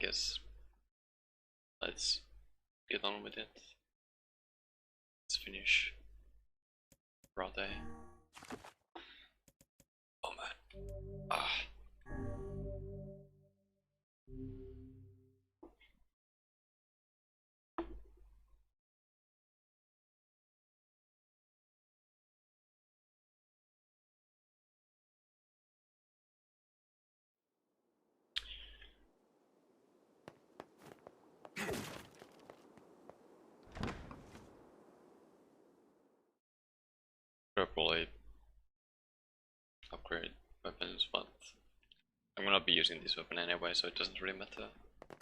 guess let's get on with it. Let's finish route A. Oh man. Ah. Probably upgrade weapons, but I'm gonna be using this weapon anyway, so it doesn't really matter.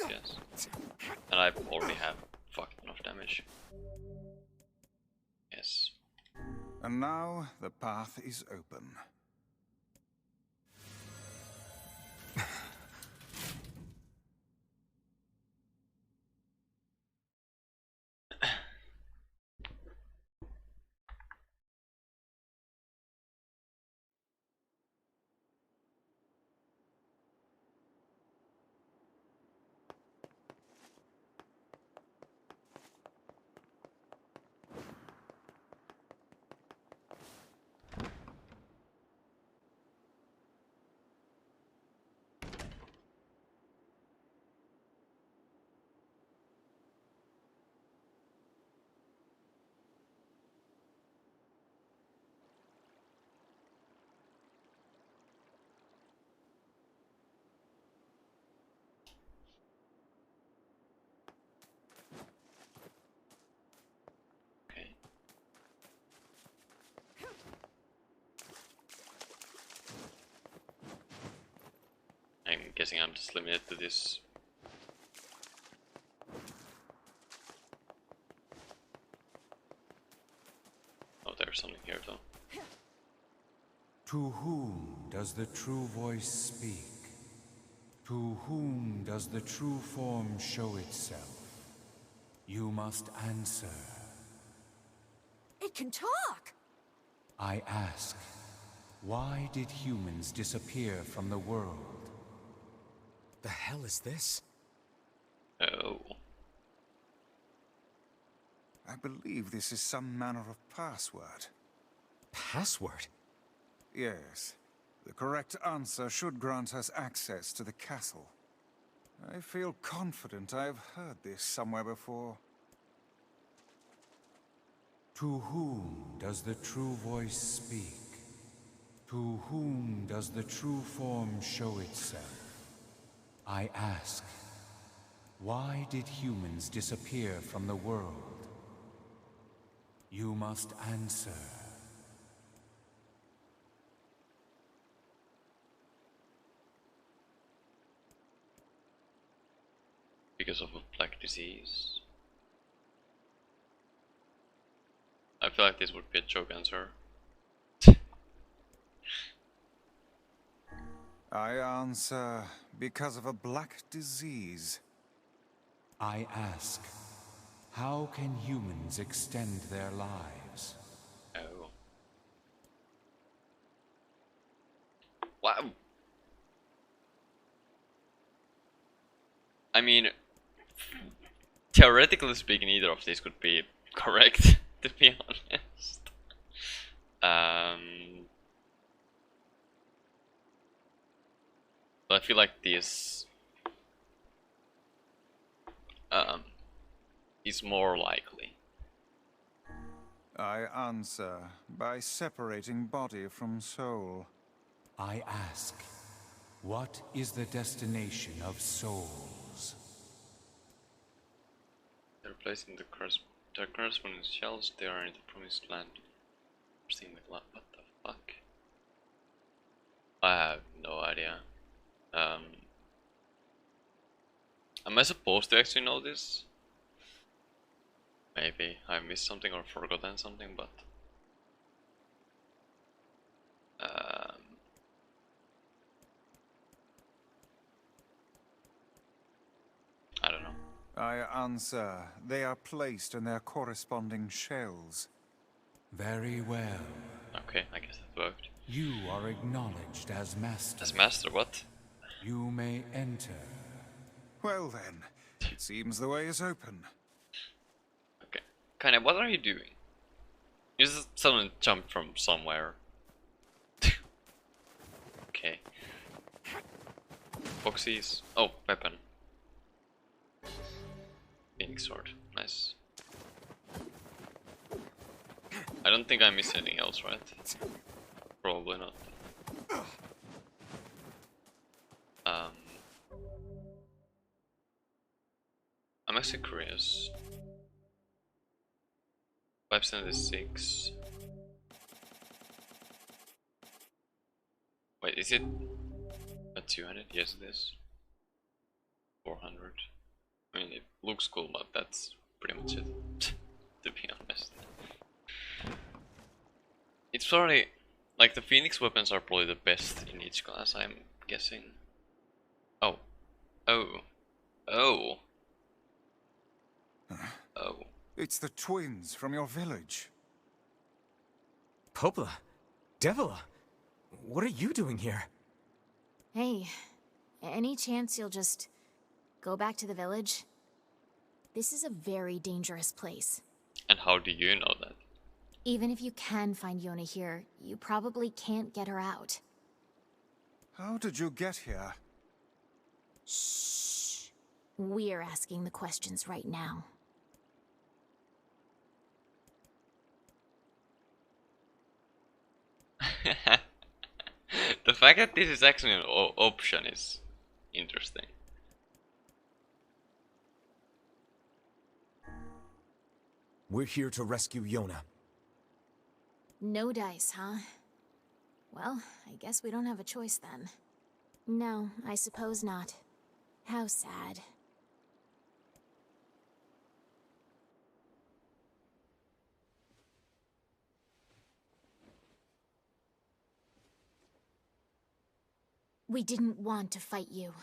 Yes. And I already have fucked enough damage. Yes. And now the path is open. Okay. I'm guessing I'm just limited to this. Oh, there's something here though. To whom does the true voice speak? To whom does the true form show itself? You must answer. It can talk! I ask, why did humans disappear from the world? The hell is this? Oh. I believe this is some manner of password. Password? Yes. The correct answer should grant us access to the castle. I feel confident I have heard this somewhere before. To whom does the true voice speak? To whom does the true form show itself? I ask, why did humans disappear from the world? You must answer. Because of a plague disease. I feel like this would be a joke answer. I answer because of a black disease. I ask, how can humans extend their lives? Oh. Wow. I mean, theoretically speaking, either of these could be correct, to be honest. But I feel like this is more likely. I answer by separating body from soul. I ask, what is the destination of souls? They're placed in the corresponding shells. They are in the promised land. What the fuck? I have no idea. Am I supposed to actually know this? Maybe I missed something or forgotten something, but I don't know. I answer, they are placed in their corresponding shells. Very well. Okay, I guess that worked. You are acknowledged as master. As master, what? You may enter. Well then, it seems the way is open. Okay. Kinda, what are you doing? You just suddenly jumped from somewhere. Okay. Boxies. Oh, weapon. Phoenix sword. Nice. I don't think I missed anything else, right? Probably not. I'm actually curious. 576. Wait, is it a 200? Yes, it is. 400. I mean, it looks cool, but that's pretty much it. To be honest. It's probably like the Phoenix weapons are probably the best in each class, I'm guessing. Oh. Oh. Oh. Oh. It's the twins from your village. Popla? Devila? What are you doing here? Hey, any chance you'll just go back to the village? This is a very dangerous place. And how do you know that? Even if you can find Yona here, you probably can't get her out. How did you get here? Shh. We're asking the questions right now. The fact that this is actually an option is interesting. We're here to rescue Yona. No dice, huh? Well, I guess we don't have a choice then. No, I suppose not. How sad. We didn't want to fight you.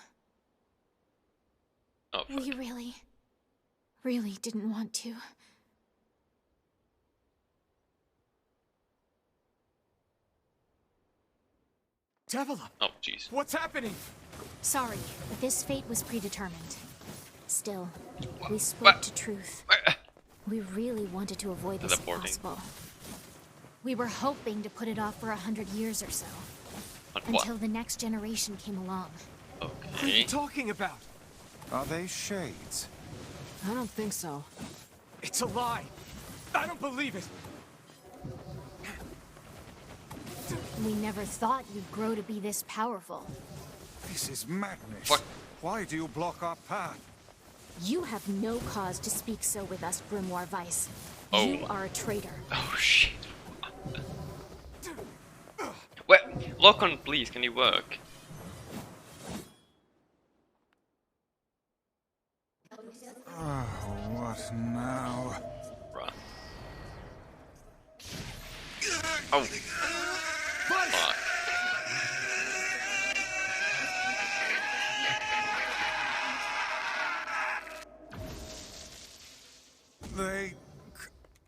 Oh, fuck. We really didn't want to. Devila! Oh, jeez. What's happening? Sorry, but this fate was predetermined. Still, we spoke to truth. We really wanted to avoid this if Teleporting. possible. We were hoping to put it off for 100 years or so. But what? Until the next generation came along. What are you Okay. talking about? Are they shades? I don't think so. It's a lie! I don't believe it! We never thought you'd grow to be this powerful. This is madness. What? Why do you block our path? You have no cause to speak so with us, Grimoire Vice. Oh. You are a traitor. Oh shit. Wait, lock on please, can you work? Oh, what now? Run. Oh. Fuck. They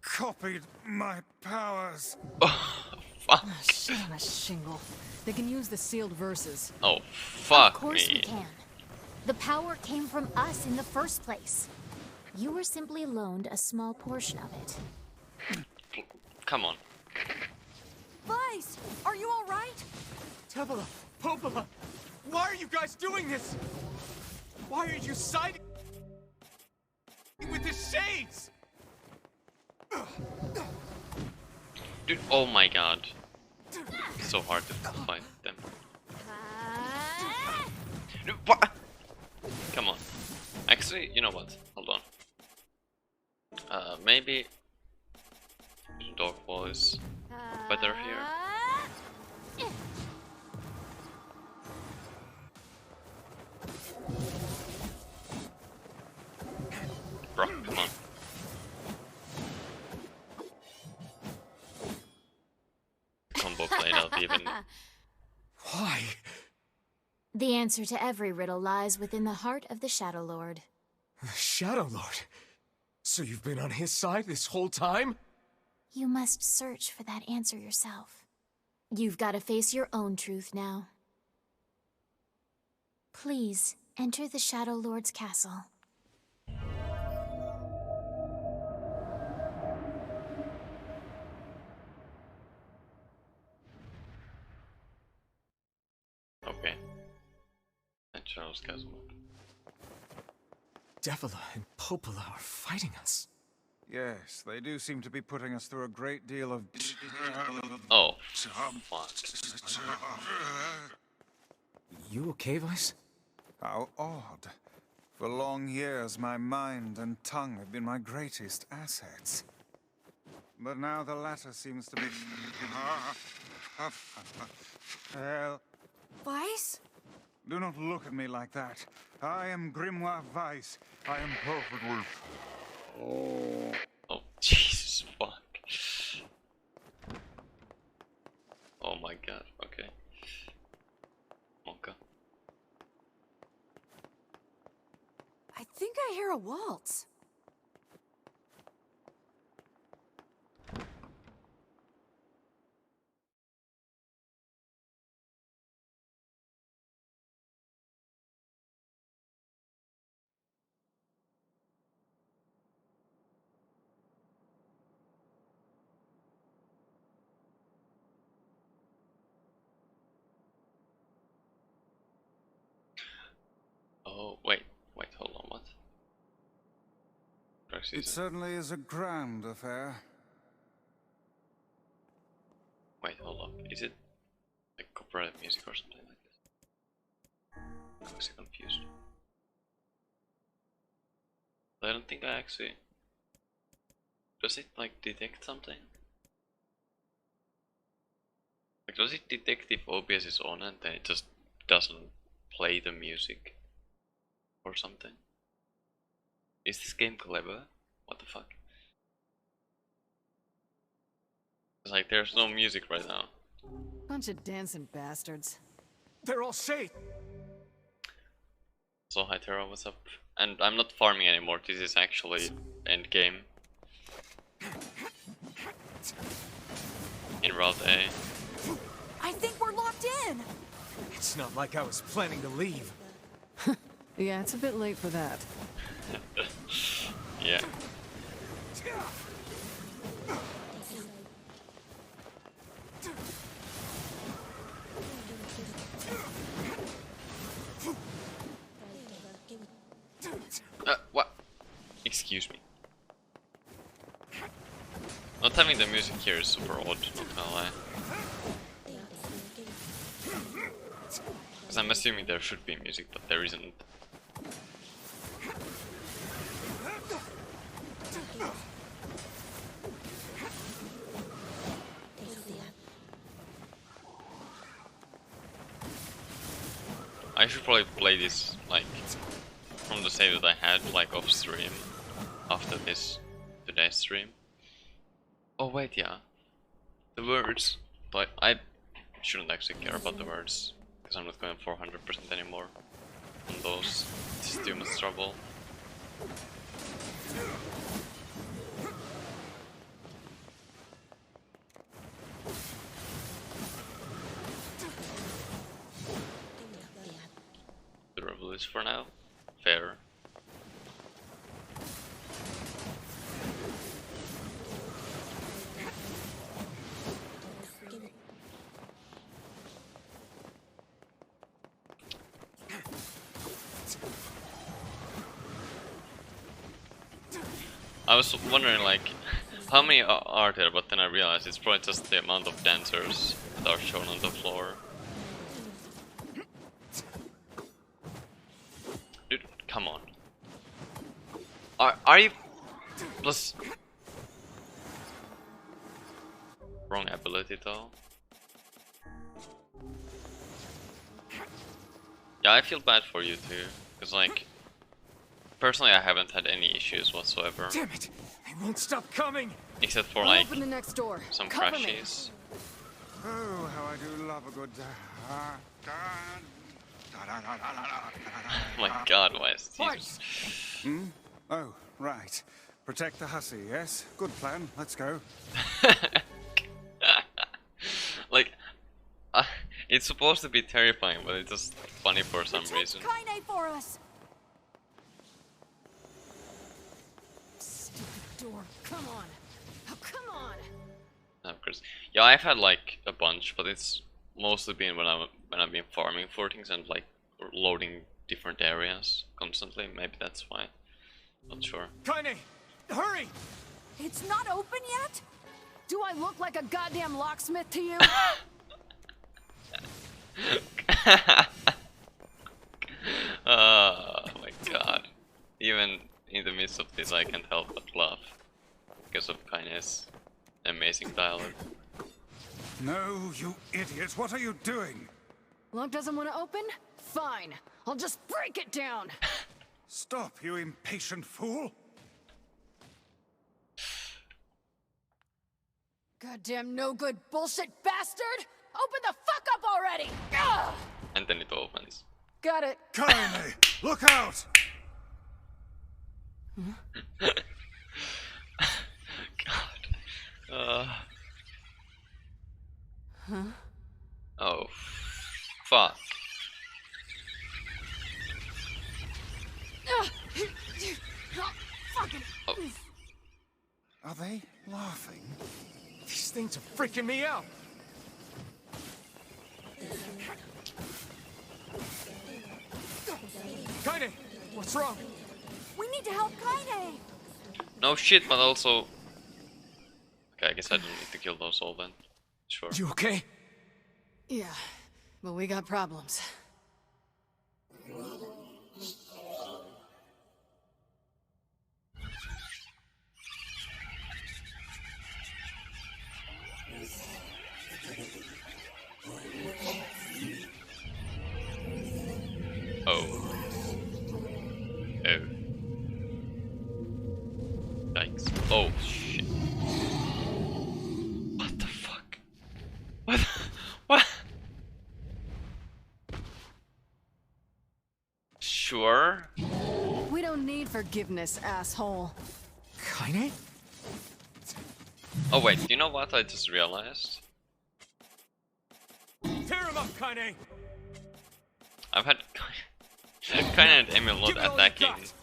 copied my powers. Oh, fuck. Shit on a shingle. They can use the sealed verses. Oh, Of fuck course we me. can. The power came from us in the first place. You were simply loaned a small portion of it. Come on. Vice! Are you alright? Devila! Popla! Why are you guys doing this? Why are you siding with the shades? Dude, oh my god. It's so hard to fight them. Dude, what? Come on. Actually, you know what? Hold on. Maybe dog voice better here. Bro, come on. Combo played out even. Why? The answer to every riddle lies within the heart of the Shadow Lord. The Shadow Lord? So you've been on his side this whole time? You must search for that answer yourself. You've got to face your own truth now. Please, Enter the Shadow Lord's castle. Okay. And Charles Castle. Davila and Popola are fighting us. Yes, they do seem to be putting us through a great deal of... Oh, fuck. You okay, Vice? How odd. For long years, my mind and tongue have been my greatest assets. But now the latter seems to be... Well, Vice? do not look at me like that. I am Grimoire Weiss. I am perfectly... Oh, Jesus, fuck. Oh my god, okay. Okay. I think I hear a waltz. Oh, wait, hold on, what? Drug It season. certainly is a grand affair. Wait, hold up. Is it like copyrighted music or something like this? I'm so confused. I don't think I actually... Does it like detect something? Like, does it detect if OBS is on and then it just doesn't play the music? Or something? Is this game clever? What the fuck? It's like there's no music right now. Bunch of dancing bastards. They're all shade. So hi Terra, what's up? And I'm not farming anymore, this is actually end game. In Route A. I think we're locked in! It's not like I was planning to leave. Yeah, it's a bit late for that. Yeah. What? Excuse me. Not having the music here is super odd, not gonna lie. Because I'm assuming there should be music, but there isn't. I should probably play this, like, from the save that I had, like, off stream, after this, today's stream. Oh wait, yeah. The words, but I shouldn't actually care about the words, because I'm not going 400% anymore on those. It's too much trouble. The Revolution for now. Fair. I was wondering, like, how many are there, but then I realized it's probably just the amount of dancers that are shown on the floor. Dude, come on. Are you... Plus... Wrong ability though. Yeah, I feel bad for you too, because like... Personally, I haven't had any issues whatsoever. Damn it! They won't stop coming! Except for I'll like... open the next door. some Cover me. crashes. Oh, how I do love a good... Oh my god, why is Twice! Hmm? Oh, right. Protect the hussy, yes? Good plan. Let's go. Like, It's supposed to be terrifying, but it's just funny for some reason. Kaine for us. Stupid door. Come on. Oh, come on. Of course. Yeah, I've had like a bunch, but it's mostly been when I've been farming for things and like loading different areas constantly. Maybe that's why. Not sure. Kaine, hurry! It's not open yet? Do I look like a goddamn locksmith to you? Oh my god. Even in the midst of this I can't help but laugh. Because of Kaine's amazing dialogue. No, you idiot! What are you doing? Lock doesn't want to open? Fine. I'll just break it down. Stop, you impatient fool! Goddamn no good bullshit bastard! Open the fuck up already! Ugh! And then it opens. Got it. Kaine, look out! God. Oh. Fuck. Fucking. Oh. Are they laughing? These things are freaking me out. Kaine, what's wrong? We need to help Kaine. No shit, but also... Okay, I guess I don't need to kill those all then. Sure. You okay? Yeah, but we got problems. Oh. Oh. Yikes. Oh, shit. What the fuck? What? What? Sure. We don't need forgiveness, asshole. Kaine? Oh wait, you know what I just realized? Tear him up, Kaine! I've had Kaine and Emil not Give it all you attacking got.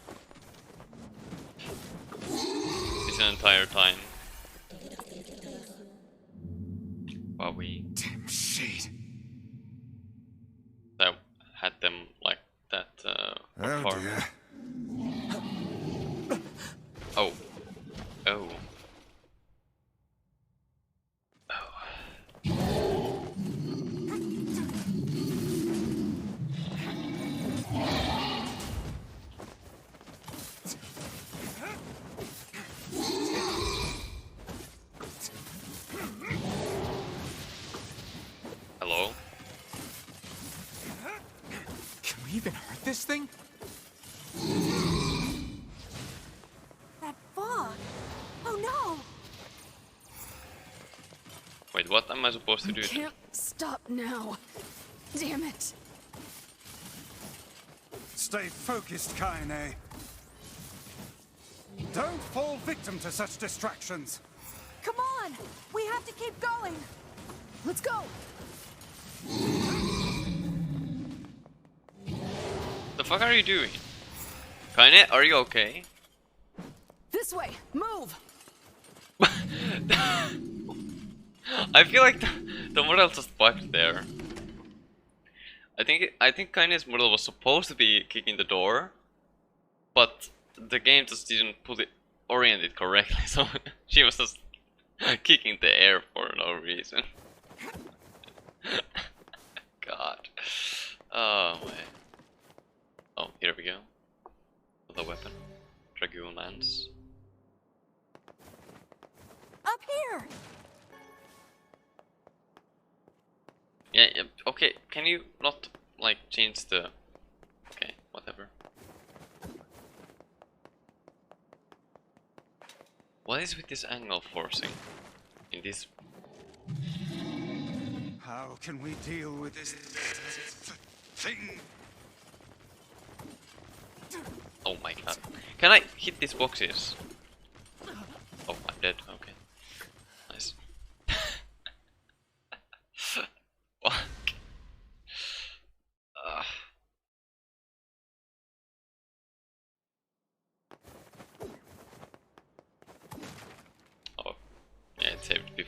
this entire time. While we Damn shit. had them like that Oh far. dear. Oh. Oh. Hello? Can we even hurt this thing? That fog. Oh no! Wait, what am I supposed to do? Can't stop now. Damn it. Stay focused, Kaine. Don't fall victim to such distractions. Come on! We have to keep going! Let's go! The fuck are you doing? Kaine, are you okay? This way! Move! I feel like the model just bugged there. I think Kaine's model was supposed to be kicking the door, but the game just didn't orient it correctly, so she was just kicking the air for no reason. God. Oh man. Oh, here we go. The weapon. Dragoon lance. Up here! Yeah, yeah, okay, can you not, like, change the... Okay, whatever. What is with this angle forcing? In this... How can we deal with this thing? Oh my god. Can I hit these boxes? Oh, I'm dead, okay. Nice. Fuck.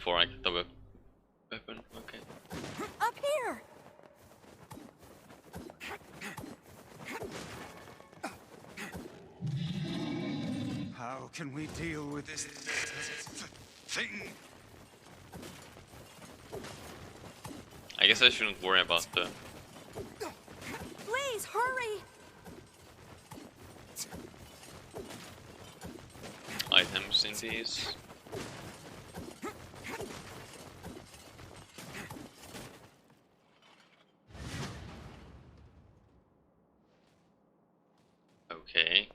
before I get the weapon. Okay. Up here! How can we deal with this thing? I guess I shouldn't worry about the Please, hurry! items in these. Okay.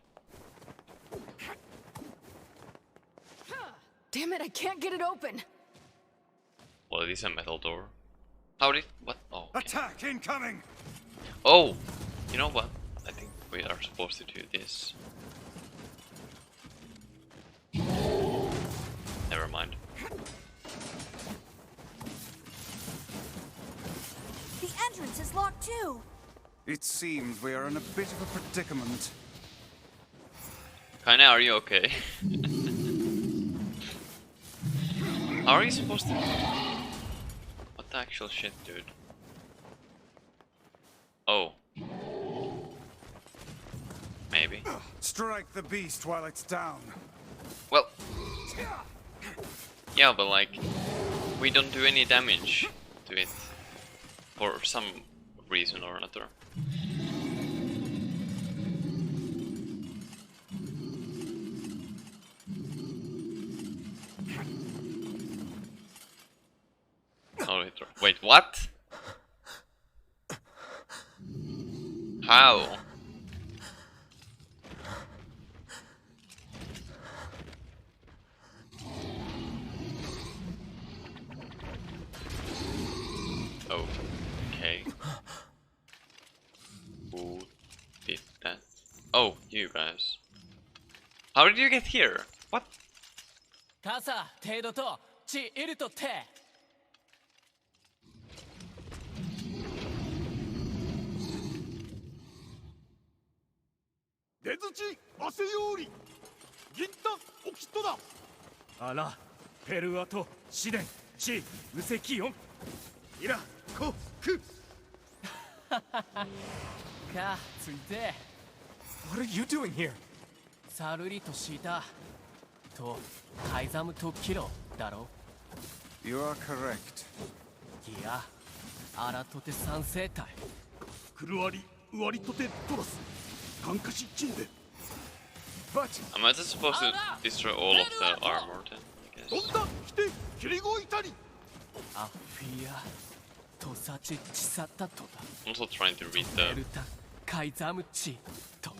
Damn it, I can't get it open! Well, it is a metal door. How did... what? Oh, okay. Attack incoming! Oh! You know what? I think we are supposed to do this. Never mind. The entrance is locked too! It seems we are in a bit of a predicament. Kinda, are you okay? How are you supposed to... What the actual shit, dude? Oh. Maybe. Strike the beast while it's down. Well... Yeah, but like... We don't do any damage to it. For some reason or another. Oh, wait, what? How? Oh, okay. Who did that? Oh, you guys. How did you get here? What? 傘程度と地いるとて 出槌汗より銀丹おきっとだあらペルアと試練地無責音いらこくかついて What are you doing here? サルリとシータとカイザムとキロだろ You are correct. いやアラトテ三世隊クルワリウワリトテトラス感化しチンで But Am I just supposed to destroy all of the armor then? I どん guess. だ来てキリゴイタリアフィアとサチチサタトだ I'm also trying to read ベ the... ルタカイザムチと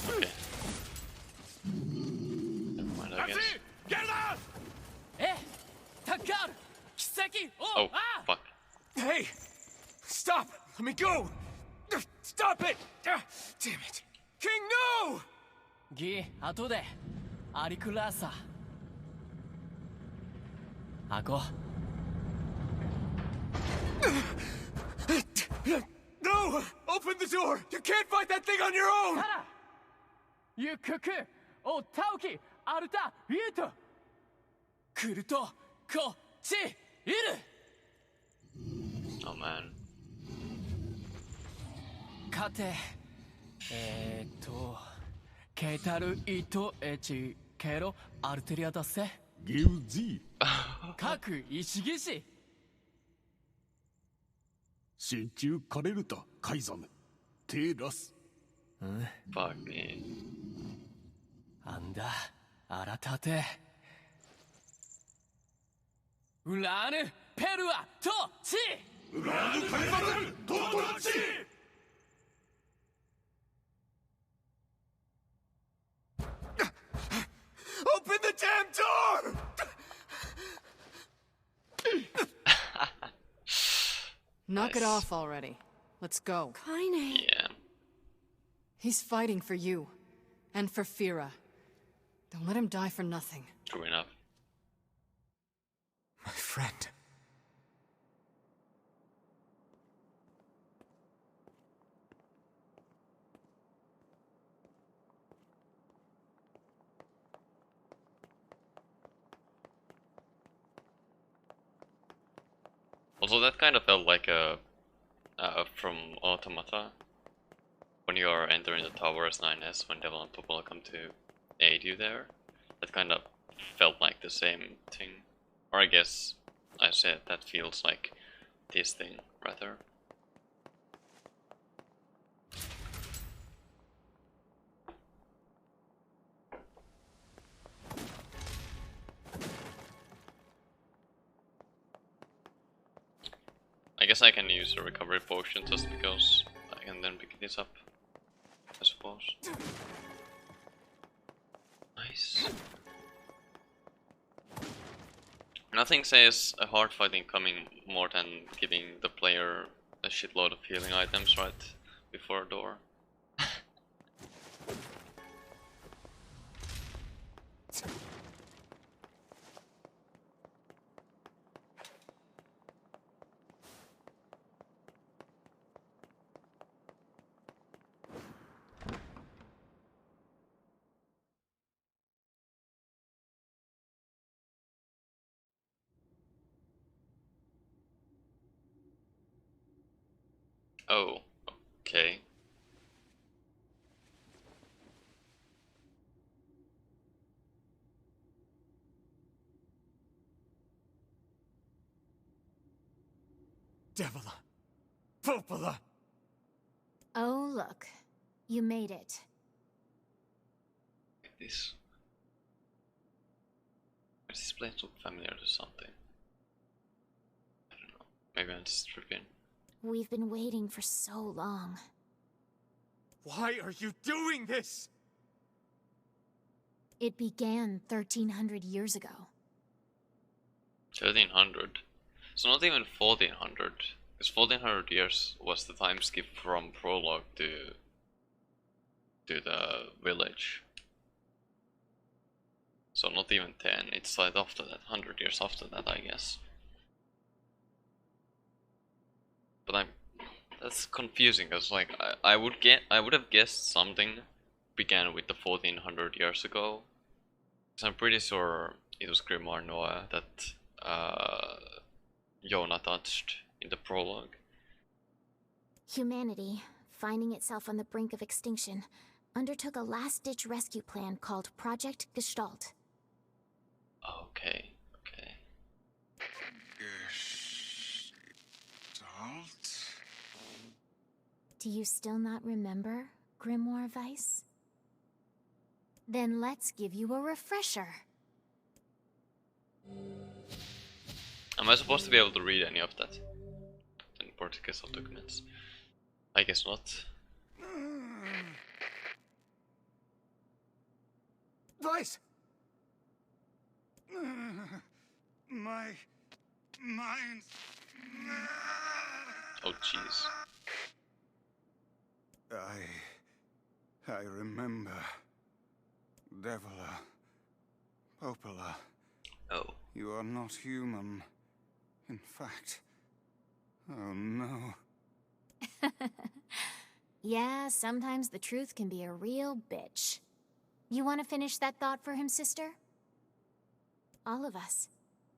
Okay. Never mind, I guess. ゲルダえタッカール奇跡 Oh, おあ fuck. Hey stop let me go stop it damn it King no ギ後でアリクラーサアゴ No open the door you can't fight that thing on your own タラユククオタオキアルタユートクルトこっちいる Oh man. 勝てケータルイトエチケロアルテリアだせギウジ各石技師真鍮カレルタカイザムテラス Fuck me. あんだあらたてウラーヌペルアとチウラーヌカイザムトトラチ Open the damn door! Knock it Nice. off already. Let's go. Kaine. Yeah. He's fighting for you. And for Fira. Don't let him die for nothing. True enough. My friend. Also, that kind of felt like a from Automata, when you are entering the tower as 9S, when Devil and Popolo come to aid you there. That kind of felt like the same thing. Or I guess I said that feels like this thing, rather. I guess I can use a recovery potion just because I can then pick this up, I suppose. Nice. Nothing says a hard fighting coming more than giving the player a shitload of healing items right before a door. Oh, okay. Devila, Popola. Oh, look. You made it. This place look familiar to something. I don't know. Maybe I'm just tripping. We've been waiting for so long. Why are you doing this? It began 1300 years ago. 1300. So not even 1400. Because 1400 years was the time skip from prologue to the village. So not even 10, it's right after that, 100 years after that, I guess. But that's confusing, because like I would have guessed something began with the 1400 years ago. Because I'm pretty sure it was Grimoire Noah that Yona touched in the prologue. Humanity, finding itself on the brink of extinction, undertook a last-ditch rescue plan called Project Gestalt. Okay, okay. Gestalt? Do you still not remember, Grimoire Weiss? Then let's give you a refresher. Am I supposed to be able to read any of that? In Portuguese of documents? I guess not. Weiss! My mind. Oh jeez. I remember. Devila. Popola. Oh. You are not human. In fact. Oh no. Yeah, sometimes the truth can be a real bitch. You want to finish that thought for him, sister? All of us,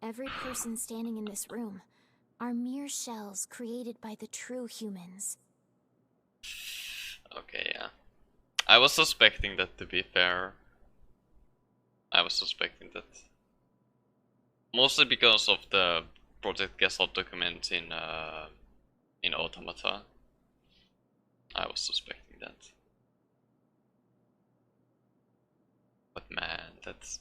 every person standing in this room, are mere shells created by the true humans. Okay, yeah. I was suspecting that, to be fair. I was suspecting that. Mostly because of the Project Gestalt document in Automata. I was suspecting that. But man, that's...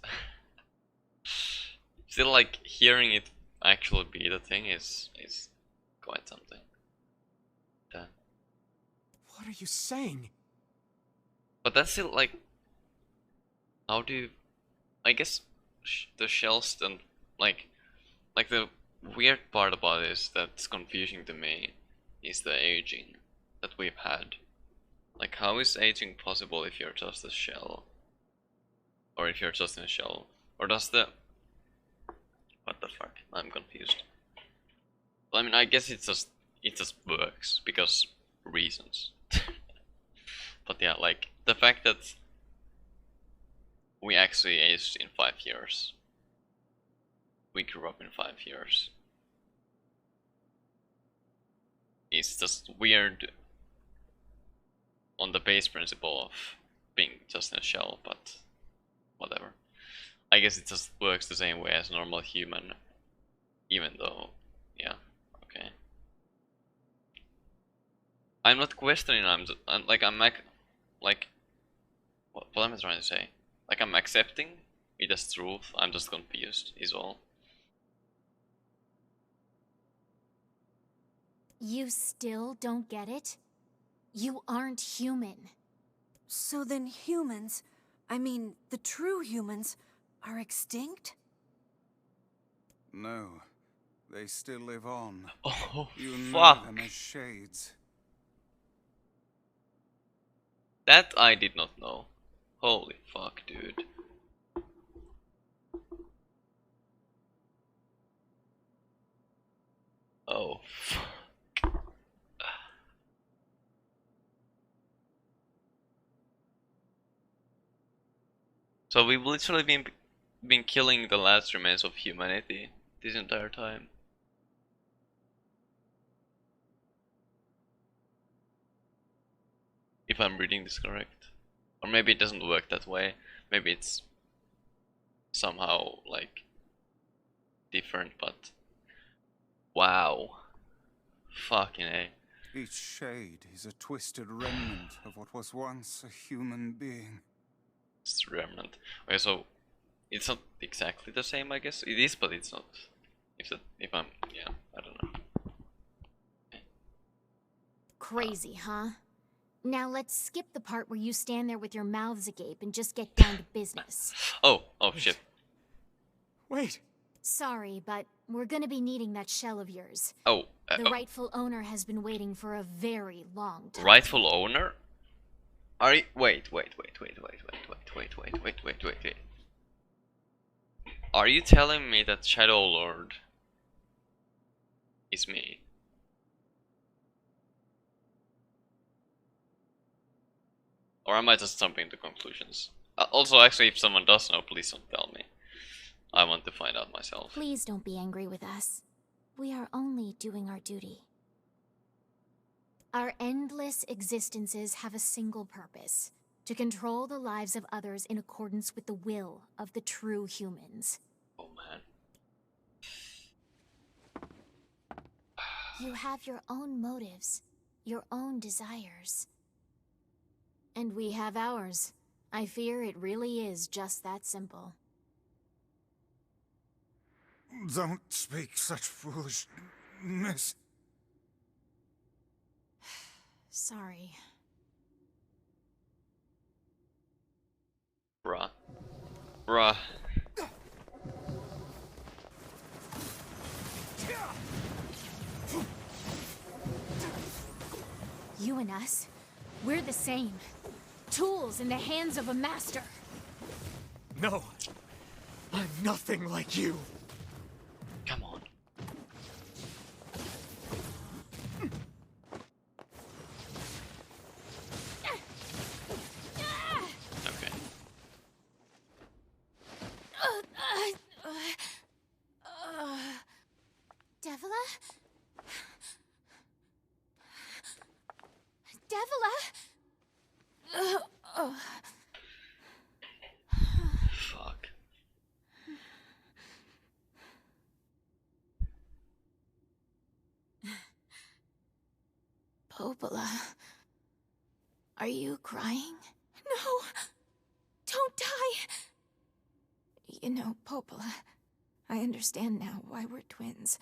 Still, like, hearing it actually be the thing is quite something. Then. What are you saying? But that's still, like... How do you... I guess the shells don't... Like the weird part about this that's confusing to me is the aging that we've had. Like, how is aging possible if you're just a shell? Or if you're just in a shell? Or does the... What the fuck? I'm confused. I mean, I guess it just works because reasons. But yeah, like the fact that we actually aged in 5 years. We grew up in 5 years. is just weird on the base principle of being just in a shell, but whatever. I guess it just works the same way as a normal human, even though, yeah, okay. I'm not questioning. What am I trying to say? Like, I'm accepting it as truth. I'm just confused, is all. You still don't get it? You aren't human. So then humans, I mean, the true humans, are extinct? No, they still live on. Oh, You know fuck! them as shades. That I did not know. Holy fuck, dude. Oh, fuck. So we've literally been killing the last remains of humanity this entire time. If I'm reading this correct. Or maybe it doesn't work that way. Maybe it's somehow, like, different, but... Wow. Fucking A. Each shade is a twisted remnant of what was once a human being. It's a remnant. Okay, so it's not exactly the same, I guess. It is, but it's not. If I'm, yeah, I don't know. Crazy, huh? Now let's skip the part where you stand there with your mouths agape and just get down to business. Oh shit. Wait. Sorry, but we're gonna be needing that shell of yours. Oh, The rightful owner has been waiting for a very long time. rightful owner? Are you, wait. Are you telling me that Shadow Lord is me? Or am I just jumping to conclusions? Also, actually, if someone does know, please don't tell me. I want to find out myself. Please don't be angry with us. We are only doing our duty. Our endless existences have a single purpose: to control the lives of others in accordance with the will of the true humans. Oh man. You have your own motives, your own desires. And we have ours. I fear it really is just that simple. Don't speak such foolishness. Sorry. Bruh. You and us, we're the same. Tools in the hands of a master. No. I'm nothing like you. Come on. Okay. Devila? Devila? Fuck. Popola, are you crying? No! Don't die! You know, Popola, I understand now why we're twins.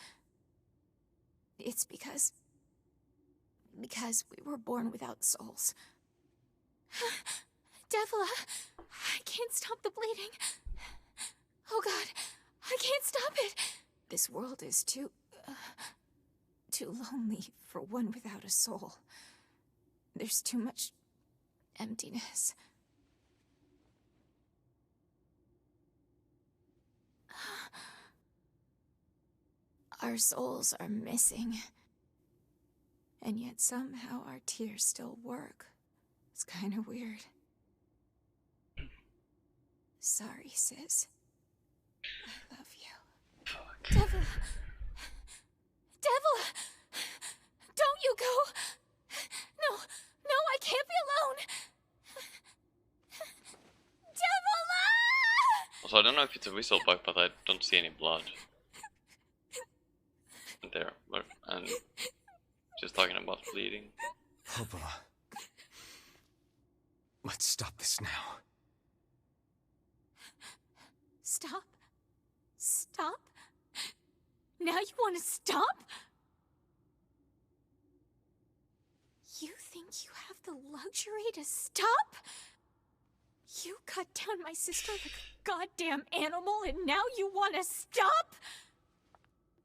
It's because we were born without souls. Devila, I can't stop the bleeding. Oh God, I can't stop it. This world is too lonely for one without a soul. There's too much emptiness. Our souls are missing. And yet somehow our tears still work. It's kind of weird. Sorry, sis. I love you. Fuck. Devila! Devila! Don't you go. No, no, I can't be alone. Devil! Also, I don't know if it's a whistle bug, but I don't see any blood there. And just talking about bleeding. Popola. Let's stop this now. Stop? Stop? Now you want to stop? You think you have the luxury to stop? You cut down my sister like a goddamn animal and now you want to stop?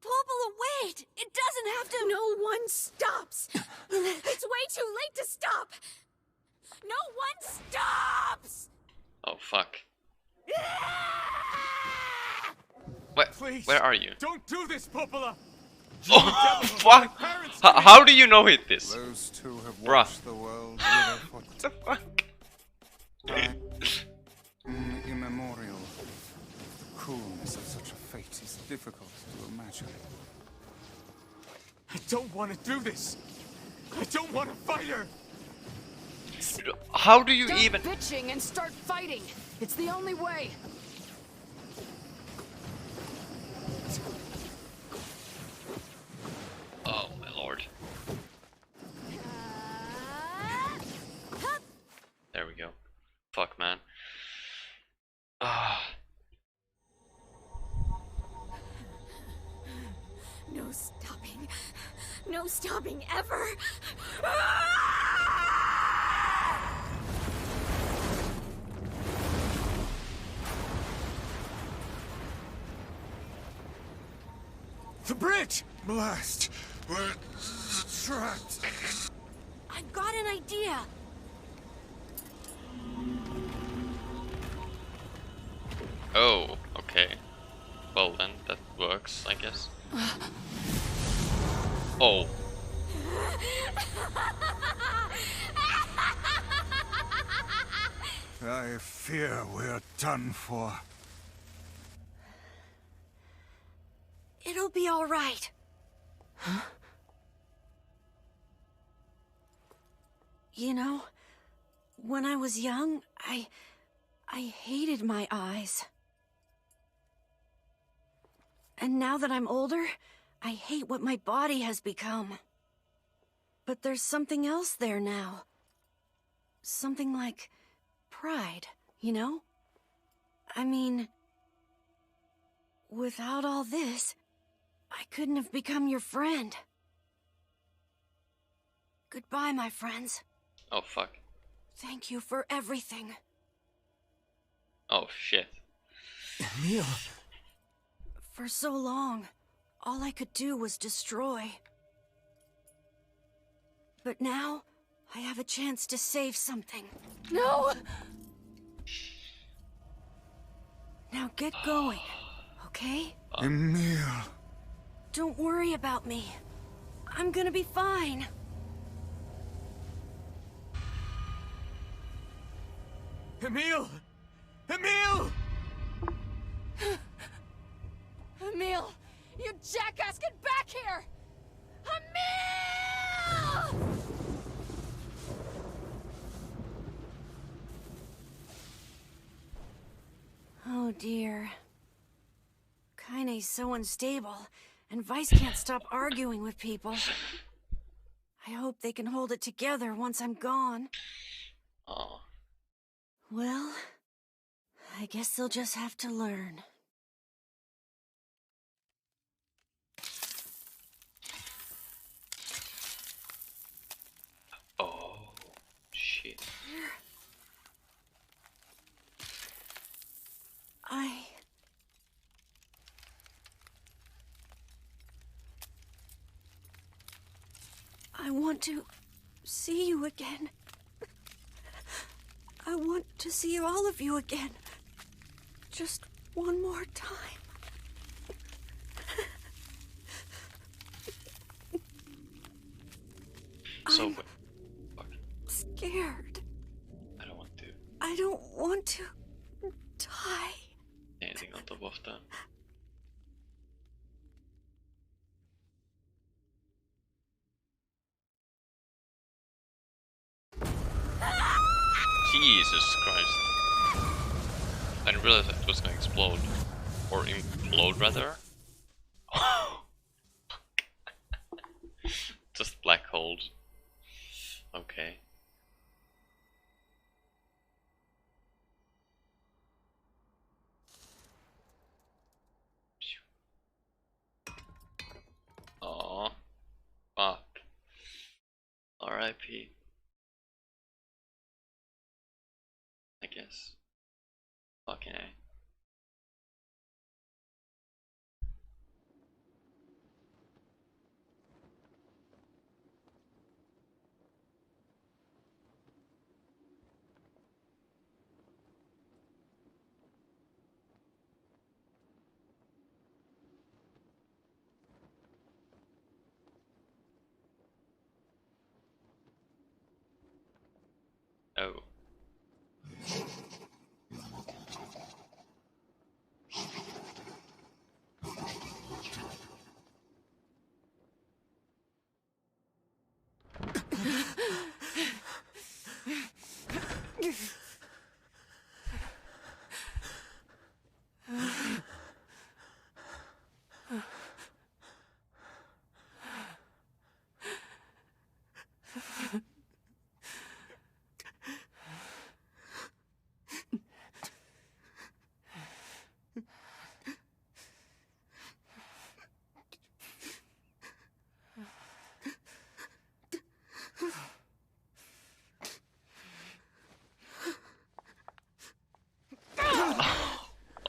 Popola, wait! It doesn't have to— No one stops! It's way too late to stop! No one stops! Oh fuck. What? Please, Where are you? Don't do this, Popola! Oh fuck! How do you know hit this? Those two have Bruh. watched the world wither for What the fuck? time immemorial. The coolness of such a fate is difficult to imagine. I don't want to do this! I don't want to fight her! How do you Stop even? bitching and start fighting. It's the only way. Oh my lord. There we go. Fuck, man. Ah. No stopping. No stopping ever. The bridge! Blast! We're trapped. I've got an idea. Oh, okay. Well then, that works, I guess. Oh. I fear we're done for. It'll be all right. You know, when I was young, I hated my eyes. And now that I'm older, I hate what my body has become. But there's something else there now. Something like pride, you know? I mean, without all this, I couldn't have become your friend. Goodbye, my friends. Oh fuck. Thank you for everything. Oh shit. Neil! For so long, all I could do was destroy. But now, I have a chance to save something. No! Now get going, okay? Emil. Don't worry about me. I'm gonna be fine. Emil! Emil! Emil! You jackass, get back here! Emil! Oh dear. Kaine's so unstable, and Vice can't stop arguing with people. I hope they can hold it together once I'm gone. Oh. Well, I guess they'll just have to learn. Oh shit. I want to see you again. I want to see all of you again. Just one more time. So I'm fuck. scared. I don't want to. I don't want to die. Anything on top of that. Jesus Christ. I didn't realize it was gonna explode. Or implode, rather. Just black holes. Okay. Aww. Fuck. R.I.P. I guess. Fucking A. Oh.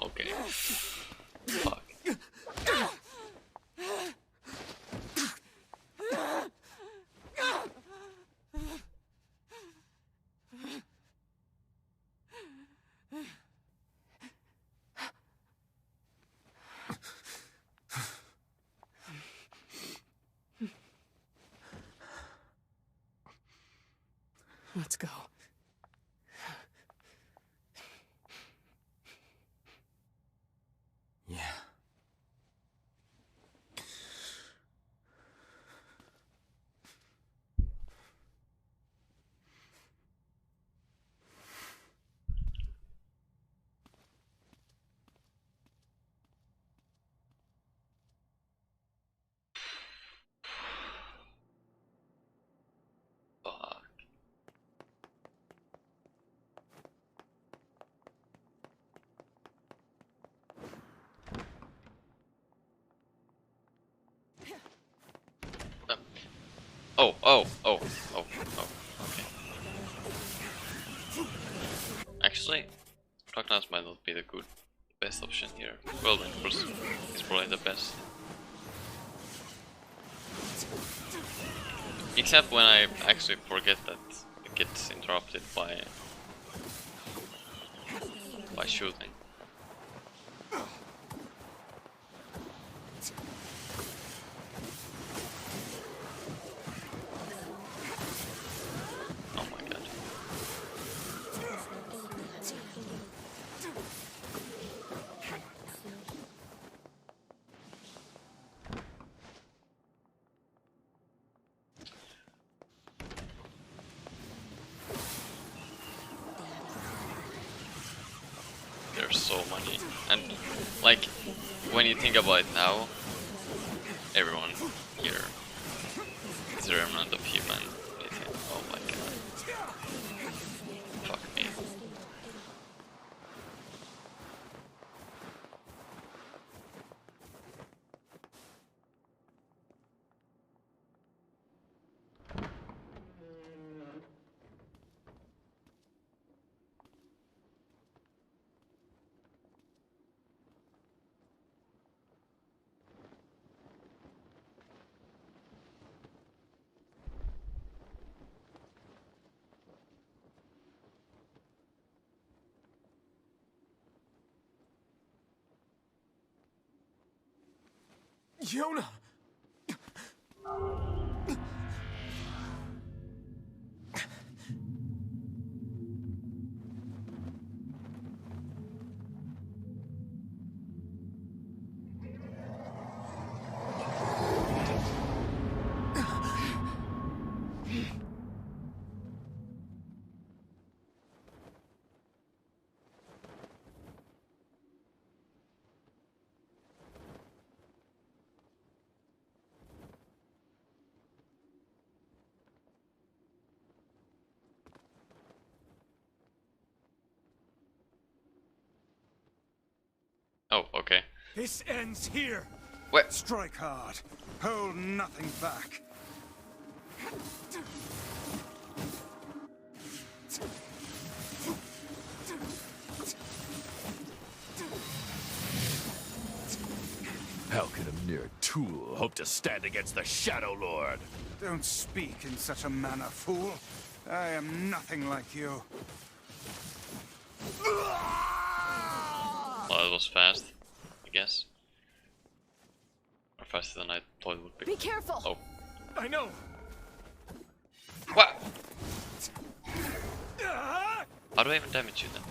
Okay. Fuck. Let's go. Yeah. Fuck. Oh. Okay. Actually, Darkness might not be the best option here. Well, of course, it's probably the best. Except when I actually forget that it gets interrupted by shooting. Oh my god. There's so many, and like when you think about it now, everyone here is a remnant of humanity. Oh my god. Fuck me. Yona! Oh, okay. This ends here. What? Strike hard. Hold nothing back. How could a mere tool hope to stand against the Shadow Lord? Don't speak in such a manner, fool. I am nothing like you. Well, that was fast, I guess. Or faster than I thought it would be. Be careful! Oh. I know. What? How do I even damage you then?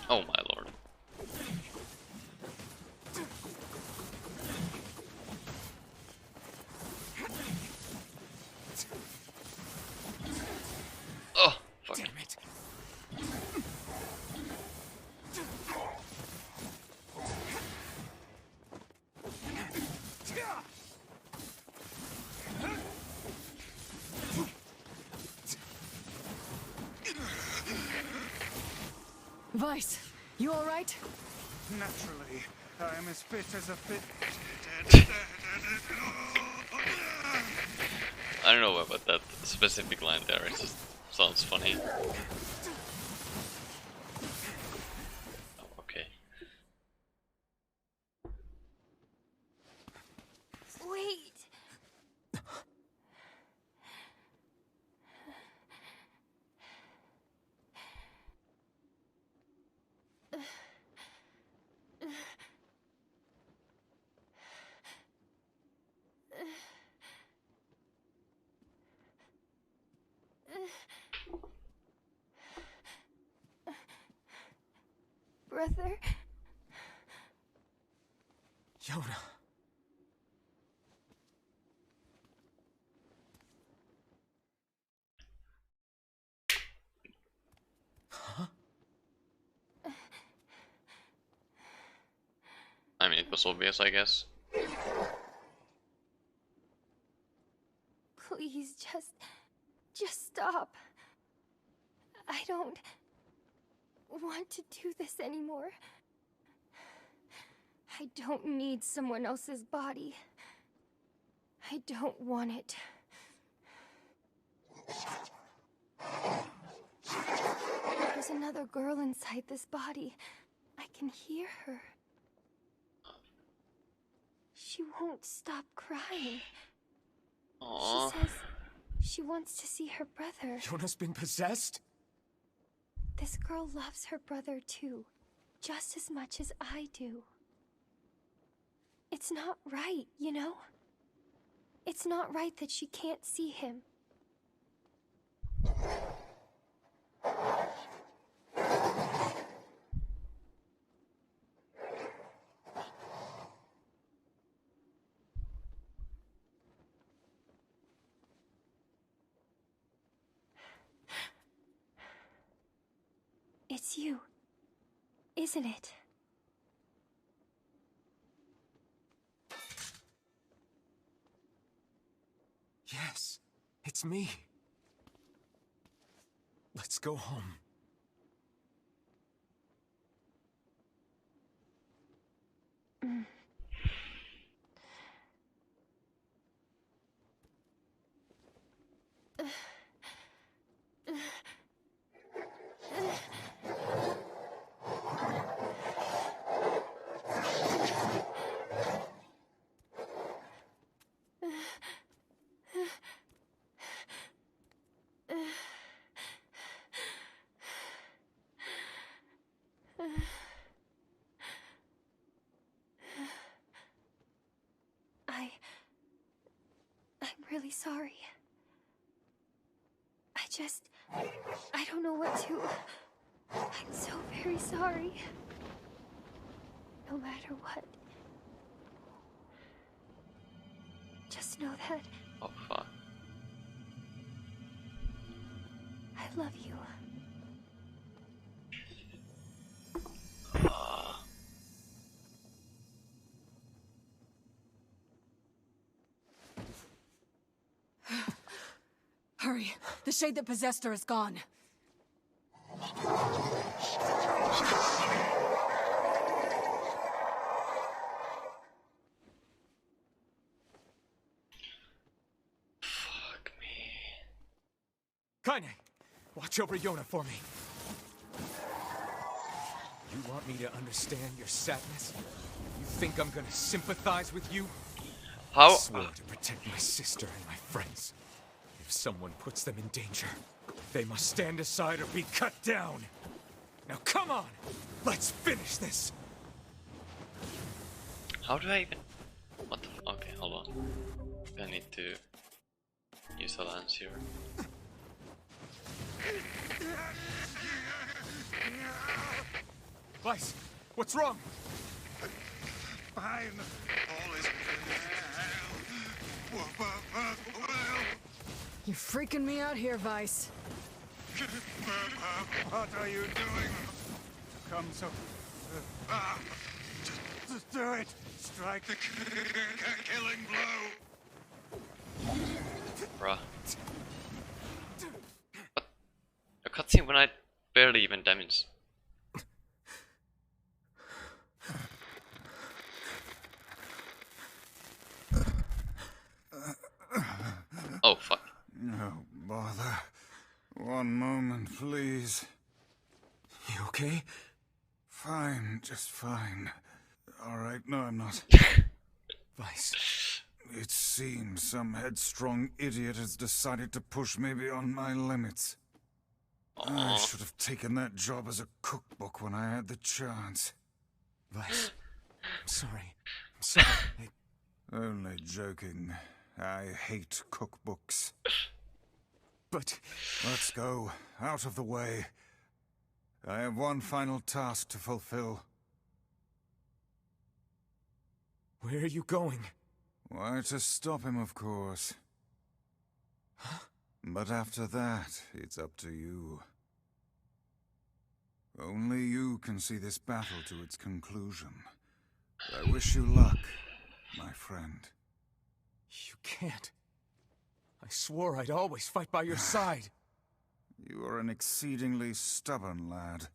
Oh my lord. Oh, fuck. Damn it. Vice, you alright? Naturally, I am as fit as a fit. I don't know about that specific line there, it just sounds funny. Oh, okay. Wait. Brother? Yona. I mean, it was obvious, I guess. Please, just stop. I don't want to do this anymore. I don't need someone else's body. I don't want it. There's another girl inside this body. I can hear her. She won't stop crying. Aww. She says she wants to see her brother. Yona's been possessed? This girl loves her brother too, just as much as I do. It's not right, you know? It's not right that she can't see him. It's you, isn't it? Yes, it's me. Let's go home. I'm really sorry. I don't know what to... I'm so very sorry. No matter what. Just know that Oh, fuck. I love you. Hurry. The shade that possessed her is gone. Fuck me. Kaine, watch over Yona for me. You want me to understand your sadness? You think I'm gonna sympathize with you? I How? swore to protect my sister and my friends. If someone puts them in danger, they must stand aside or be cut down. Now come on! Let's finish this! How do I even? What the? Okay, hold on. I need to use a lance here. Vice, what's wrong? Fine. All is well. You're freaking me out here, Vice. What are you doing? Come so... just do it. Strike the killing blow. Bruh. What? A cutscene when I barely even damaged. Oh fuck. No bother. One moment, please. You okay? Fine, just fine. Alright, no I'm not. Vice. It seems some headstrong idiot has decided to push me beyond my limits. I should have taken that job as a cookbook when I had the chance. Vice. I'm sorry. I'm sorry. Only joking. I hate cookbooks. But... Let's go. Out of the way. I have one final task to fulfill. where are you going? Why, to stop him, of course. But after that, it's up to you. Only you can see this battle to its conclusion. I wish you luck, my friend. You can't. I swore I'd always fight by your side. You are an exceedingly stubborn lad.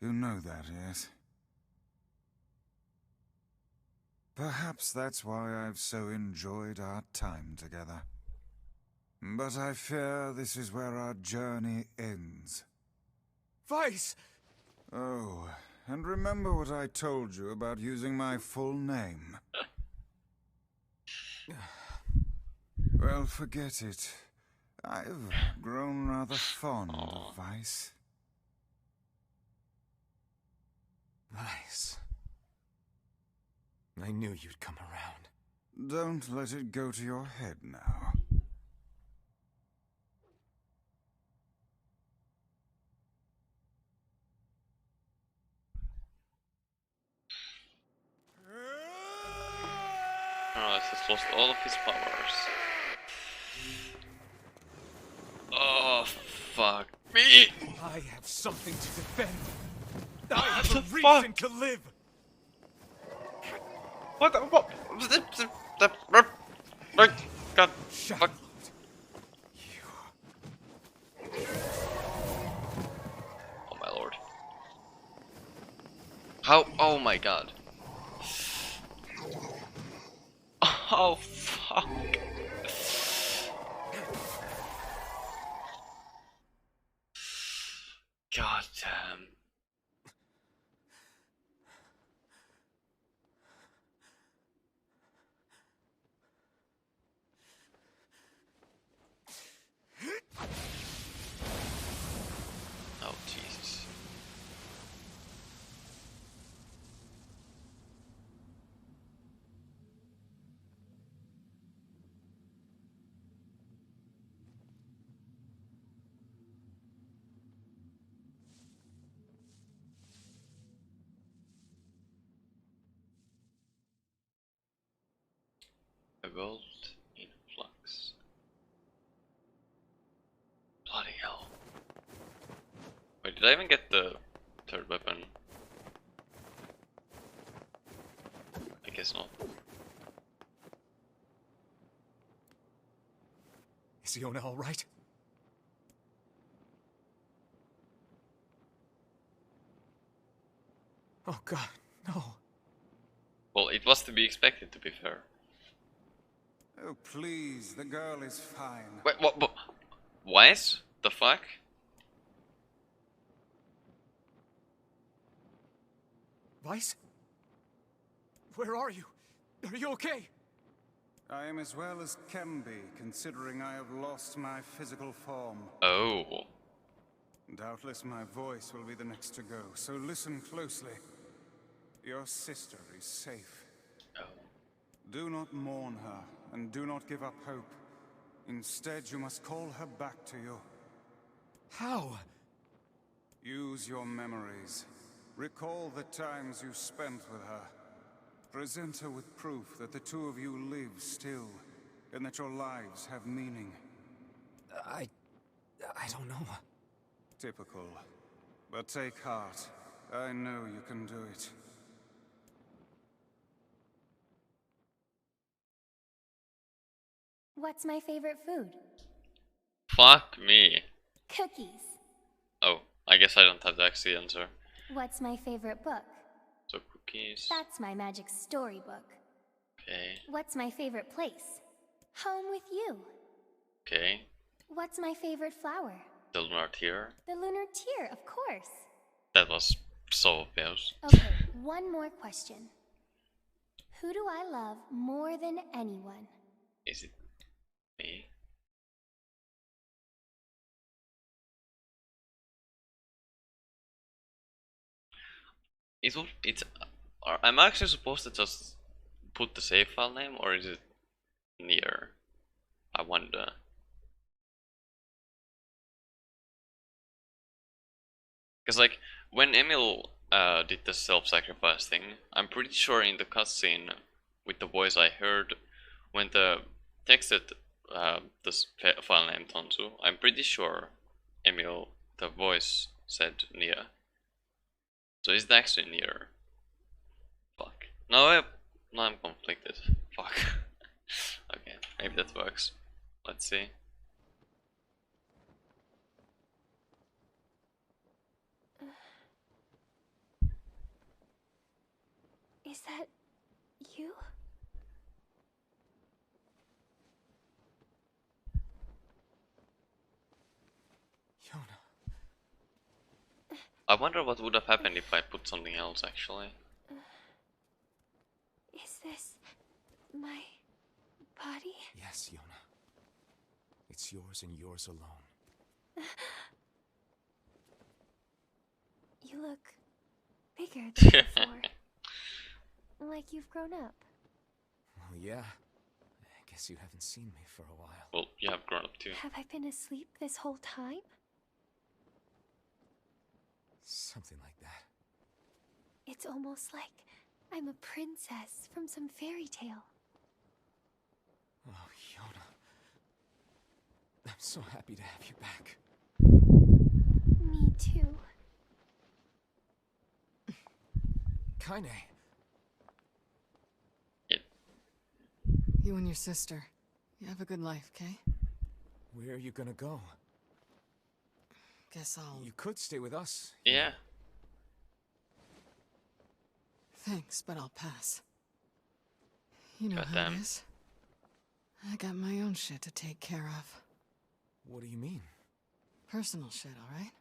You know that, yes? Perhaps that's why I've so enjoyed our time together. But I fear this is where our journey ends. Vice! Oh, and remember what I told you about using my full name? Well, forget it. I've grown rather fond of Vice. Vice. I knew you'd come around. Don't let it go to your head now. Oh, he's just lost all of his powers. Oh, fuck me! I have something to defend. I have the a reason fuck? to live. What the, what? God, Shut fuck. up. Oh my lord. How? Oh my god. Oh fuck. God damn. Oh Jesus. A gold in flux. Bloody hell. Wait, did I even get the third weapon? I guess not. Is Yona all right? Oh god, no. Well, it was to be expected, to be fair. Oh, please, the girl is fine. Wait, what? What? The fuck? Weiss? Where are you? Are you okay? I am as well as can be, considering I have lost my physical form. Oh. Doubtless my voice will be the next to go, so listen closely. Your sister is safe. Oh. Do not mourn her, and do not give up hope. Instead, you must call her back to you. How? Use your memories. Recall the times you spent with her. Present her with proof that the two of you live still, and that your lives have meaning. I don't know. Typical. But take heart. I know you can do it. What's my favorite food? Fuck me. Cookies. Oh, I guess I don't have to actually answer. What's my favorite book? So cookies. That's my magic storybook. Okay. What's my favorite place? Home with you. Okay. What's my favorite flower? The lunar tier. The lunar tear, of course. That was so obvious. Okay, one more question. Who do I love more than anyone? Is it me? I'm actually supposed to just put the save file name, or is it NieR? I wonder. Because like when Emil did the self-sacrifice thing, I'm pretty sure in the cutscene with the voice I heard when the texted this file name Tonsu, I'm pretty sure Emil, the voice, said NieR. So is it actually NieR? Fuck. No, I'm conflicted. Fuck. Okay, maybe that works. Let's see. Is that you? Yona. I wonder what would have happened if I put something else, actually. Is this my body? Yes, Yona. It's yours and yours alone. You look bigger than before. Like you've grown up. Oh yeah. I guess you haven't seen me for a while. Well, you have grown up too. Have I been asleep this whole time? Something like that. It's almost like I'm a princess from some fairy tale. Oh, Yona. I'm so happy to have you back. Me too. Kaine. You and your sister. You have a good life, okay? Where are you gonna go? Guess I'll... You could stay with us. Yeah. Thanks, but I'll pass. You know how Goddamn. it is. I got my own shit to take care of. What do you mean? Personal shit, alright?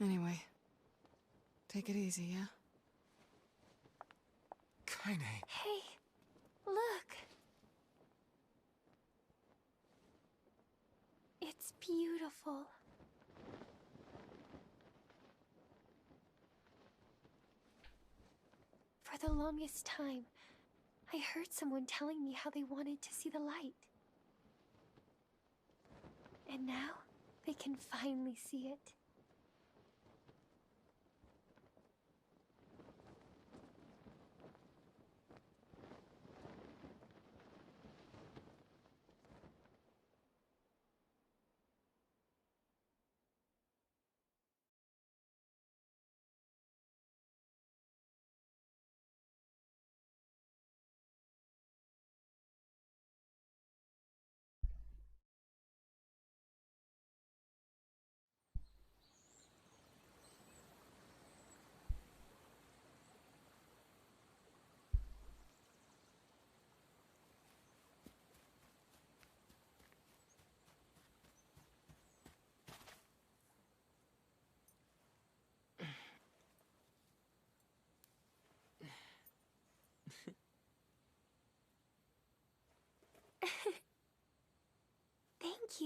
Anyway, take it easy, yeah? Kaine. Hey, look. It's beautiful. For the longest time, I heard someone telling me how they wanted to see the light. And now, they can finally see it.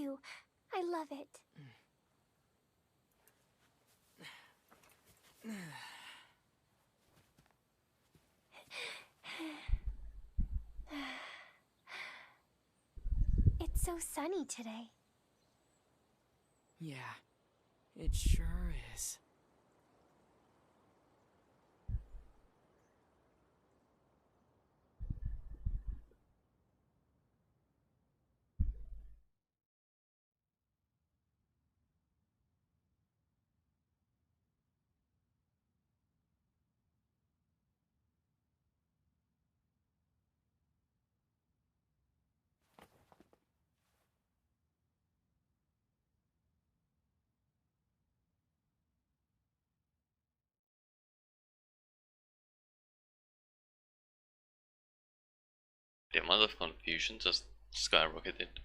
you. I love it. It's so sunny today. Yeah, it sure is. The amount of confusion just skyrocketed.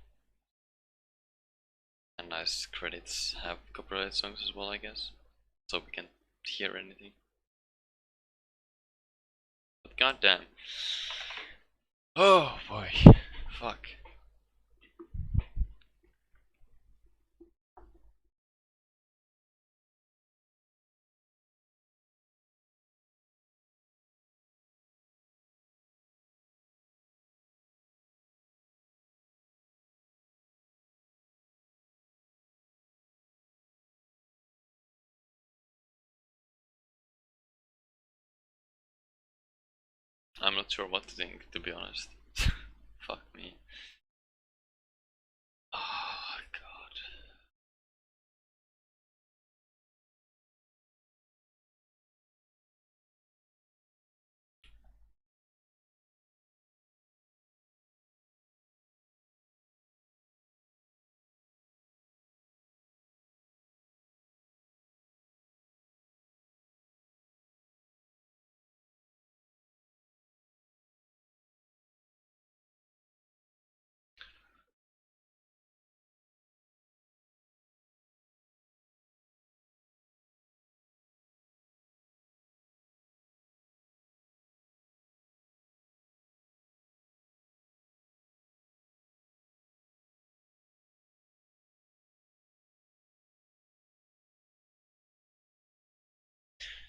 And nice credits have copyright songs as well, I guess. So we can't hear anything. But goddamn. Oh boy. Fuck. I'm not sure what to think, to be honest. Fuck me. Oh god.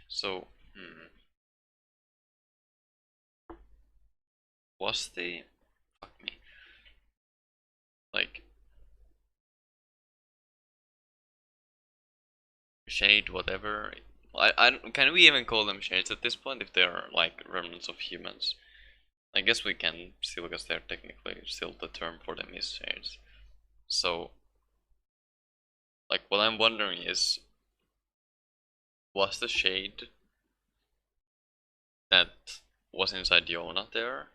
So, was the fuck me, like, shade whatever? I can we even call them shades at this point if they're like remnants of humans? I guess we can still, because they're technically still, the term for them is shades. So, like, what I'm wondering is, was the shade that was inside Yona there?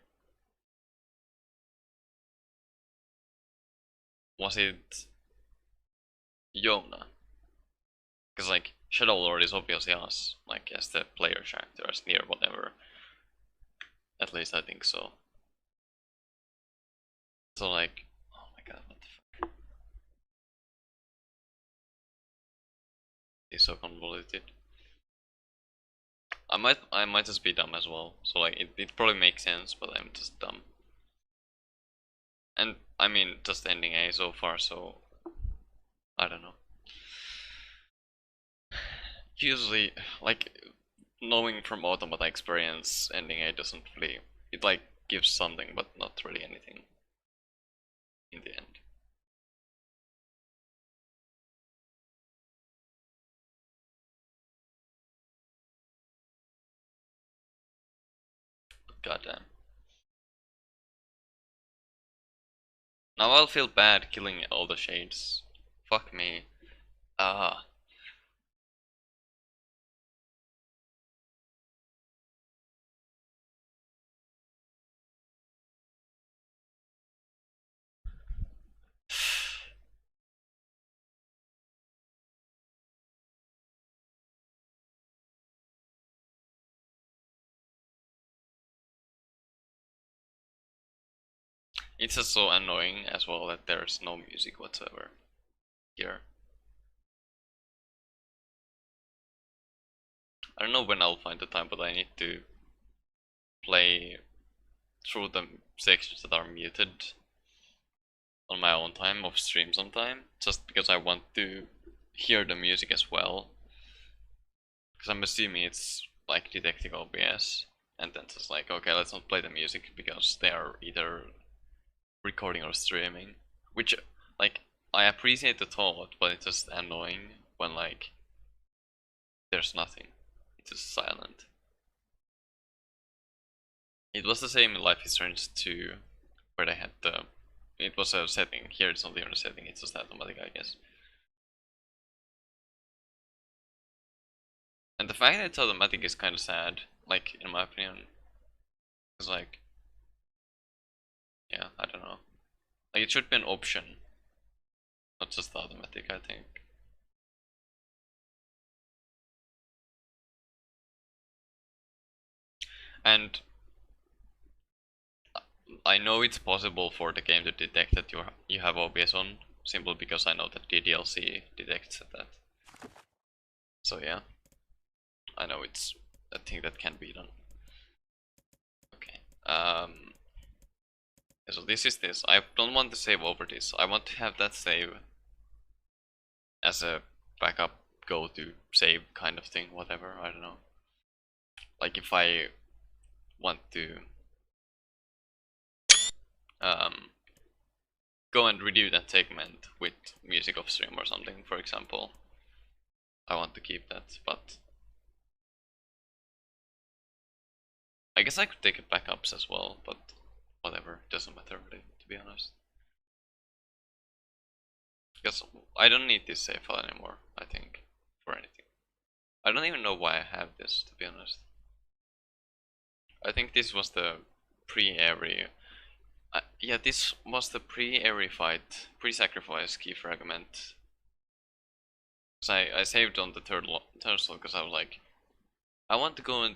Was it Yona? Because, like, Shadow Lord is obviously us, like, as the player character, as NieR whatever. At least I think so. So, like, oh my god, what the fuck? It's so convoluted. I might just be dumb as well. So, like, it probably makes sense, but I'm just dumb. And I mean, just ending A so far, so I don't know. Usually, like, knowing from Automata experience, ending A doesn't really, it like gives something, but not really anything in the end. But goddamn. Now I'll feel bad killing all the shades. Fuck me. Ah. It's just so annoying as well that there's no music whatsoever here. I don't know when I'll find the time, but I need to play through the sections that are muted on my own time off stream sometime, just because I want to hear the music as well. Because I'm assuming it's like detecting OBS, and then just like, okay, let's not play the music because they are either recording or streaming. Which, like, I appreciate the thought, but it's just annoying when like there's nothing. It's just silent. It was the same in Life is Strange 2, where they had the... It was a setting. Here it's not even a setting, it's just automatic, I guess. And the fact that it's automatic is kind of sad, like, in my opinion. Because, like... Yeah, I don't know. Like, it should be an option. Not just automatic, I think. And... I know it's possible for the game to detect that you have OBS on, simply because I know that the DLC detects that. So yeah, I know it's a thing that can be done. Okay, so this is this. I don't want to save over this. I want to have that save as a backup go-to save kind of thing, whatever, I don't know. Like if I want to go and redo that segment with music off stream or something, for example. I want to keep that, but I guess I could take backups as well, but whatever, doesn't matter really, to be honest. Because I don't need this save file anymore, I think, for anything. I don't even know why I have this, to be honest. I think this was the pre-Airy... yeah, this was the pre-Airy fight, pre-sacrifice key fragment. Because I saved on the third slot because I was like, I want to go and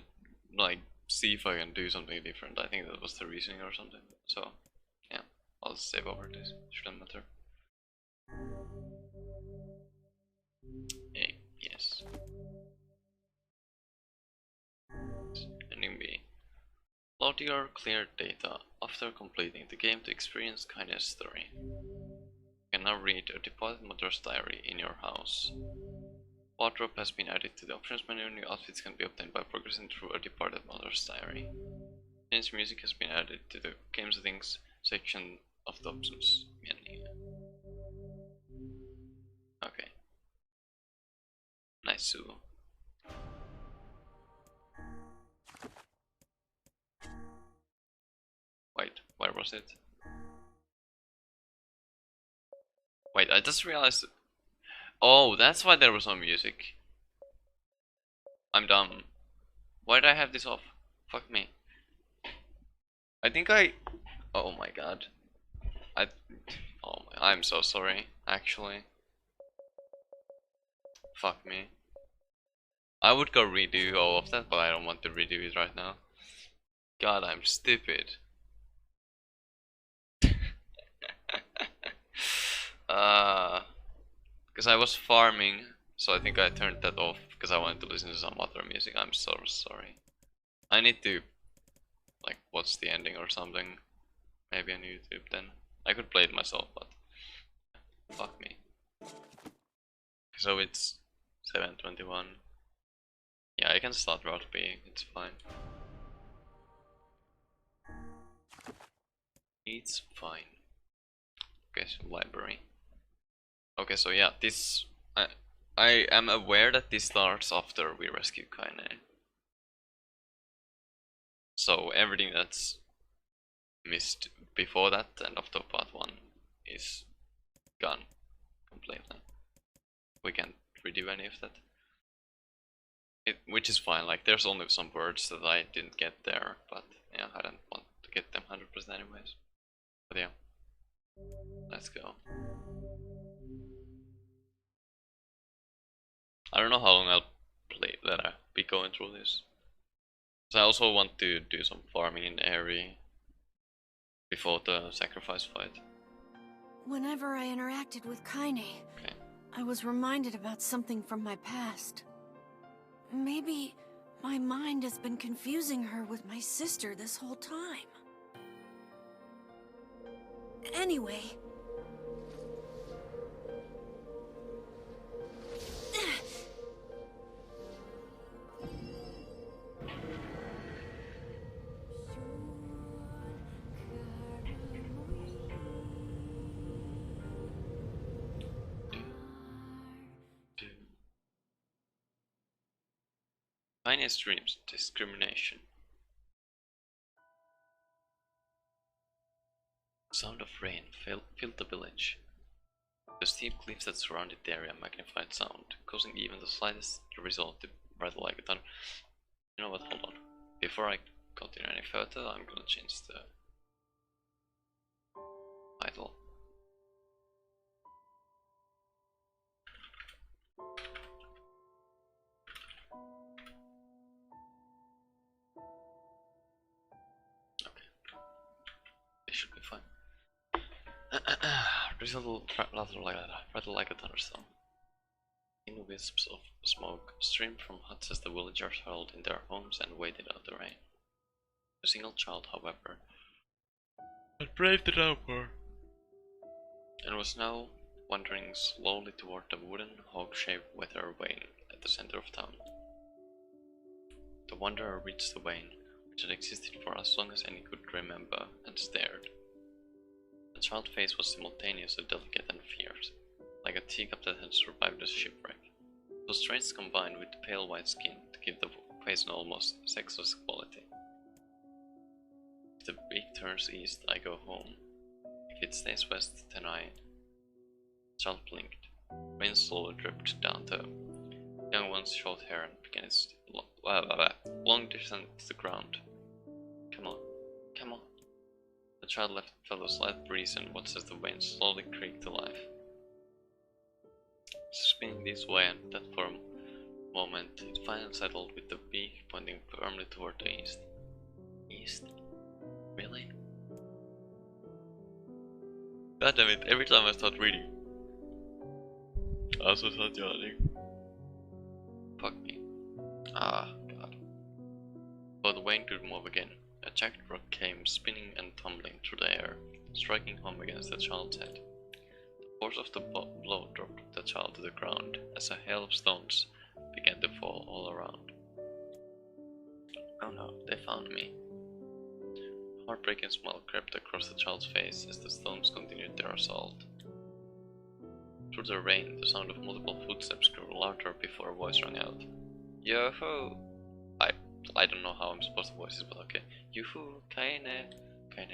like see if I can do something different. I think that was the reasoning or something. So yeah, I'll just save over this. Shouldn't matter. A, yes. Ending B. Load your cleared data after completing the game to experience Kindness story. You can now read a departed mother's diary in your house. Wardrobe has been added to the options menu. New outfits can be obtained by progressing through a departed mother's diary. Change music has been added to the game settings section of the options menu. Okay. Nice. Wait, where was it? Wait, I just realized... Oh, that's why there was no music. I'm dumb. Why did I have this off? Fuck me. I think I... Oh my god. I'm so sorry, actually. Fuck me. I would go redo all of that, but I don't want to redo it right now. God, I'm stupid. Because I was farming, so I think I turned that off because I wanted to listen to some other music. I'm so sorry. I need to like watch the ending or something. Maybe on YouTube then. I could play it myself, but fuck me. So it's 7:21. Yeah, I can start Route B, it's fine. It's fine. Okay, so library. Okay, so yeah, this... I am aware that this starts after we rescue Kaine. So everything that's missed before that and after part 1 is gone completely. We can't redo any of that. Which is fine, like there's only some words that I didn't get there, but yeah, I don't want to get them 100% anyways. But yeah, let's go. I don't know how long I'll be going through this. So I also want to do some farming in the area before the sacrifice fight. Whenever I interacted with Kaine, Okay. I was reminded about something from my past. Maybe my mind has been confusing her with my sister this whole time. Anyway, Tiniest dreams, discrimination. Sound of rain filled the village. The steep cliffs that surrounded the area magnified sound, causing even the slightest result to rattle like a thunder. You know what, hold on. Before I continue any further, I'm gonna change the title. Okay. This should be fine. Result rattle like a thunderstorm. In wisps of smoke streamed from huts as the villagers huddled in their homes and waited out the rain. A single child, however, had braved the downpour and was now wandering slowly toward the wooden, hog-shaped weather vane at the center of town. The wanderer reached the vane, which had existed for as long as any could remember, and stared. The child's face was simultaneously delicate and fierce, like a teacup that had survived a shipwreck. Those traits combined with the pale white skin to give the face an almost sexless quality. If the beak turns east, I go home. If it stays west, then I... The child blinked. Rain slowly dripped down the young one's short hair and began its long descent to the ground. Come on, come on. The child felt a slight breeze and watched as the vane slowly creaked to life. Spinning this way and that for a moment, it finally settled with the beak pointing firmly toward the east. East? Really? God damn it, every time I start reading, I also start yawning. Fuck me. Ah, God. But the vane could move again. A jagged rock came spinning and tumbling through the air, striking home against the child's head. The force of the blow dropped the child to the ground as a hail of stones began to fall all around. Oh no, they found me. A heartbreaking smile crept across the child's face as the stones continued their assault. Through the rain, the sound of multiple footsteps grew louder before a voice rang out. Yo-ho! I don't know how I'm supposed to voice this, but okay. Yoo-hoo, Kaine. The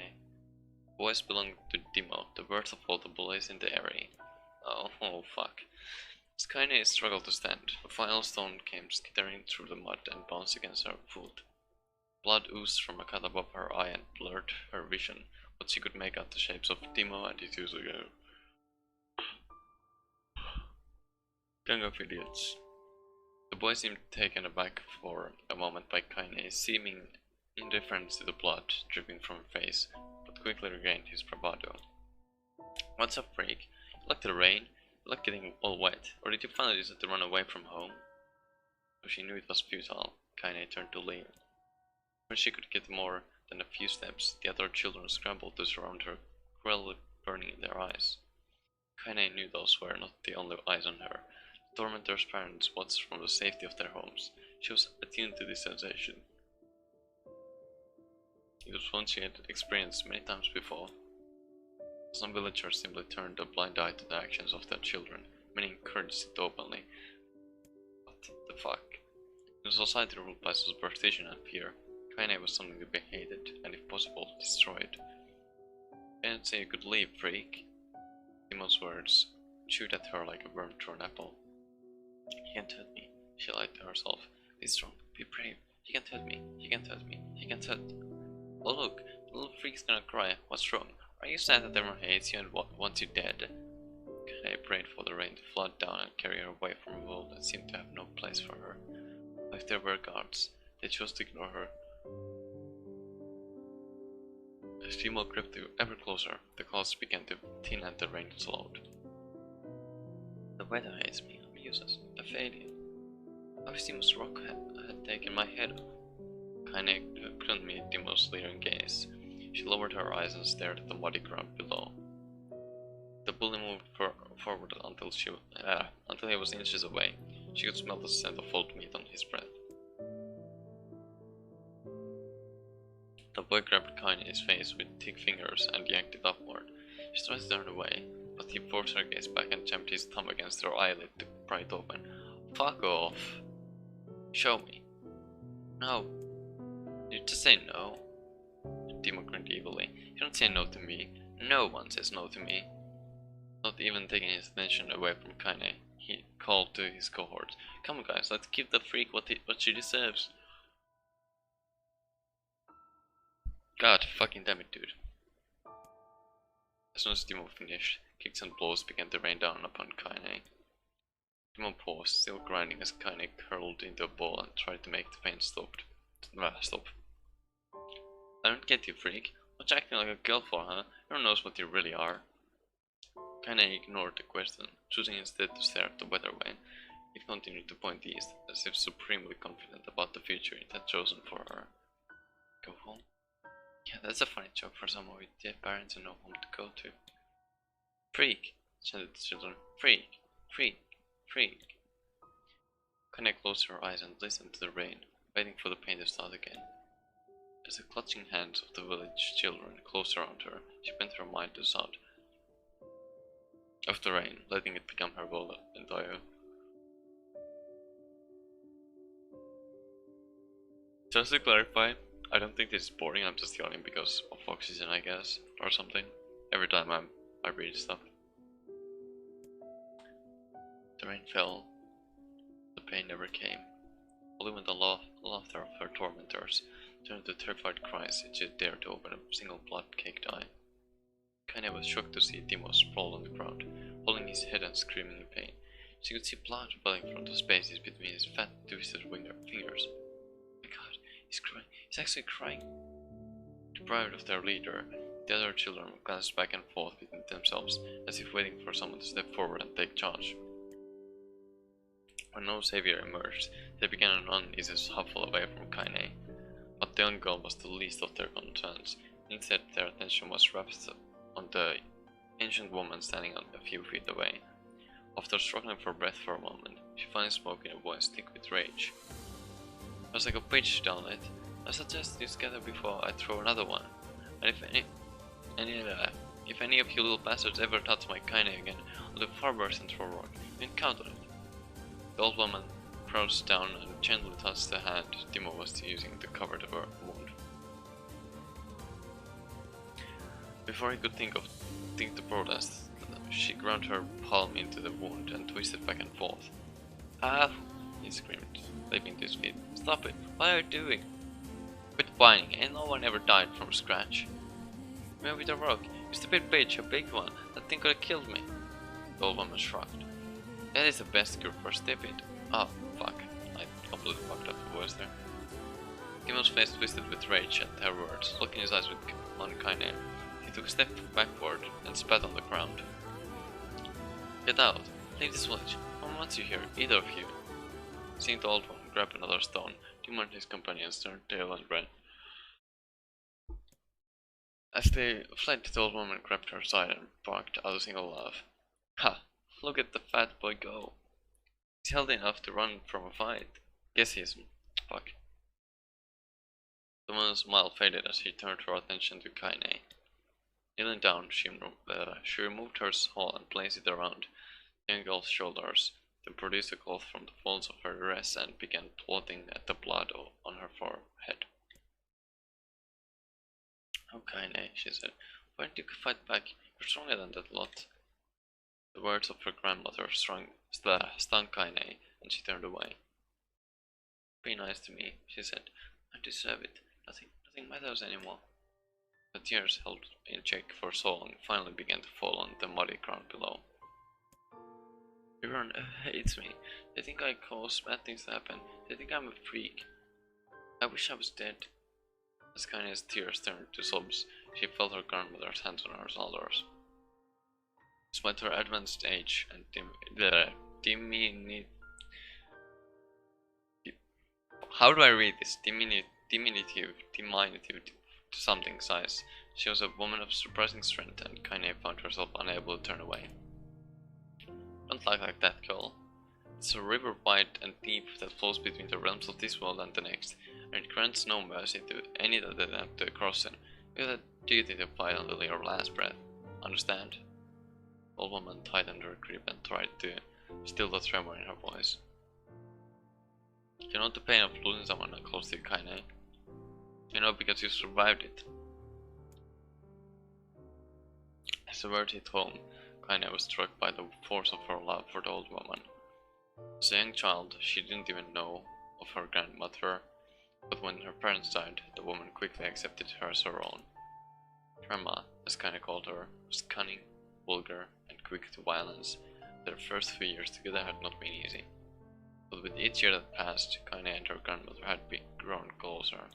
voice belonged to Dimo, the worst of all the bullies in the area. Oh fuck. As Kaine struggled to stand, a final stone came skittering through the mud and bounced against her foot. Blood oozed from a cut above her eye and blurred her vision, but she could make out the shapes of Dimo and his usual gang of idiots. The boy seemed taken aback for a moment by Kaine's seeming indifference to the blood dripping from her face, but quickly regained his bravado. What's up, freak? You like the rain? You like getting all wet? Or did you finally decide to run away from home? Though she knew it was futile, Kaine turned to leave. When she could get more than a few steps, the other children scrambled to surround her, cruelly burning in their eyes. Kaine knew those were not the only eyes on her. Tormentor's parents watched from the safety of their homes. She was attuned to this sensation. It was one she had experienced many times before. Some villagers simply turned a blind eye to the actions of their children, many encouraged it openly. What the fuck? In a society ruled by superstition and fear, Kaine was something to be hated, and if possible, destroyed. I didn't say you could leave, freak. Timo's words chewed at her like a worm through an apple. He can't hurt me, she lied to herself. Be strong, be brave. He can't hurt me, he can't hurt me, he can't hurt. Oh look, the little freak's gonna cry. What's wrong? Are you sad that everyone hates you and wants you dead? Kaine prayed for the rain to flood down and carry her away from a world that seemed to have no place for her. But if there were guards, they chose to ignore her. As Timo crept ever closer, the clouds began to thin and the rain slowed. The weather hates me, I'm useless, a failure. I wish Timo's rock had taken my head off. Kaine couldn't meet Timo's leering gaze. She lowered her eyes and stared at the muddy ground below. The bully moved forward until he was inches away. She could smell the scent of old meat on his breath. The boy grabbed Kaine's face with thick fingers and yanked it upward. She tried to turn away, but he forced her gaze back and jammed his thumb against her eyelid to pry it open. Fuck off! Show me! No. You just say no. Timo grinned evilly. You don't say no to me. No one says no to me. Not even taking his attention away from Kaine, he called to his cohorts. Come on guys, let's give the freak what she deserves. God fucking damn it, dude. As soon as Timo finished, kicks and blows began to rain down upon Kaine. Timo paused, still grinding as Kaine curled into a ball and tried to make the pain stop. I don't get you, freak. What you acting like a girl for, huh? Everyone knows what you really are. Kaine ignored the question, choosing instead to stare at the weathervane. He continued to point east, as if supremely confident about the future it had chosen for her. Go home? Yeah, that's a funny joke for someone with dead parents and no home to go to. Freak! Chanted the children. Freak! Freak! Freak! Kaine closed her eyes and listened to the rain, waiting for the pain to start again. As the clutching hands of the village children closed around her, she bent her mind to the sound of the rain, letting it become her world entire. Just to clarify, I don't think this is boring, I'm just yawning because of oxygen, I guess, or something, every time I read stuff. The rain fell, the pain never came. Only when the laughter of her tormentors turned to terrified cries did she dare to open a single blood-caked eye. Kaine was shocked to see Timo sprawl on the ground, holding his head and screaming in pain. She could see blood welling from the spaces between his fat, twisted fingers. My god, he's crying. He's actually crying. Deprived of their leader, the other children glanced back and forth within themselves, as if waiting for someone to step forward and take charge. When no savior emerged, they began an uneasy shuffle away from Kaine. But the young girl was the least of their concerns. Instead, their attention was rapt on the ancient woman standing a few feet away. After struggling for breath for a moment, she finally spoke in a voice thick with rage. I was like a bitch, darn it. I suggest you scatter before I throw another one. And if any of you little bastards ever touch my Kaine again, I'll do far worse than throw a rock. You can count on it. The old woman crouched down and gently touched the hand Timo was using to cover the wound. Before he could think to protest, she ground her palm into the wound and twisted back and forth. Ah! He screamed, leaping to his feet. Stop it! What are you doing? Quit whining, ain't no one ever died from scratch. Me with a rock, you stupid bitch, a big one, that thing could've killed me. The old woman shrugged. That is the best cure for stupid. Oh, fuck. I completely fucked up the voice there. Timo's face twisted with rage at her words, looking his eyes on Kaine. He took a step backward and spat on the ground. Get out! Leave this village! No one wants you here, either of you! Seeing the old woman grab another stone, Timo and his companions turned tail and ran. As they fled, the old woman grabbed her side and barked out a single laugh. Ha! Look at the fat boy go! He's healthy enough to run from a fight. Guess he's... fuck. The woman's smile faded as she turned her attention to Kaine. Kneeling down, she removed her shawl and placed it around the young girl's shoulders, then produced a cloth from the folds of her dress and began blotting at the blood on her forehead. Oh, Kaine, she said, why don't you fight back? You're stronger than that lot. The words of her grandmother stung Kaine, and she turned away. Be nice to me, she said. I deserve it. Nothing matters anymore. The tears held in check for so long finally began to fall on the muddy ground below. Everyone hates me. They think I cause bad things to happen. They think I'm a freak. I wish I was dead. As Kaine's tears turned to sobs, she felt her grandmother's hands on her shoulders. Despite her advanced age and how do I read this? Diminutive to something size. She was a woman of surprising strength, and Kaine found herself unable to turn away. Don't lie like that, girl. It's a river wide and deep that flows between the realms of this world and the next, and it grants no mercy to any that attempt to cross it. You have a duty to fight until your last breath. Understand? The old woman tightened her grip and tried to still the tremor in her voice. You know the pain of losing someone close to you, kinda. You know, because you survived it. As the word hit home, Kaine was struck by the force of her love for the old woman. As a young child, she didn't even know of her grandmother, but when her parents died, the woman quickly accepted her as her own. Grandma, as Kaine called her, was cunning, vulgar, and quick to violence. Their first few years together had not been easy. But with each year that passed, Kaine and her grandmother had grown closer.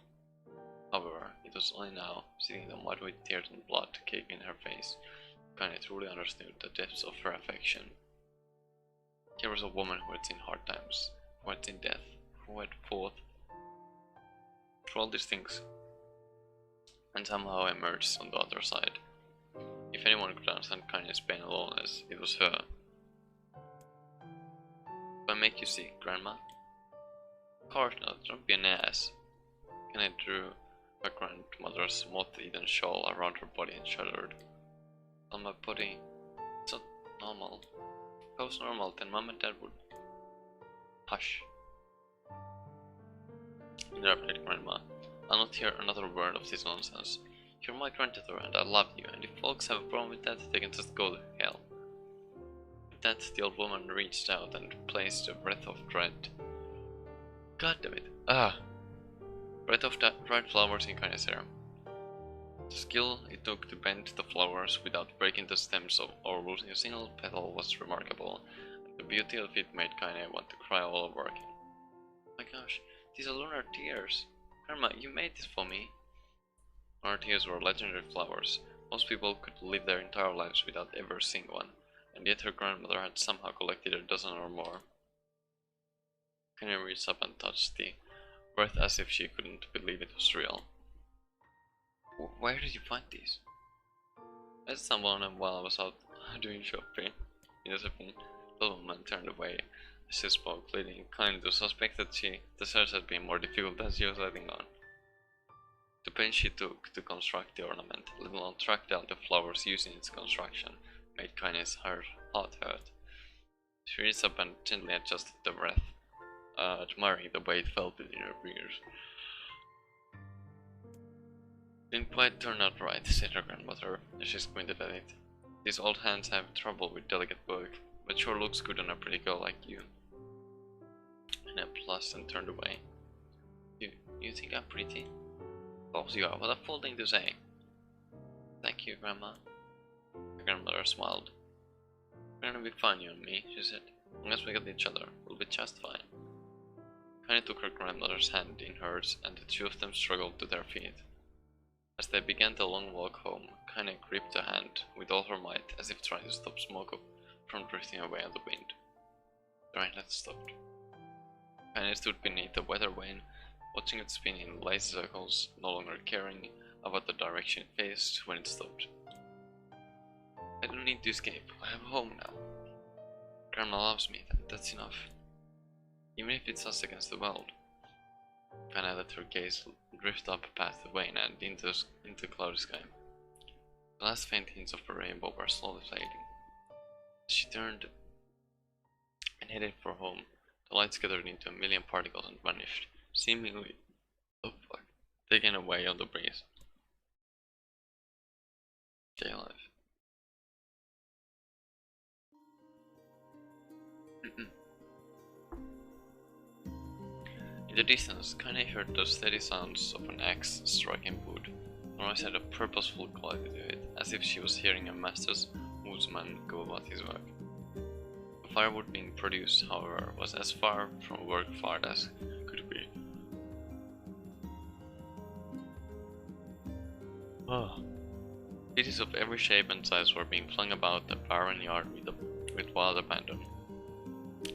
However, it was only now, seeing the mud with tears and blood cake in her face, Kaine truly understood the depths of her affection. Here was a woman who had seen hard times, who had seen death, who had fought through all these things, and somehow emerged on the other side. If anyone could understand Kaine's pain and loneliness, it was her. Do I make you sick, Grandma? Of course not, don't be an ass. Kaine drew her grandmother's moth-eaten shawl around her body and shuddered. On my body, it's not normal. If it was normal, then Mom and Dad would... Hush. Interrupted Grandma. I'll not hear another word of this nonsense. You're my granddaughter and I love you, and if folks have a problem with that, they can just go to hell. With that, the old woman reached out and placed a breath of dread. God damn it. Breath of dried flowers in Kaine's hair. The skill it took to bend the flowers without breaking the stems or losing a single petal was remarkable, and the beauty of it made Kaine want to cry all over again. Oh my gosh, these are lunar tears! Grandma, you made this for me! Lunar tears were legendary flowers. Most people could live their entire lives without ever seeing one, and yet her grandmother had somehow collected a dozen or more. Kaine reached up and touched the breath as if she couldn't believe it was real. Where did you find these? I just stumbled on them while I was out doing shopping. Josephine, the woman, turned away as she spoke, leading Kaine to suspect that the search had been more difficult than she was letting on. The pain she took to construct the ornament, let alone track down the flowers used in its construction, made Kaine's heart hurt. She reached up and gently adjusted the breath, admiring the way it felt within her fingers. Didn't quite turn out right, said her grandmother, as she squinted at it. These old hands have trouble with delicate work, but sure looks good on a pretty girl like you. Anna blushed and turned away. You think I'm pretty? Of course you are, what a fool thing to say. Thank you, Grandma. Her grandmother smiled. We're gonna be fine, you and me, she said. As long as we get each other, we'll be just fine. Kaine took her grandmother's hand in hers, and the two of them struggled to their feet. As they began the long walk home, Kaine gripped the hand with all her might, as if trying to stop smoke from drifting away on the wind. The rain had stopped. Kaine stood beneath the weather vane, watching it spin in lazy circles, no longer caring about the direction it faced when it stopped. I don't need to escape, I have a home now. Grandma loves me, that's enough. Even if it's us against the world. Kaine let her gaze drift up past the vane and into cloudy sky. The last faint hints of the rainbow were slowly fading. As she turned and headed for home, the lights gathered into a million particles and vanished, seemingly taken away on the breeze. Stay alive. In the distance, Kaine heard the steady sounds of an axe striking wood. The noise had a purposeful quality to it, as if she was hearing a master's woodsman go about his work. The firewood being produced, however, was as far from work fart as could be. Pieces of every shape and size were being flung about the barren yard with wild abandon.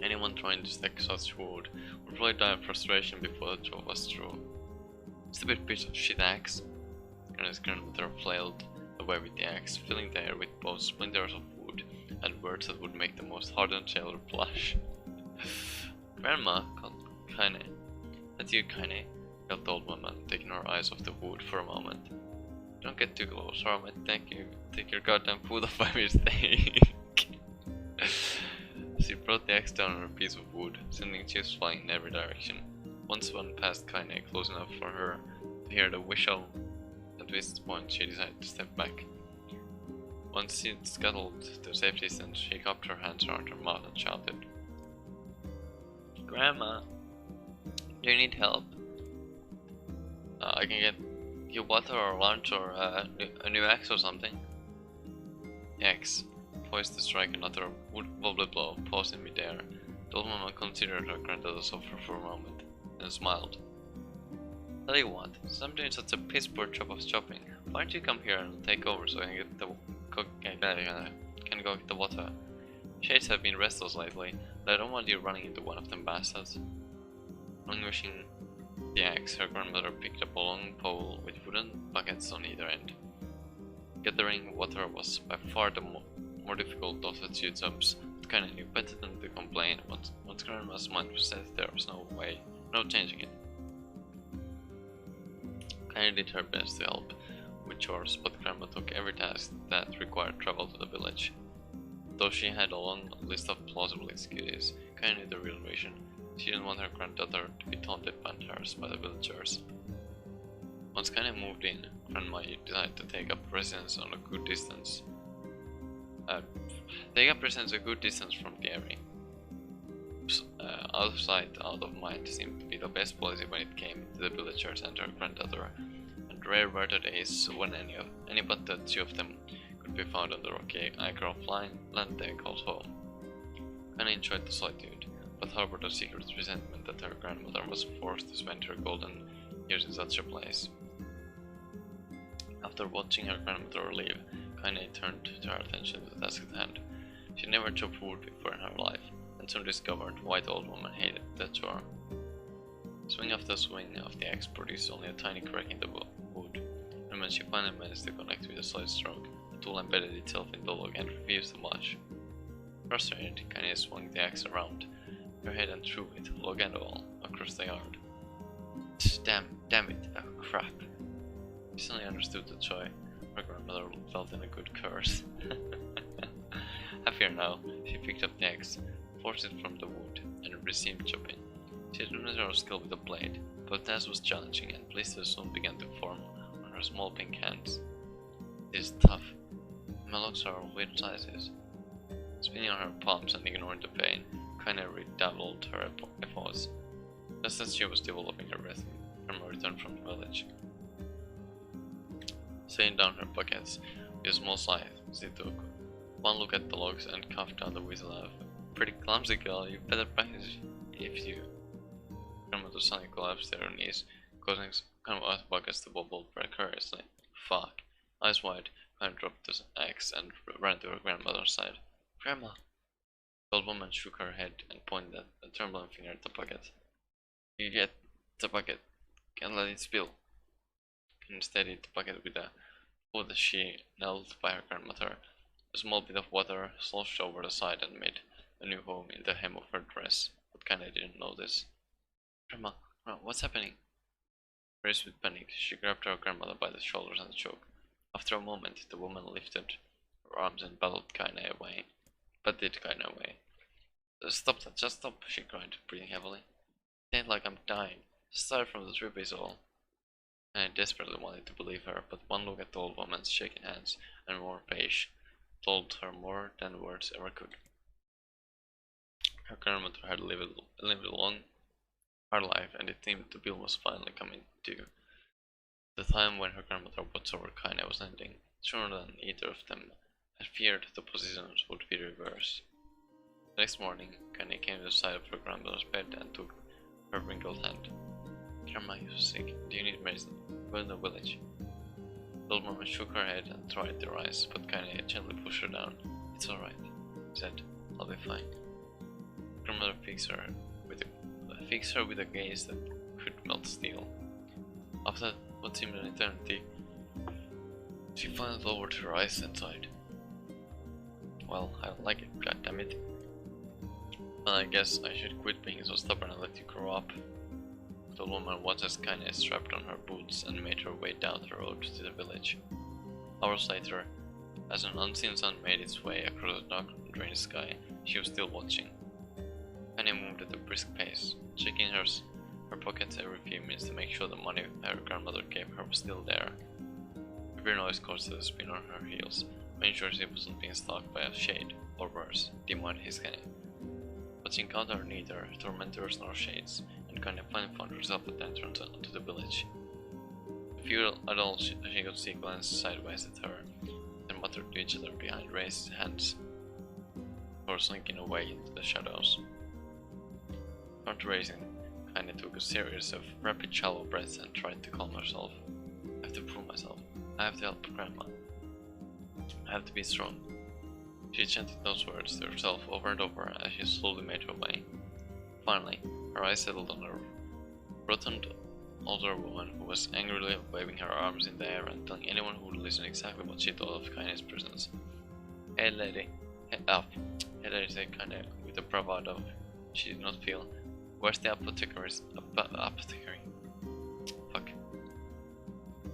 Anyone trying to stack such wood would probably die of frustration before the job was through. Stupid piece of shit axe. Kaine's grandmother flailed away with the axe, filling the air with both splinters of wood and words that would make the most hardened sailor blush. Grandma, called Kaine. That's you, Kaine, yelled the old woman, taking her eyes off the wood for a moment. Don't get too close, or I might take your goddamn food off by mistake. She brought the axe down on a piece of wood, sending chips flying in every direction. Once one passed Kaine close enough for her to hear the whistle, at this point she decided to step back. Once she scuttled to a safe distance, she cupped her hands around her mouth and shouted, "Grandma, do you need help? I can get you water or lunch or a new axe or something." The axe, poised to strike another wobbly blow, paused in midair. The old woman considered her granddaughter's offer for a moment, then smiled. "Tell you what, since I'm doing such a piss poor job of chopping, why don't you come here and take over so I can get the can go get the water? Shades have been restless lately, but I don't want you running into one of them bastards." Unwishing the axe, her grandmother picked up a long pole with wooden buckets on either end. Gathering water was by far the more difficult of the two jobs, but Kaine knew better than to complain. Once grandma's mind was set, there was no changing it. Kaine did her best to help with chores, but grandma took every task that required travel to the village. Though she had a long list of plausible excuses, Kaine knew the real reason. She didn't want her granddaughter to be taunted by hers by the villagers. Once Kaine moved in, grandma decided to take up residence on a good distance. A good distance from the area. Out of sight, out of mind seemed to be the best policy when it came to the villagers and her granddaughter, and rare were the days when any but the two of them could be found on the rocky acre of land they called home. Kaine enjoyed the solitude, but harbored a secret resentment that her grandmother was forced to spend her golden years in such a place. After watching her grandmother leave, Kaine turned her attention to the task at hand. She never chopped wood before in her life, and soon discovered why the old woman hated that chore. Swing after swing of the axe produced only a tiny crack in the wood, and when she finally managed to connect with a solid stroke, the tool embedded itself in the log and refused to budge. Frustrated, Kaine swung the axe around her head and threw it, log and all, across the yard. Damn it, oh crap. She suddenly understood the joy her grandmother felt in a good curse. Happier now, she picked up the axe, forced it from the wood, and resumed chopping. She had no skill with the blade, but the task was challenging and blisters soon began to form on her small pink hands. "It is tough. My logs are of weird sizes." Spinning on her palms and ignoring the pain, Kaine redoubled her efforts. Just as she was developing her rhythm, grandma returned from the village. Setting down her buckets with a small scythe, she took one look at the logs and coughed out a whistle of, "Pretty clumsy girl, you better practice if you..." Grandmother suddenly collapsed to her knees, causing kind of buckets to bubble precariously. Fuck. Eyes wide, Kaine dropped the axe and ran to her grandmother's side. "Grandma!" The old woman shook her head and pointed a trembling finger at the bucket. "You get the bucket. Can't let it spill." Kaine steadied the bucket with a foot as she knelt by her grandmother. A small bit of water sloshed over the side and made a new home in the hem of her dress, but Kaine didn't notice. Grandma, what's happening?" Raised with panic, she grabbed her grandmother by the shoulders and shook. After a moment, the woman lifted her arms and batted Kaine away. "Stop that, just stop," she cried, breathing heavily. "It ain't like I'm dying. Just tired from the trip is all." I desperately wanted to believe her, but one look at the old woman's shaking hands and warm face told her more than words ever could. Her grandmother had lived a long, hard life, and it seemed the bill was finally coming due. The time when her grandmother watched over Kaine was ending. Sooner than either of them had feared, the positions would be reversed. The next morning, Kaine came to the side of her grandmother's bed and took her wrinkled hand. "Grandma, you're sick. Do you need medicine? Go in the village." The old woman shook her head and tried to rise, but Kaine gently pushed her down. "It's alright," he said. "I'll be fine." Grandmother fixed her with a gaze that could melt steel. After what seemed an eternity, she finally lowered her eyes and sighed. "Well, I don't like it, goddammit. Well, I guess I should quit being so stubborn and let you grow up." The woman watched as Kaine strapped on her boots and made her way down the road to the village. Hours later, as an unseen sun made its way across the dark and rainy sky, she was still watching. Kaine moved at a brisk pace, checking her her pockets every few minutes to make sure the money her grandmother gave her was still there. Every noise caused her to spin on her heels, making sure she wasn't being stalked by a shade, or worse, demon his game. But she encountered neither tormentors nor shades, and kind of finally found herself at the entrance to the village. A few adults she could see glanced sideways at her, and muttered to each other behind raised hands, or slinking away into the shadows. Front raising, kinda took a series of rapid shallow breaths and tried to calm herself. I have to prove myself. I have to help Grandma. I have to be strong. She chanted those words to herself over and over as she slowly made her way. Finally, her eyes settled on a rotund older woman who was angrily waving her arms in the air and telling anyone who would listen exactly what she thought of Kaine's presence. Hey lady, head up. Hey lady said kinda with a bravado she did not feel. Where's the apothecary? Fuck.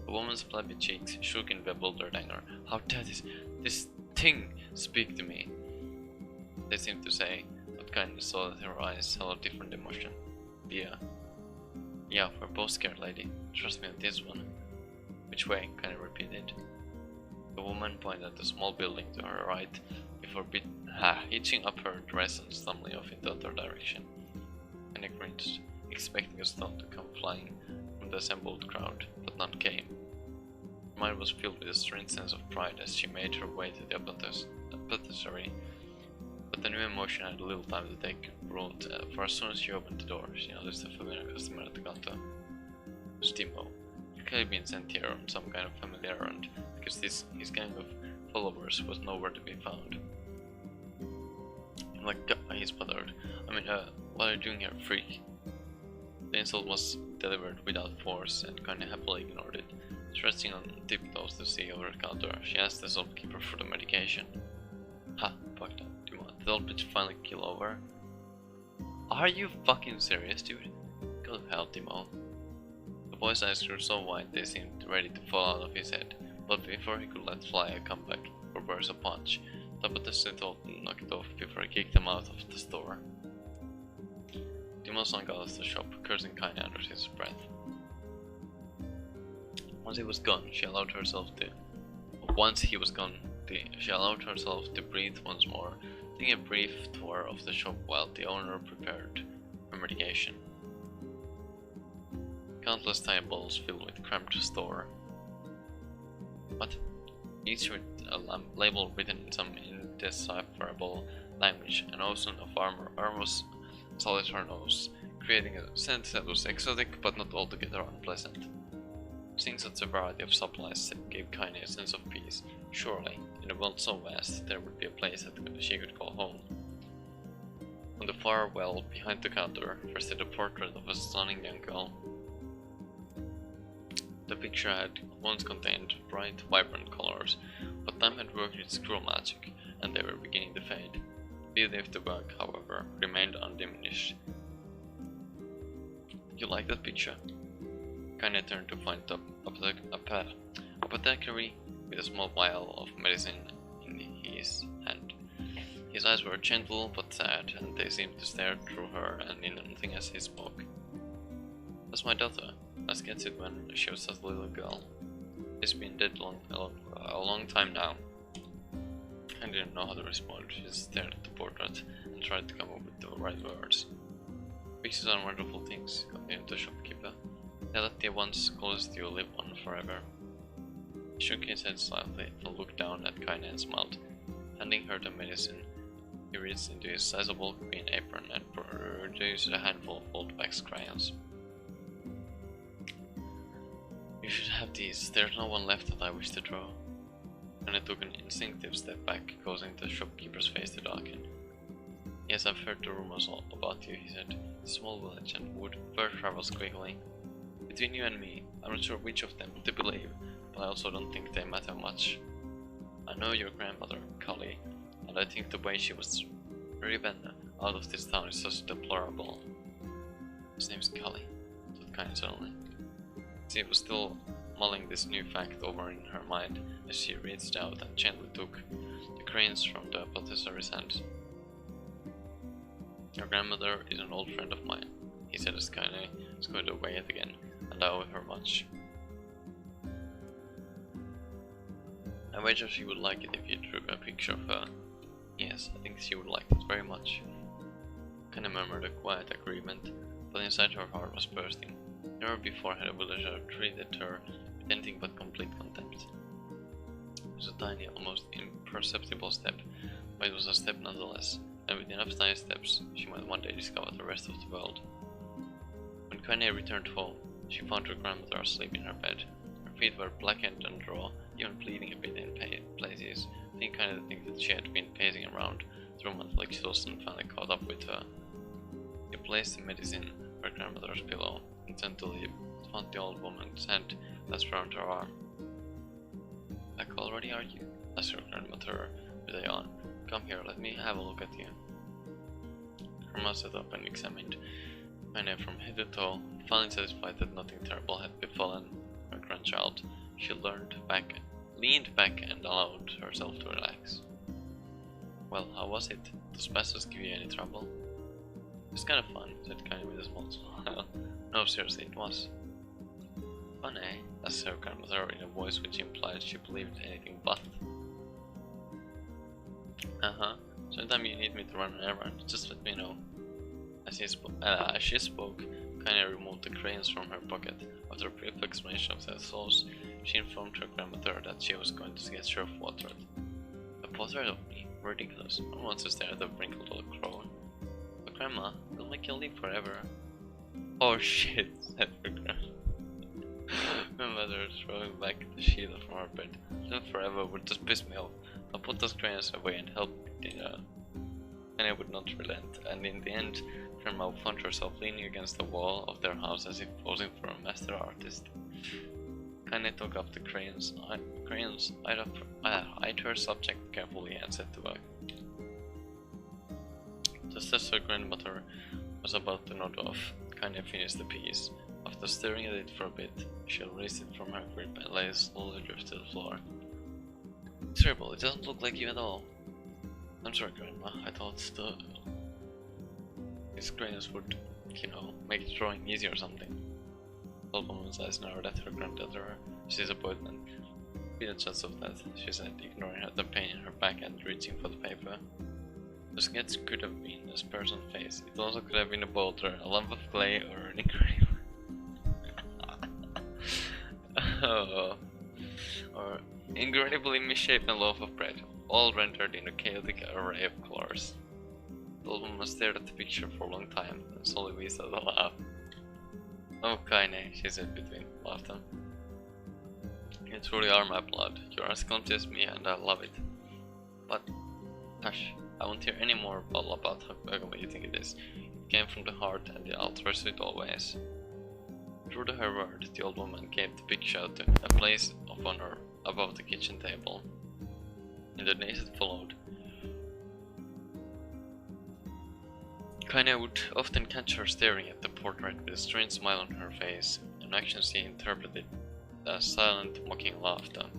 The woman's flabby cheeks shook in bewildered anger. How dare this thing speak to me? They seemed to say, but Kaine saw that her eyes held a different emotion. Yeah, we're both scared, lady. Trust me on this one. Which way? Kaine repeated. The woman pointed at a small building to her right before hitching up her dress and stumbling off in the other direction. Kaine cringed, expecting a stone to come flying from the assembled crowd, but none came. Her mind was filled with a strange sense of pride as she made her way to the apothecary, but the new emotion had little time to take root, for as soon as she opened the door, she noticed a familiar customer at the counter. It was Timo. He clearly been sent here on some kind of family errand, because his gang of followers was nowhere to be found. Like, he sputtered. What are you doing here, freak? The insult was delivered without force, and Kaine happily ignored it. Stretching on tiptoes to see over the counter, she asked the shopkeeper for the medication. Ha, fuck that. Did the old bitch finally kill over? Are you fucking serious, dude? Go to hell, Timo. The boy's eyes grew so wide they seemed ready to fall out of his head, but before he could let fly a comeback or burst a punch, the apothecary told him to knock it off before he kicked him out of the store. Timo slunk out of the shop, cursing Kaine under his breath. Once he was gone, she allowed herself to breathe once more, taking a brief tour of the shop while the owner prepared her medication. Countless tiny bottles filled with cramped store. What? Each with a label written in some indecipherable language, an ocean of armor's solid her nose, creating a scent that was exotic but not altogether unpleasant. Seeing such a variety of supplies gave Kaine a sense of peace. Surely, in a world so vast, there would be a place that she could call home. On the far wall behind the counter rested a portrait of a stunning young girl. The picture had once contained bright, vibrant colors, but time had worked its cruel magic, and they were beginning to fade. The beauty of the work, however, remained undiminished. You like that picture? Kaine turned to find the apothecary with a small vial of medicine in his hand. His eyes were gentle but sad, and they seemed to stare through her and into nothing as he spoke. That's my daughter. I sketched it when she was just a little girl. She's been dead a long time now. I didn't know how to respond. She just stared at the portrait and tried to come up with the right words. Pictures are wonderful things, continued the shopkeeper. They let the ones closest to you live on forever. He shook his head slightly and looked down at Kaine and smiled. Handing her the medicine, he reached into his sizable green apron and produced a handful of old-wax crayons. You should have these. There's no one left that I wish to draw. And it took an instinctive step back, causing the shopkeeper's face to darken. Yes, I've heard the rumors all about you, he said. It's a small village and word travels quickly. Between you and me, I'm not sure which of them to believe, but I also don't think they matter much. I know your grandmother, Kali, and I think the way she was driven out of this town is just deplorable. His name's Kali, said Kaine suddenly. She was still mulling this new fact over in her mind as she reached out and gently took the crayons from the apothecary's hand. Your grandmother is an old friend of mine, he said as Kaine is going to weigh it again, and I owe her much. I wager she would like it if you drew a picture of her. Yes, I think she would like it very much. Kinda murmured a quiet agreement, but inside her heart was bursting. Never before had a villager treated her with anything but complete contempt. It was a tiny, almost imperceptible step, but it was a step nonetheless, and with enough tiny steps, she might one day discover the rest of the world. When Kanye returned home, she found her grandmother asleep in her bed. Her feet were blackened and raw, even bleeding a bit in places. I think kind of think that she had been pacing around the room until exhaustion finally caught up with her. She placed the medicine on her grandmother's pillow and gently found the old woman's hand that's around her arm. "Back already, are you?" asked her grandmother with a yawn. "Come here, let me have a look at you." Grandma sat up and examined Kanye from head to toe, finally satisfied that nothing terrible had befallen her grandchild. She leaned back and allowed herself to relax. "Well, how was it? Does Bastos give you any trouble?" "It was kind of fun," said Kanye with a small smile. "No, seriously, it was." "Fun, eh?" asked her grandmother in a voice which implied she believed anything but. "Uh-huh. Sometime you need me to run an errand, just let me know." As she spoke, Kanye removed the crayons from her pocket. After a brief explanation of their source, she informed her grandmother that she was going to sketch her portrait. "A portrait of me? Ridiculous. No one wants to stare at the wrinkled old crone." "But Grandma, it'll make you live forever." "Oh shit," said her grandmother, throwing back the sheet from her bed. "Live forever would just piss me off. I'll put those crayons away and help dinner." And I would not relent, and in the end, Grandma found herself leaning against the wall of their house as if posing for a master artist. Kanye took up the crayons, eyed her subject carefully and set to work. Just as her grandmother was about to nod off, Kanye finished the piece. After staring at it for a bit, she raised it from her grip and let it slowly drift to the floor. "Terrible, it doesn't look like you at all." "I'm sorry, Grandma, I thought these crayons would, make drawing easy or something." The old woman's eyes narrowed at her granddaughter's disappointment. "Be the judge of that," she said, ignoring the pain in her back and reaching for the paper. The sketch could have been a person's face. It also could have been a boulder, a lump of clay, or an engraving. Or incredibly misshapen loaf of bread, all rendered in a chaotic array of colors. The old woman stared at the picture for a long time, and slowly whistled a laugh. "Oh, Kanye," she said between laughter. "You truly are my blood. You're as clumsy as me, and I love it. But, hush, I won't hear any more about how ugly you think it is. It came from the heart, and I'll treasure it always." True to her word, the old woman gave the picture a place of honor above the kitchen table. In the days that followed, Kanye would often catch her staring at the portrait with a strange smile on her face, an action she interpreted as silent, mocking laughter.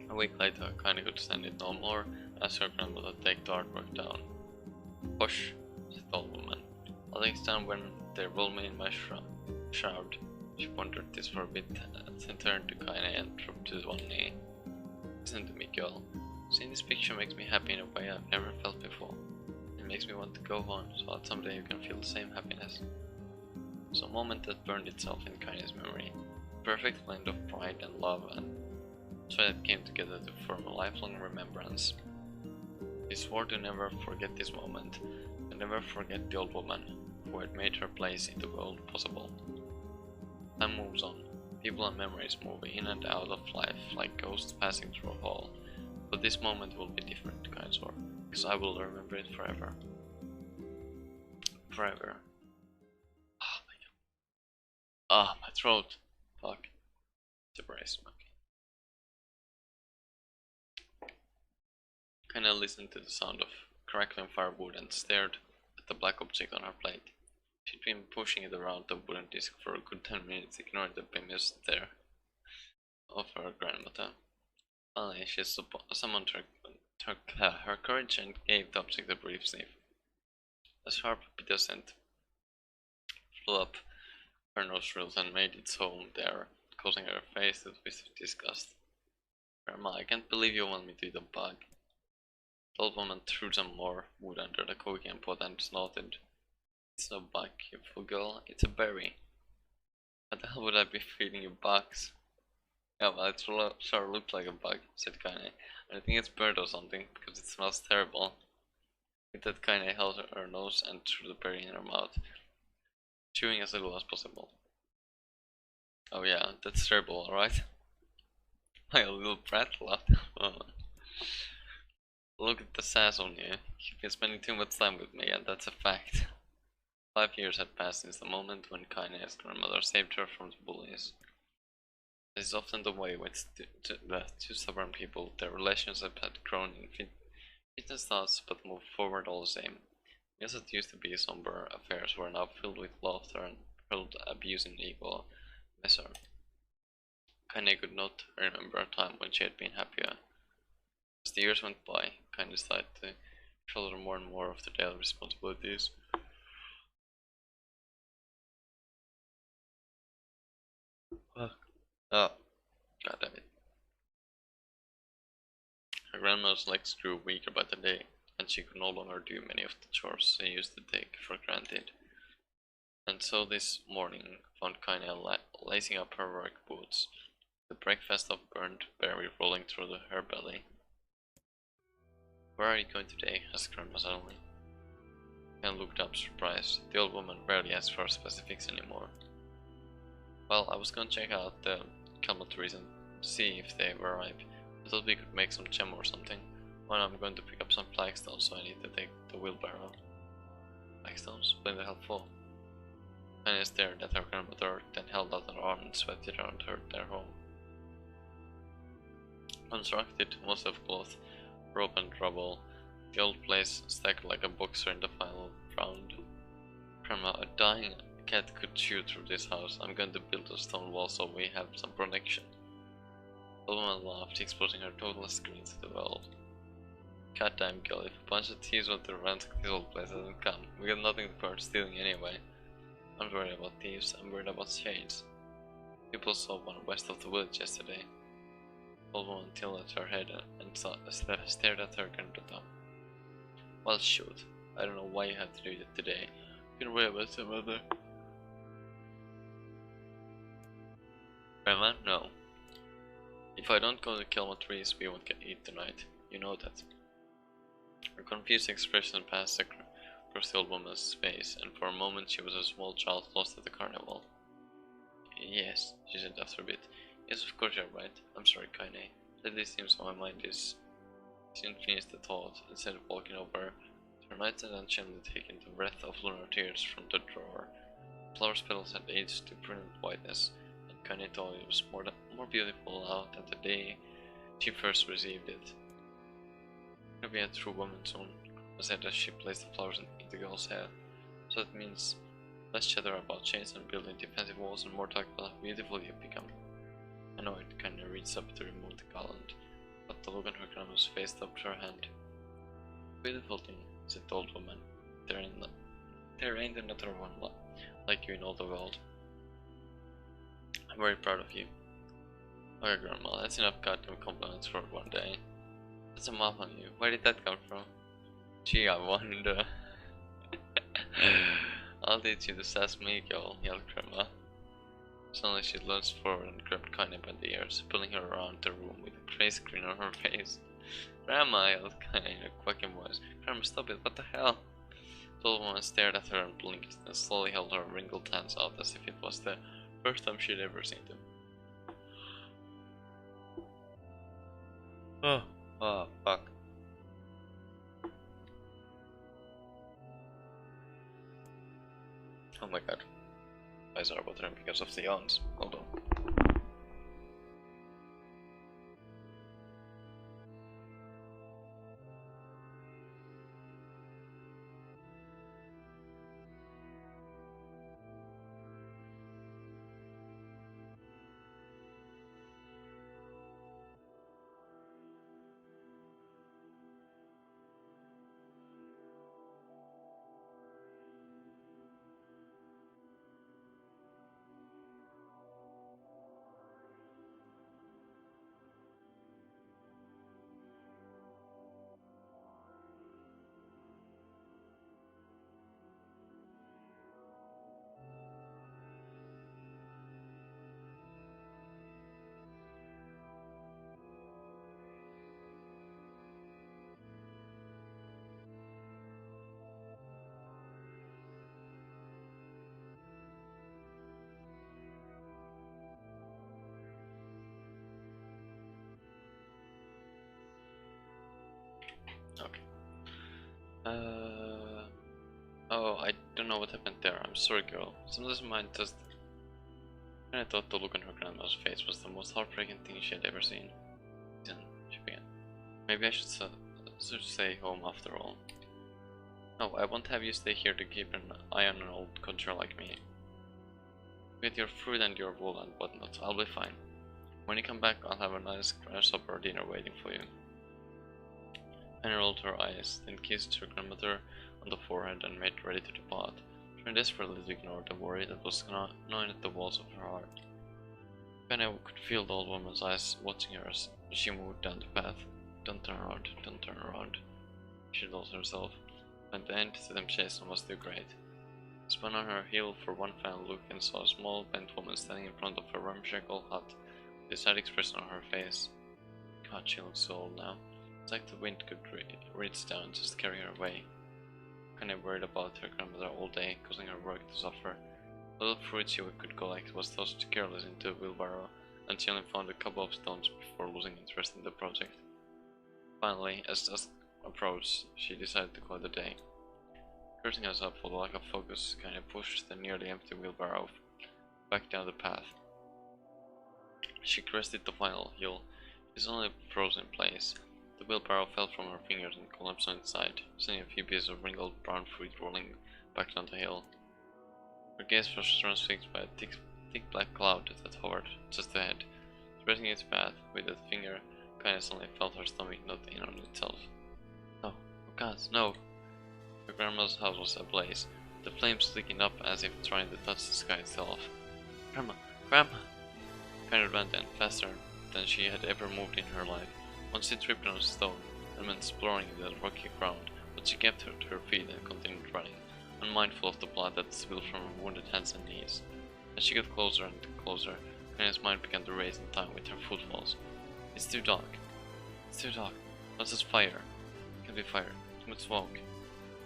A week later, Kanye could stand it no more and asked her grandmother to take the artwork down. "Hush," said the old woman. "I'll take it down when they roll me in my shroud." She pondered this for a bit, then turned to Kanye and dropped to one knee. "Listen to me, girl. Seeing this picture makes me happy in a way I've never felt before. It makes me want to go on, so that someday you can feel the same happiness." It was a moment that burned itself in Kanye's memory. A perfect blend of pride and love and joy that came together to form a lifelong remembrance. He swore to never forget this moment, and never forget the old woman who had made her place in the world possible. Time moves on. People and memories move in and out of life like ghosts passing through a hall. But this moment will be different, Kanye swore, because I will remember it forever. Forever. Oh my god. Ah, my throat. Fuck. Surprise. Okay. Kanye listened to the sound of crackling firewood and stared at the black object on her plate. She'd been pushing it around the wooden disc for a good 10 minutes, ignoring the bemused stare of her grandmother. Finally, she summoned her courage and gave the object a brief sniff. A sharp, bitter scent pulled up her nostrils and made its home there, causing her face to twist with disgust. Grandma, I can't believe you want me to eat a bug. The old woman threw some more wood under the cooking pot and snorted. It's no bug, you fool girl, it's a berry. What the hell would I be feeding you bugs? Yeah, well, it sure looked like a bug, said Kaine. I think it's bird or something, because it smells terrible. With that, Kaine held her nose and threw the berry in her mouth, chewing as little as possible. Oh yeah, that's terrible, alright? My little brat laughed. Oh. Look at the sass on you. You've been spending too much time with me, and that's a fact. 5 years had passed since the moment when Kaine's grandmother saved her from the bullies. This is often the way with the two stubborn people. Their relationship had grown in fitness thoughts, but moved forward all the same. Yes, it used to be somber affairs were now filled with laughter and hurled abuse in equal measure. Kaine could not remember a time when she had been happier. As the years went by, Kaine decided to shoulder more and more of the daily responsibilities. Oh, god damn it. Her grandmother's legs grew weaker by the day, and she could no longer do many of the chores she used to take for granted. And so this morning found Kaine lacing up her work boots, the breakfast of burnt berry rolling through her belly. Where are you going today? Asked Grandma suddenly. Kaine looked up, surprised. The old woman rarely asked for specifics anymore. Well, I was going to check out the camel trees and see if they were ripe. I thought we could make some jam or something. Well, I'm going to pick up some flagstones, so I need to take the wheelbarrow. Flagstones? What the hell for? Kaine stared at her grandmother, then held out her arm and swept it around their home. Constructed mostly of cloth, rope and rubble, the old place stacked like a boxer in the final round. Grandma, a dying cat could shoot through this house. I'm going to build a stone wall so we have some protection. The woman laughed, exposing her total screen to the world. Goddamn girl, if a bunch of thieves want to ransack this old place, then come. We got nothing for stealing anyway. I'm not worried about thieves, I'm worried about shades. People saw one west of the village yesterday. The old woman tilted her head and stared at her grandmother. Well, shoot. I don't know why you had to do it today. You can worry about some other. Grandma, no. If I don't go to kill my trees, we won't get eat tonight. You know that. Her confused expression passed across the old woman's face, and for a moment she was a small child lost at the carnival. Yes, she said after a bit. Yes, of course you're right. I'm sorry, Kaine. Lately seems how my mind is. She didn't finish the thought. Instead of walking over to her nightstand and gently taking the breath of lunar tears from the drawer. The flower's petals had aged to brilliant whiteness, and Kaine thought it was more beautiful now than the day she first received it. You'll be a true woman soon, I said as she placed the flowers in the girl's hair. So that means less chatter about chains and building defensive walls and more talk about how beautiful you've become. I know it. Kinda reached up to remove the garland, but the look on her grandma's face stopped her hand. Beautiful thing, said the old woman. There ain't another one like you in all the world. I'm very proud of you. Okay, Grandma, that's enough goddamn compliments for one day. That's a mom on you. Where did that come from? Gee, I wonder. I'll teach you to sass me, girl, yelled Grandma. Suddenly she lunged forward and grabbed Kaine by the ears, pulling her around the room with a crazy grin on her face. Grandma, yelled Kaine in a quacking voice. Grandma, stop it, what the hell? The old woman stared at her and blinked, then slowly held her wrinkled hands out as if it was the first time she'd ever seen them. Oh, fuck. Oh my god. Eyes are watering because of the yawns. Hold on. Oh, I don't know what happened there. I'm sorry, girl. Sometimes mine just. And I thought the look on her grandma's face was the most heartbreaking thing she had ever seen. Then she began. Maybe I should stay home after all. No, I won't have you stay here to keep an eye on an old conjurer like me. With your fruit and your wool and whatnot, I'll be fine. When you come back, I'll have a nice supper dinner waiting for you. Annie rolled her eyes, then kissed her grandmother on the forehead and made ready to depart, trying desperately to ignore the worry that was gnawing at the walls of her heart. Penny could feel the old woman's eyes watching her as she moved down the path. Don't turn around, don't turn around, she told herself, and the end to temptation was too great. Spun on her heel for one final look and saw a small bent woman standing in front of a ramshackle hut, with a sad expression on her face. God, she looked so old now. It's like the wind could reach down and just carry her away. Kinda worried about her grandmother all day, causing her work to suffer. The little fruit she could collect was tossed careless into a wheelbarrow, and she only found a couple of stones before losing interest in the project. Finally, as dusk approached, she decided to call it a day. Cursing herself for the lack of focus, kinda pushed the nearly empty wheelbarrow back down the path. She crested the final hill. It was only frozen in place. The wheelbarrow fell from her fingers and collapsed on its side, sending a few pieces of wrinkled brown fruit rolling back down the hill. Her gaze was transfixed by a thick black cloud that hovered just ahead. Pressing its path with that finger, Kaya suddenly felt her stomach knot in on itself. No, oh God, no! Her grandma's house was ablaze, the flames licking up as if trying to touch the sky itself. Grandma! Grandma! Kaya ran then, faster than she had ever moved in her life. Once she tripped on a stone and went exploring the rocky ground, but she kept her to her feet and continued running, unmindful of the blood that spilled from her wounded hands and knees. As she got closer and closer, Kaya's mind began to race in time with her footfalls. It's too dark. It's too dark. What's this fire? It can't be fire. Too much smoke.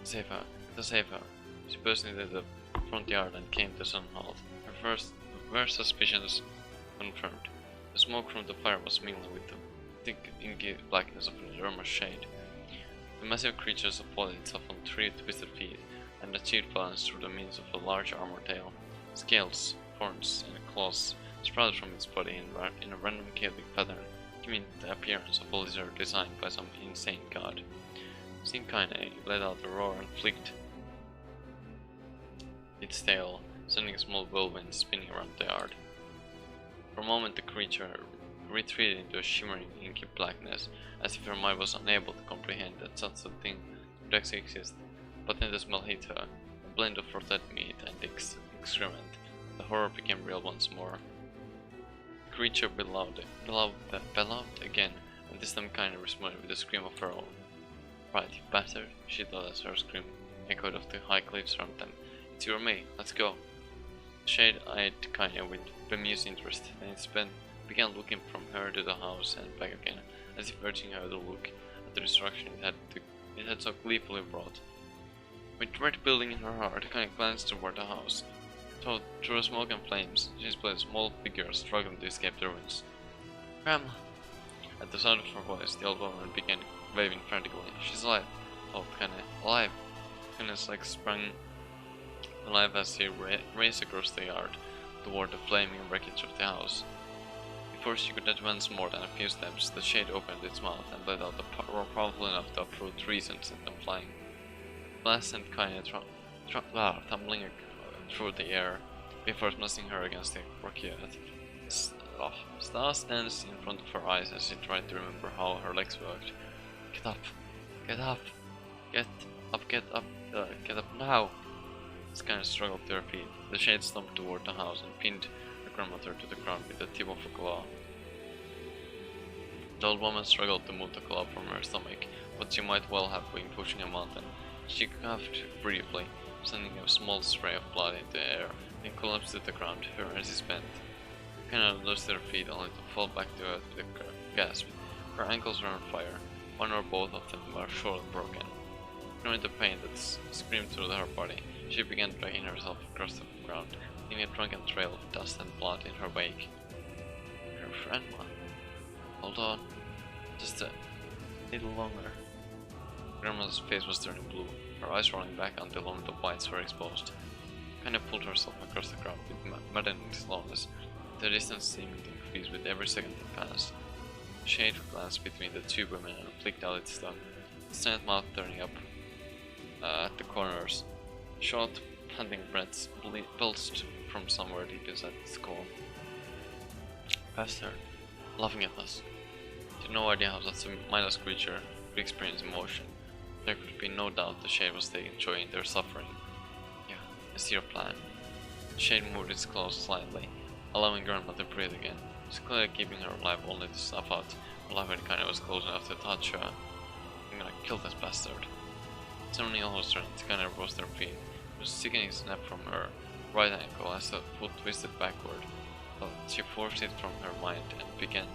Save her. Save her. She burst into the front yard and came to a sudden halt. Her worst suspicions confirmed. The smoke from the fire was mingling with the thick, inky blackness of an enormous shade. The massive creature supported itself on 3 twisted feet and achieved balance through the means of a large armored tail. Scales, horns, and claws sprouted from its body in a random chaotic pattern, giving the appearance of a lizard designed by some insane god. Seeing Kaine, let out a roar and flicked its tail, sending a small whirlwind spinning around the yard. For a moment the creature retreated into a shimmering inky blackness, as if her mind was unable to comprehend that such a thing could actually exist. But then the smell hit her, a blend of rotted meat and excrement. The horror became real once more. The creature bellowed again, and this time Kaine responded with a scream of her own. Right, you bastard, she thought as her scream echoed off the high cliffs around them. It's you or me, let's go. The shade eyed Kaine with bemused interest, and its began looking from her to the house and back again, as if urging her to look at the destruction it had so gleefully wrought. With dread building in her heart, Kaine glanced toward the house. Through smoke and flames, she spied a small figure struggling to escape the ruins. Grandma! At the sound of her voice, the old woman began waving frantically. She's alive, thought Kaine. Alive! Kaine's legs sprang alive as he raced across the yard toward the flaming wreckage of the house. Before she could advance more than a few steps, the shade opened its mouth and let out a roar powerful enough to uproot trees and send them flying. Blast sent Kaine tumbling through the air before smashing her against the rocky earth. Stars danced in front of her eyes as she tried to remember how her legs worked. Get up! Get up! Get up! Get up! Get up now! As Kaine struggled to her feet, the shade stomped toward the house and pinned her grandmother to the ground with the tip of a claw. The old woman struggled to move the claw from her stomach, but she might well have been pushing a mountain. She coughed briefly, sending a small spray of blood into the air, then collapsed to the ground, her energy spent. Kaine lost her feet only to fall back to earth with a gasp. Her ankles were on fire, one or both of them were surely broken. Ignoring the pain that screamed through her body, she began dragging herself across the ground, leaving a drunken trail of dust and blood in her wake. Her grandma. Hold on. Just a little longer. Grandma's face was turning blue, her eyes rolling back until only the whites were exposed. Kinda pulled herself across the ground with maddening slowness, the distance seeming to increase with every second that passed. The shade glanced between the two women and flicked out its tongue, its giant mouth turning up at the corners. Short, panting breaths belched from somewhere deep inside its skull. Past her, laughing at us. She had no idea how such a mindless creature could experience emotion. There could be no doubt the shade was taking joy in their suffering. Yeah, I see your plan. The shade moved its claws slightly, allowing Grandma to breathe again. She was clearly keeping her alive only to snuff out her life when Kanye was close enough to touch her. I'm gonna kill this bastard. Suddenly all her strength, Kanye rose to her feet. It was a sickening snap from her right ankle as the foot twisted backward, but she forced it from her mind and began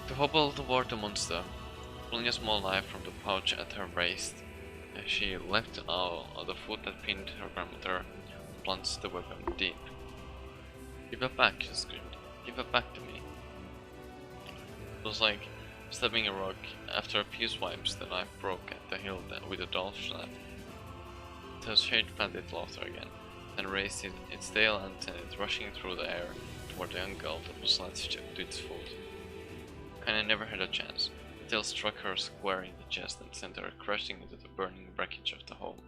to hobble toward the monster, pulling a small knife from the pouch at her waist. She left the foot that pinned her grandmother and plunged the weapon deep. "Give it back," she screamed. "Give it back to me." It was like stabbing a rock. After a few swipes, the knife broke at the hilt with a dull snap. The shade panted laughter again, then raised its tail and sent it rushing through the air toward the young girl that was latched to its foot. Kinda never had a chance. The tail struck her square in the chest and sent her crashing into the burning wreckage of the home.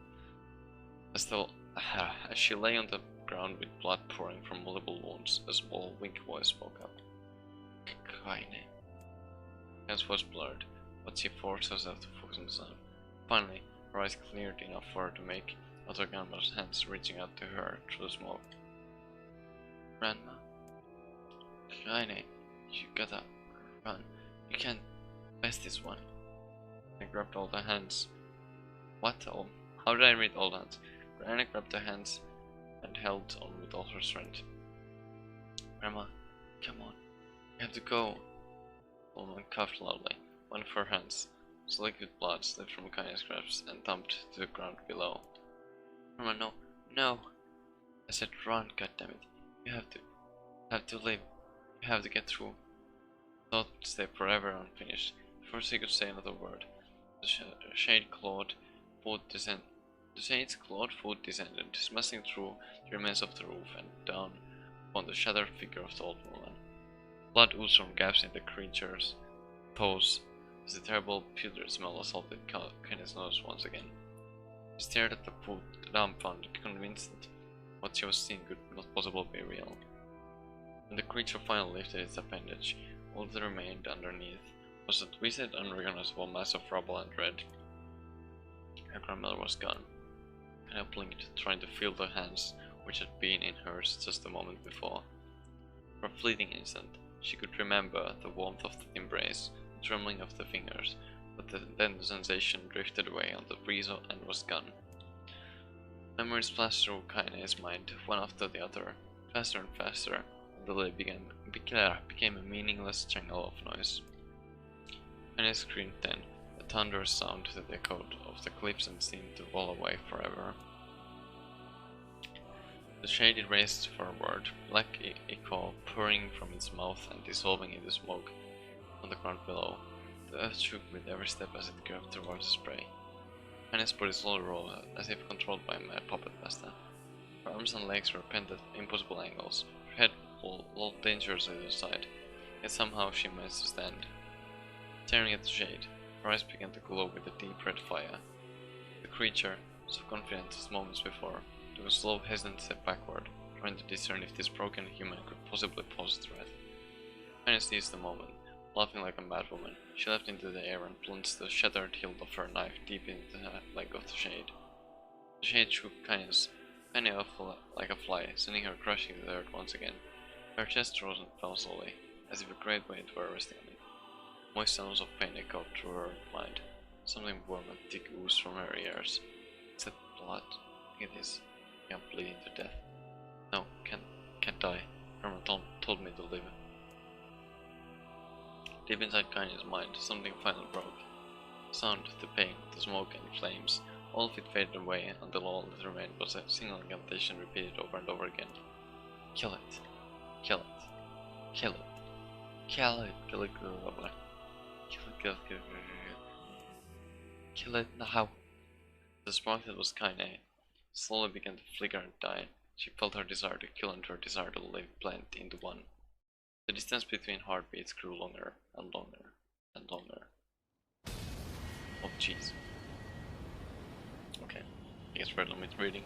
As she lay on the ground with blood pouring from multiple wounds, a small, weak voice spoke up. "Kaine." Her voice blurred, but she forced herself to focus on the sound. Finally, her eyes cleared enough for her to make out her grandmother's hands reaching out to her through the smoke. "Grandma? Kaine, you gotta run. You can't miss this one." I grabbed all the hands. What? Oh, how did I read all the hands? Granny grabbed the hands and held on with all her strength. "Grandma, come on. You have to go." The woman coughed loudly. One of her hands, slick with blood, slipped from Kanye's grasp and thumped to the ground below. "Grandma, no, no!" I said, "Run, goddammit. You have to live. You have to get through." The thought would stay forever unfinished. Before she could say another word, the shade's clawed foot descended, smashing through the remains of the roof and down upon the shattered figure of the old woman. Blood oozed from gaps in the creature's toes as the terrible putrid smell assaulted Kenny's nose once again. She stared at the foot, dumbfounded, convinced that what she was seeing could not possibly be real. When the creature finally lifted its appendage, all that remained underneath was a twisted, unrecognizable mass of rubble and red. Her grandmother was gone. Kinda blinked, trying to feel the hands which had been in hers just a moment before. For a fleeting instant, she could remember the warmth of the embrace, the trembling of the fingers, but then the sensation drifted away on the breeze and was gone. Memories flashed through Kaine's mind, one after the other, faster and faster, until they became a meaningless jangle of noise. Kaine screamed then, a thunderous sound that echoed off the cliffs and seemed to roll away forever. The shade raced forward, black echo pouring from its mouth and dissolving into smoke on the ground below. The earth shook with every step as it curved towards the spray. Kaine's body slowly rolled, as if controlled by a mad puppet master. Her arms and legs were bent at impossible angles, her head lolled dangerously to the side, yet somehow she managed to stand. Staring at the shade, her eyes began to glow with a deep red fire. The creature, so confident as moments before, took a slow, hesitant step backward, trying to discern if this broken human could possibly pose a threat. Kaine seized the moment. Laughing like a madwoman, she leapt into the air and plunged the shattered hilt of her knife deep into the leg of the shade. The shade shook Kaine off like a fly, sending her crashing to the earth once again. Her chest rose and fell slowly, as if a great weight were resting on it. Moist sounds of pain echoed through her mind. Something warm and thick oozed from her ears. It's that blood. Look at this. I'm bleeding to death. No, can't die. Grandma told me to live. Deep inside Kaine's mind, something finally broke. The sound, the pain, the smoke and flames, all of it faded away until all that remained was a single incantation repeated over and over again. Kill it. Kill it. Kill it. Kill it. Kill it. Kill it. Kill it. Kill it. Kill it. Kill it now. The spark that was Kaine slowly began to flicker and die. She felt her desire to kill and her desire to live blend into one. The distance between heartbeats grew longer and longer and longer. Oh jeez. Okay, I guess we're done with reading.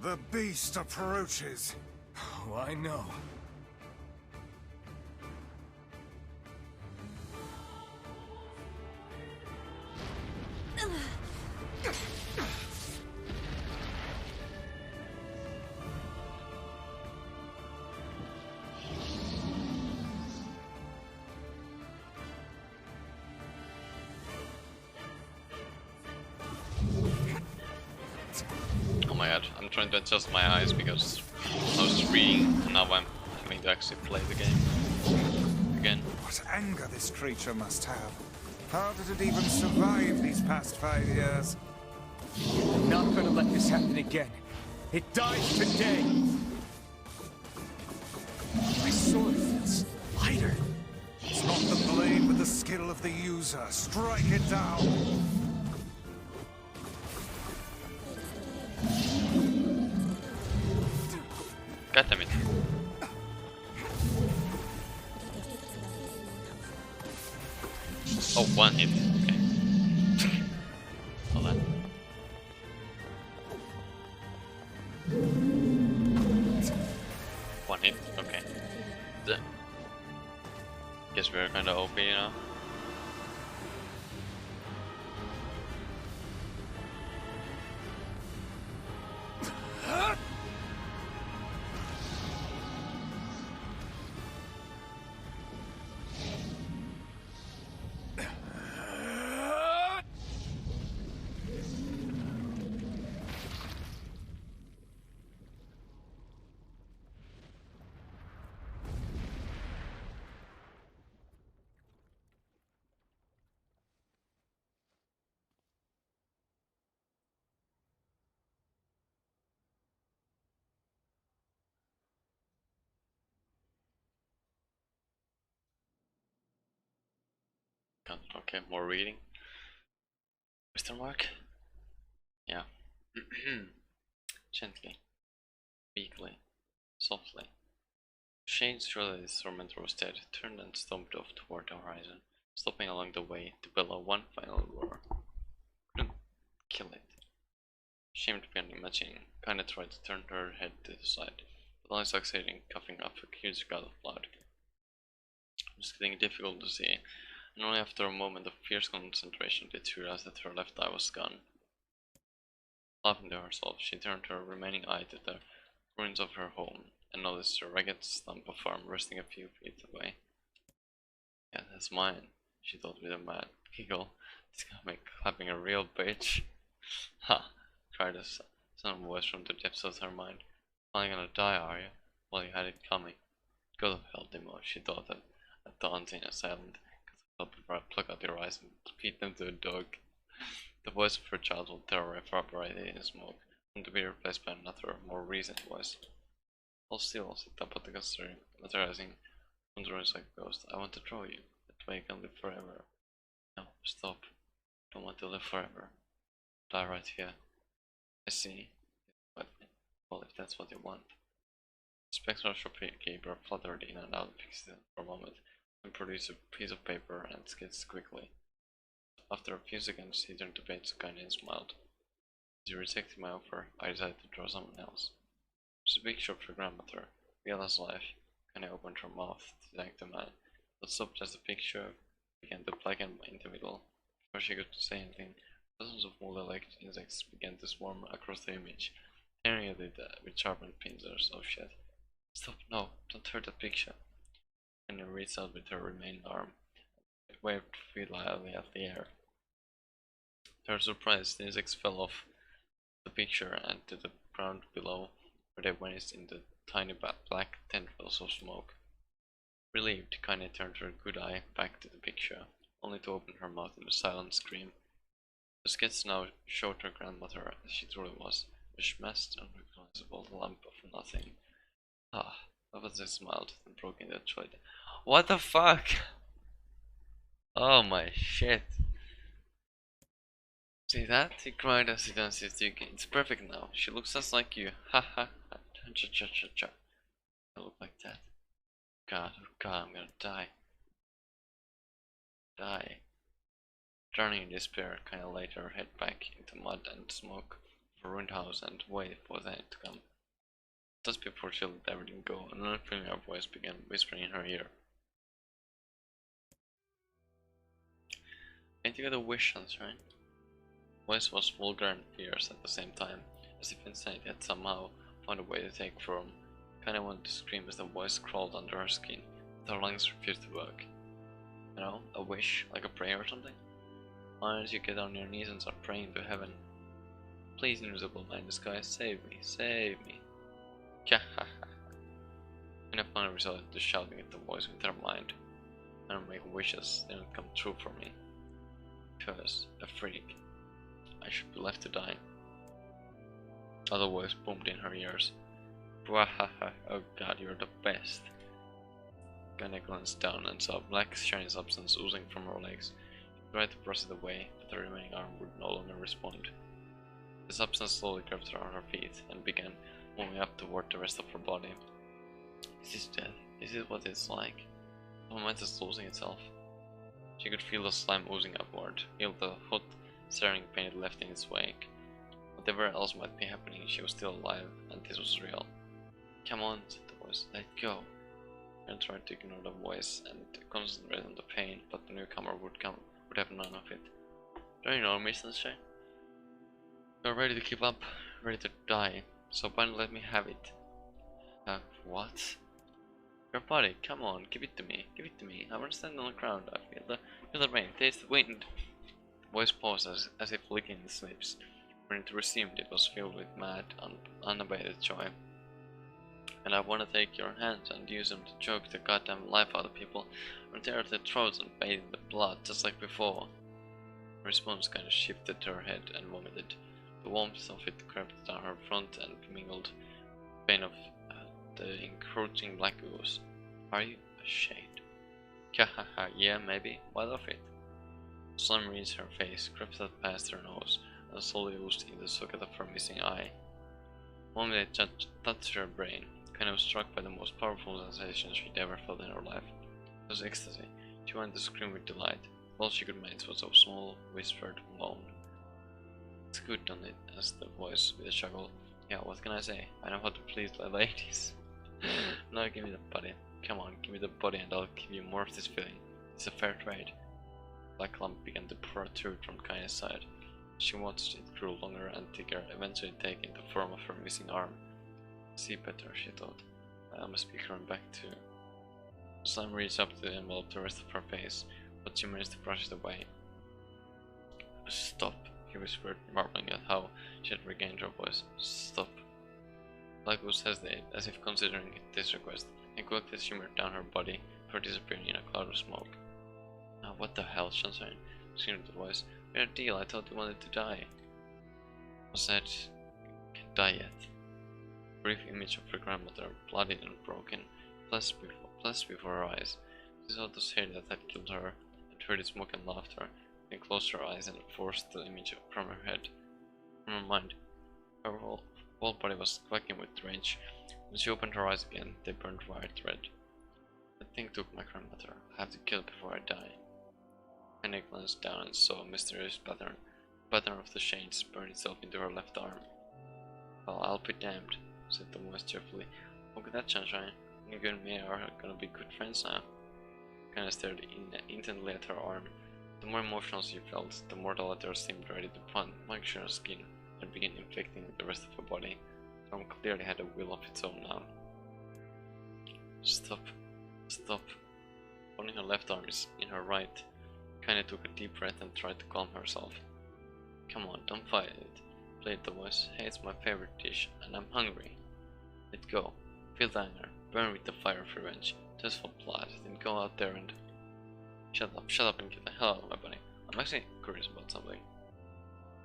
The beast approaches. Oh, I know. Oh my god, I'm trying to adjust my eyes because I was reading and now I'm having to actually play the game again. What anger this creature must have. How did it even survive these past 5 years? I'm not gonna let this happen again. It dies today. My sword feels lighter. It's not the blade but the skill of the user. Strike it down. God damn it. Oh, one hit. Okay. Hold on. One hit. Okay. Guess we're kind of OP now. Okay, more reading. Question mark? Yeah. Gently, weakly, softly. Shane saw that his tormentor was dead, turned and stomped off toward the horizon, stopping along the way to bellow one final roar. Couldn't kill it. Shamed beyond imagining, Kinda tried to turn her head to the side, but only succeeding coughing up a huge gulp of blood. It was getting difficult to see, and only after a moment of fierce concentration did she realize that her left eye was gone. Laughing to herself, she turned her remaining eye to the ruins of her home, and noticed a ragged stump of farm resting a few feet away. Yeah, that's mine, she thought with a mad giggle. It's gonna make clapping a real bitch. Ha! Cried a sound voice from the depths of her mind. Finally gonna die, are you? Well, you had it coming. Go to hell, Demo, she thought at the unseen assailant. Before I pluck out your eyes and feed them to a dog. The voice of her childhood terror evaporated in smoke, and to be replaced by another, more recent voice. Hold still, said the apothecary, materializing from the ruins like a ghost. I want to draw you. That way you can live forever. No, stop. I don't want to live forever. Die right here. I see. But, well, if that's what you want. The spectral shopkeeper fluttered in and out, fixed it for a moment, and produced a piece of paper and sketched quickly. After a few seconds, he turned to page Kaine and smiled. As you rejected my offer, I decided to draw someone else. It's a big shot for grandmother. Viola's life. Kaine opened her mouth to thank the man, but stopped as the picture began to blacken in the middle. Before she could say anything, dozens of multi-legged insects began to swarm across the image, tearing at it with sharpened pincers. Oh shit. Stop, no, don't hurt that picture. Kaine reached out with her remaining arm, waved feebly at the air. To her surprise, the insects fell off the picture and to the ground below, where they vanished in the tiny black tendrils of smoke. Relieved, Kaine turned her good eye back to the picture, only to open her mouth in a silent scream. The skits now showed her grandmother as she truly was, a smashed, unrecognizable lump of nothing. Ah, Opposite smiled and broke into joy. What the fuck? Oh my shit. See that? He cried as he danced his duke. It's perfect now. She looks just like you. Ha ha ha. Cha cha cha cha. I look like that. God, oh god, I'm gonna die. Die. Drowning in despair, kinda laid her head back into mud and smoke of a ruined house and waited for the end to come. Just before she let everything go, an unfamiliar voice began whispering in her ear. Ain't you got a wish, sunshine? The voice was vulgar and fierce at the same time, as if insanity had somehow found a way to take form. Kinda wanted to scream as the voice crawled under her skin, but her lungs refused to work. You know, a wish, like a prayer or something? Why don't you get on your knees and start praying to heaven? Please, invisible man in the sky, save me, save me. Mina finally resorted to shouting at the voice with her mind. I don't make wishes, they don't come true for me. Curse, a freak. I should be left to die. Other voice boomed in her ears. Bwahaha, oh god, you're the best. Kinda glanced down and saw a black shiny substance oozing from her legs. She tried to brush it away, but the remaining arm would no longer respond. The substance slowly grabbed her on her feet and began moving up toward the rest of her body. This is death. This is what it's like. The moment is losing itself. She could feel the slime oozing upward, feel the hot, staring pain it left in its wake. Whatever else might be happening, she was still alive, and this was real. Come on, said the voice, let go. I tried to ignore the voice and concentrate on the pain, but the newcomer would have none of it. Don't you know me, sunshine? You're ready to give up, ready to die, so finally let me have it. What? Your body, come on, give it to me, give it to me. I want to stand on the ground, I feel the rain, taste the wind. The voice paused as if licking its lips. When it resumed, it was filled with mad, unabated joy. And I want to take your hands and use them to choke the goddamn life out of people, or tear at their throats and bathe in the blood, just like before. Her response kind of shifted her head and vomited. The warmth of it crept down her front and mingled with the pain of the encroaching black ooze. Are you ashamed? Kahaha, yeah, maybe. What of it? Slime reached her face, crept out past her nose, and slowly oozed in the socket of her missing eye. One minute touched her brain, kind of struck by the most powerful sensation she'd ever felt in her life. It was ecstasy. She wanted to scream with delight. All she could make was a small, whispered moan. It's good, don't it? Asked the voice with a chuckle. Yeah, what can I say? I know how to please the ladies. Now give me the body. Come on, give me the body and I'll give you more of this feeling. It's a fair trade. The black lump began to protrude from Kai's side. She watched it grow longer and thicker, eventually taking the form of her missing arm. See better, she thought. I must be run back too. The slime reached up to envelop the rest of her face, but she managed to brush it away. Stop, he whispered, marveling at how she had regained her voice. Stop. Blackwood hesitated, as if considering this request, and quickly shimmered down her body before disappearing in a cloud of smoke. Now what the hell, sunshine? Screamed the voice. We had a deal, I thought you wanted to die. I said, can't die yet. A brief image of her grandmother, bloodied and broken, flashed before her eyes. She saw the shade that had killed her, and heard its smoke and laughter, then closed her eyes and forced the image from her head. From her mind, her whole body was quaking with rage. When she opened her eyes again, they burned white red. That thing took my grandmother. I have to kill it before I die. Penny glanced down and saw a mysterious pattern. The pattern of the shades burned itself into her left arm. Well, I'll be damned, said the voice cheerfully. Look at that, sunshine. You and me are gonna be good friends now. Kinda stared intently at her arm. The more emotional she felt, the more the letter seemed ready to puncture her skin and begin infecting the rest of her body. The arm clearly had a will of its own now. Stop. Stop. Holding her left arm in her right, Kinda took a deep breath and tried to calm herself. Come on, don't fight it, pleaded the voice. Hey, it's my favorite dish, and I'm hungry. Let go. Feel the anger. Burn with the fire of revenge. Just for blood, then go out there and... Shut up and get the hell out of my body. I'm actually curious about something.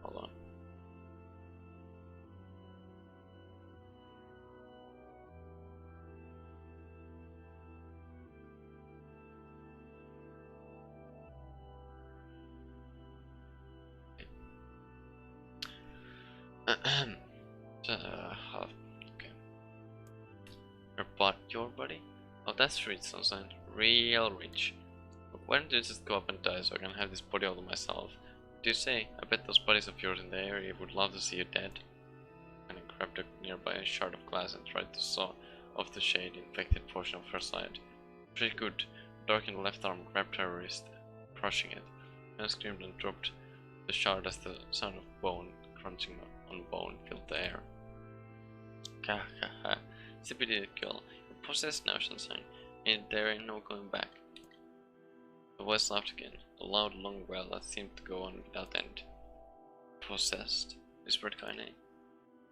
Hold on. Okay. Your body? Oh, that's rich, Sunshine. Real rich. But why don't you just go up and die so I can have this body all to myself? What do you say? I bet those bodies of yours in the area would love to see you dead. And I grabbed a nearby shard of glass and tried to saw off the shade infected portion of her side. Pretty good. Darkened left arm grabbed her wrist, crushing it. And I screamed and dropped the shard as the sound of bone crunching on bone filled the air. Ha ha ha. Zippity girl. You're possessed now, Sunshine. And there ain't no going back. The voice laughed again, a loud long wail that seemed to go on without end. Possessed, whispered Kaine.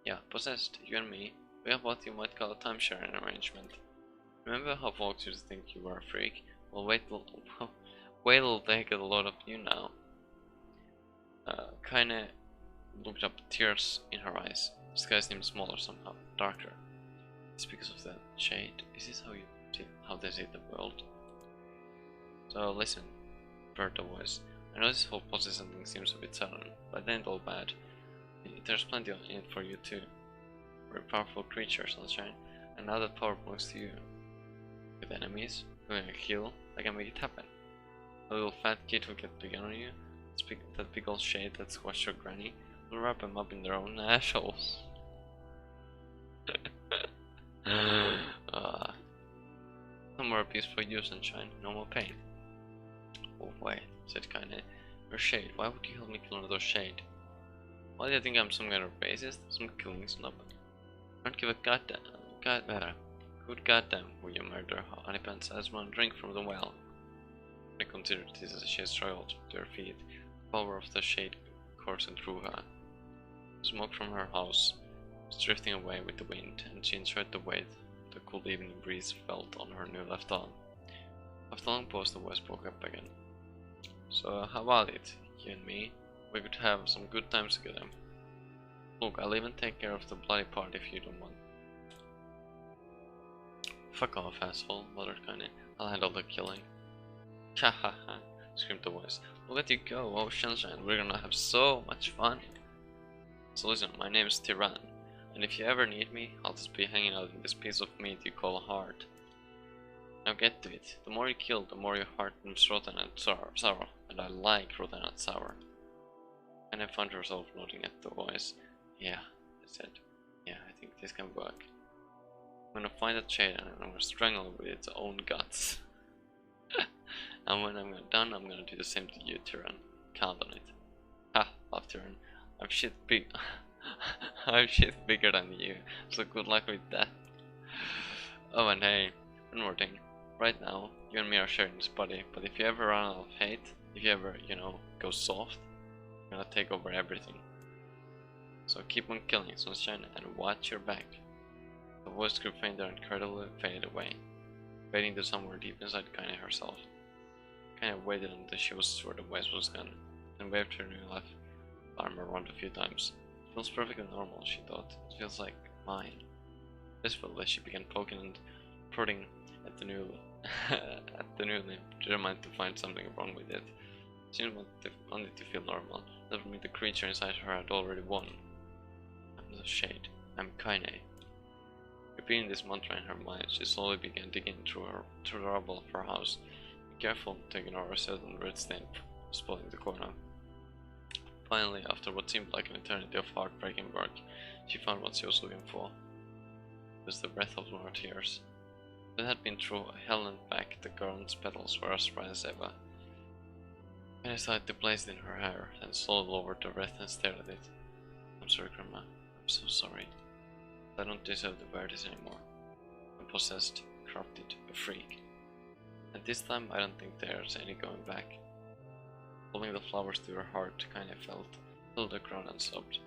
Yeah, possessed, you and me. We have what you might call a time-sharing arrangement. Remember how folks used to think you were a freak? Well, wait till they get a load of you now. Kaine looked up, tears in her eyes. The sky seemed smaller somehow, darker. It's because of the shade. Is this how they see the world? So listen, purred the voice. I know this whole possession thing seems a bit sudden, but it ain't all bad. There's plenty in it for you too. We're a powerful creature, Sunshine, and now that power belongs to you. With enemies, who can kill, I can make it happen. A little fat kid who gets big on you, that big old shade that squashed your granny, will wrap them up in their own assholes. No more abuse for you, Sunshine, no more pain. Oh wait, said Kaine. You're Shade, why would you help me kill another Shade? Why do you think I'm some kind of racist? Some killing snob? I don't give a good goddamn who you murder, honeypants. I just want a drink from the well. I considered this as she struggled to her feet. The power of the Shade coursing through her. Smoke from her house was drifting away with the wind, and she enjoyed the weight the cool evening breeze felt on her new left arm. After a long pause, the voice broke up again. So how about it, you and me? We could have some good times together. Look, I'll even take care of the bloody part if you don't want. Fuck off, asshole, muttered Kaine. I'll handle the killing. Ha ha ha, screamed the voice. Look at you go, oh Sunshine, we're gonna have so much fun. So listen, my name is Tyran, and if you ever need me, I'll just be hanging out in this piece of meat you call a heart. Now get to it. The more you kill, the more your heart becomes rotten and sour, and I like rotten and sour. And I found herself nodding at the voice. Yeah, I said. Yeah, I think this can work. I'm gonna find that shade and I'm gonna strangle it with its own guts. And when I'm done, I'm gonna do the same to you, Tyran. Count on it. Ha, laughed Tyran. I'm shit bigger than you, so good luck with that. Oh, and hey, one more thing. Right now, you and me are sharing this body, but if you ever run out of hate, if you ever, go soft, I'm gonna take over everything. So keep on killing, Sunshine, and watch your back. The voice grew fainter and gradually faded away, fading to somewhere deep inside Kaine herself. Kaine waited until she was sure the voice was gone, and waved her new left arm around a few times. It feels perfectly normal, she thought. It feels like mine. Wistfully, she began poking and prodding at the new limb, determined to find something wrong with it. She didn't want it to feel normal. That would mean the creature inside her had already won. I'm the Shade. I'm Kaine. Repeating this mantra in her mind, she slowly began digging through the rubble of her house. Be careful to ignore a certain red stain spot in the corner. Finally, after what seemed like an eternity of heartbreaking work, she found what she was looking for. It was the breath of more tears. If it had been through hell and back, the garland's petals were as bright as ever. I decided to place it in her hair, then slowly lowered the wreath and stared at it. I'm sorry, Grandma. I'm so sorry. I don't deserve to wear this anymore. I'm possessed, corrupted, a freak. And this time I don't think there's any going back. Holding the flowers to her heart, Kaine filled the ground and sobbed.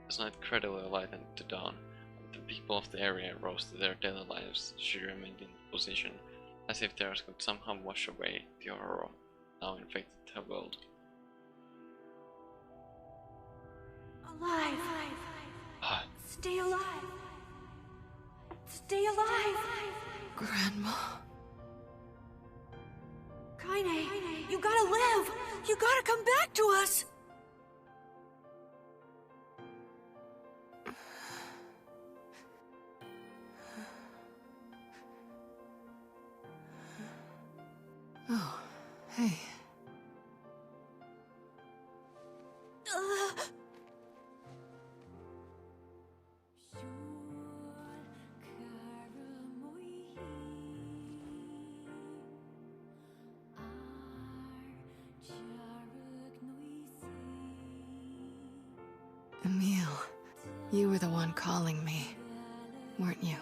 As night gradually lightened to dawn, and the people of the area rose to their daily lives, she remained in position, as if theirs could somehow wash away the horror now infected her world. Alive. Ah, Stay alive. Stay alive. Grandma. Kaine, you gotta live. You gotta come back to us. Oh, hey. Emil, you were the one calling me, weren't you?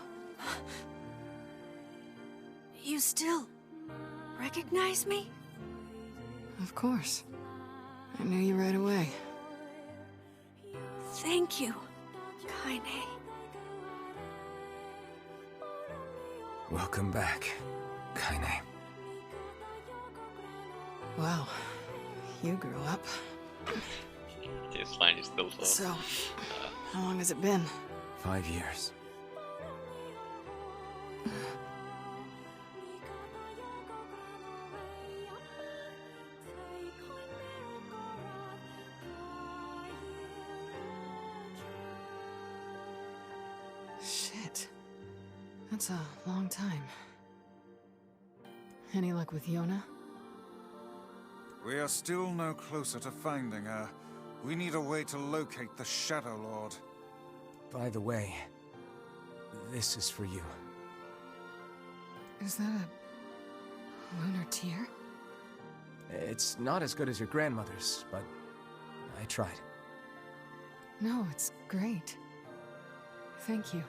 You still recognize me? Of course. I knew you right away. Thank you, Kaine. Welcome back, Kaine. Wow, you grew up. this line is still so. So, how long has it been? 5 years. Shit. That's a long time. Any luck with Yona? We are still no closer to finding her. We need a way to locate the Shadow Lord. By the way, this is for you. Is that a lunar tear? It's not as good as your grandmother's, but I tried. No, it's great. Thank you.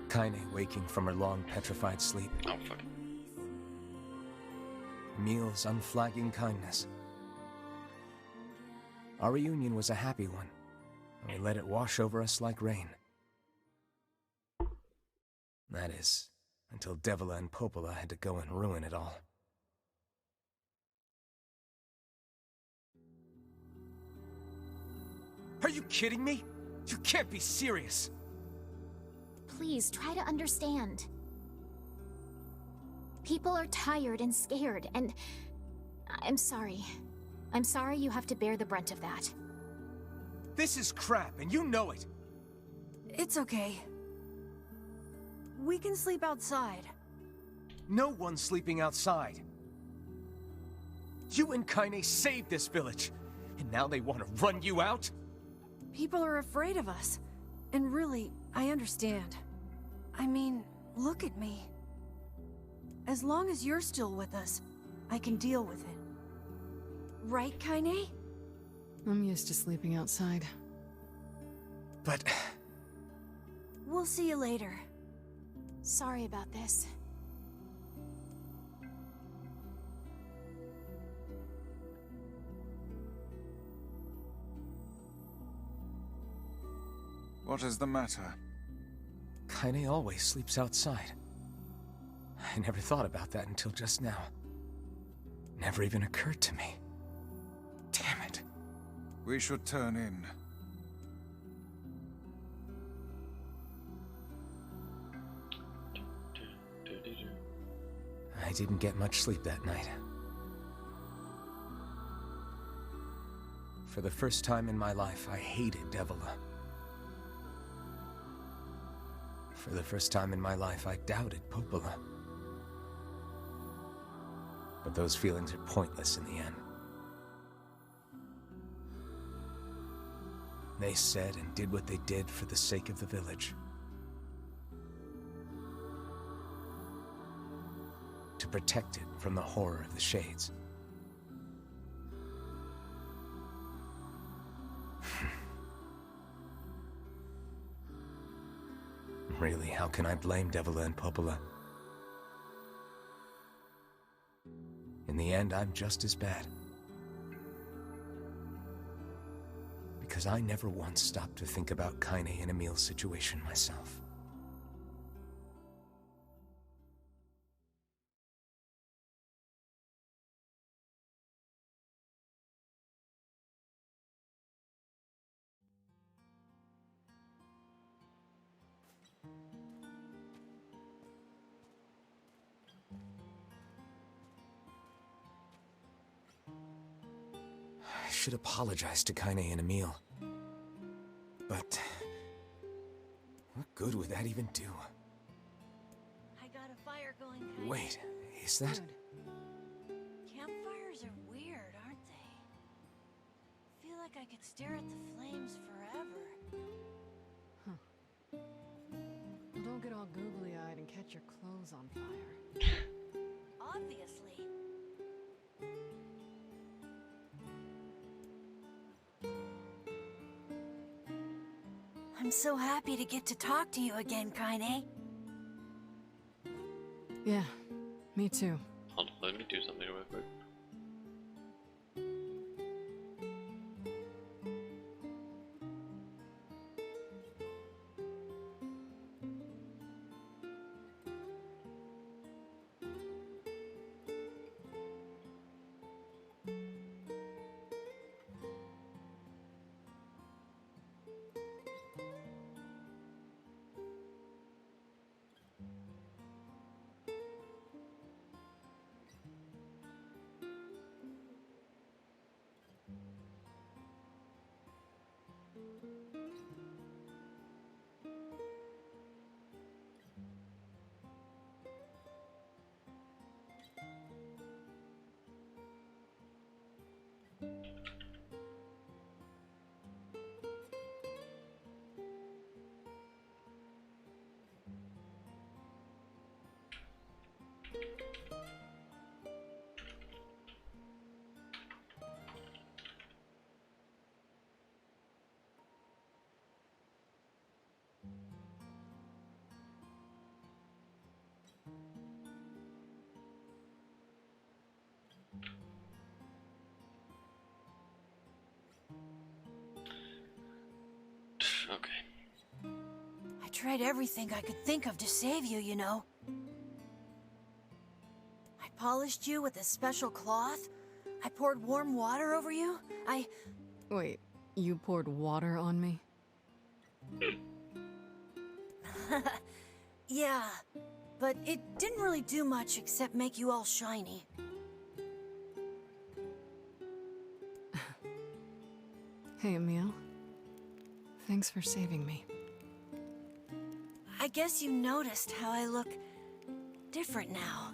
Kaine waking from her long petrified sleep. Oh fuck. Emil's unflagging kindness. Our reunion was a happy one, and we let it wash over us like rain. That is, until Devila and Popola had to go and ruin it all. Are you kidding me? You can't be serious! Please, try to understand. People are tired and scared, and I'm sorry. I'm sorry you have to bear the brunt of that. This is crap, and you know it! It's okay. We can sleep outside. No one's sleeping outside. You and Kaine saved this village, and now they want to run you out? People are afraid of us. And really, I understand. I mean, look at me. As long as you're still with us, I can deal with it. Right, Kaine? I'm used to sleeping outside. But... We'll see you later. Sorry about this. What is the matter? Kaine always sleeps outside. I never thought about that until just now. Never even occurred to me. Damn it. We should turn in. I didn't get much sleep that night. For the first time in my life, I hated Devila. For the first time in my life, I doubted Popola. But those feelings are pointless in the end. They said and did what they did for the sake of the village. To protect it from the horror of the Shades. Really, how can I blame Devila and Popola? In the end, I'm just as bad. Because I never once stopped to think about Kaine and Emil's situation myself. should apologize to Kaine and Emil. But what good would that even do? I got a fire going, Kaine. Wait, is that... Good. Campfires are weird, aren't they? Feel like I could stare at the flames forever. Well, don't get all googly-eyed and catch your clothes on fire. Obviously. I'm so happy to get to talk to you again, Kaine. Yeah, me too. Hold on, let me do something real quick. Okay. I tried everything I could think of to save you, you know. I polished you with a special cloth. I poured warm water over you. Wait, you poured water on me? Yeah, but it didn't really do much except make you all shiny. Hey, Emil. Thanks for saving me. I guess you noticed how I look different now.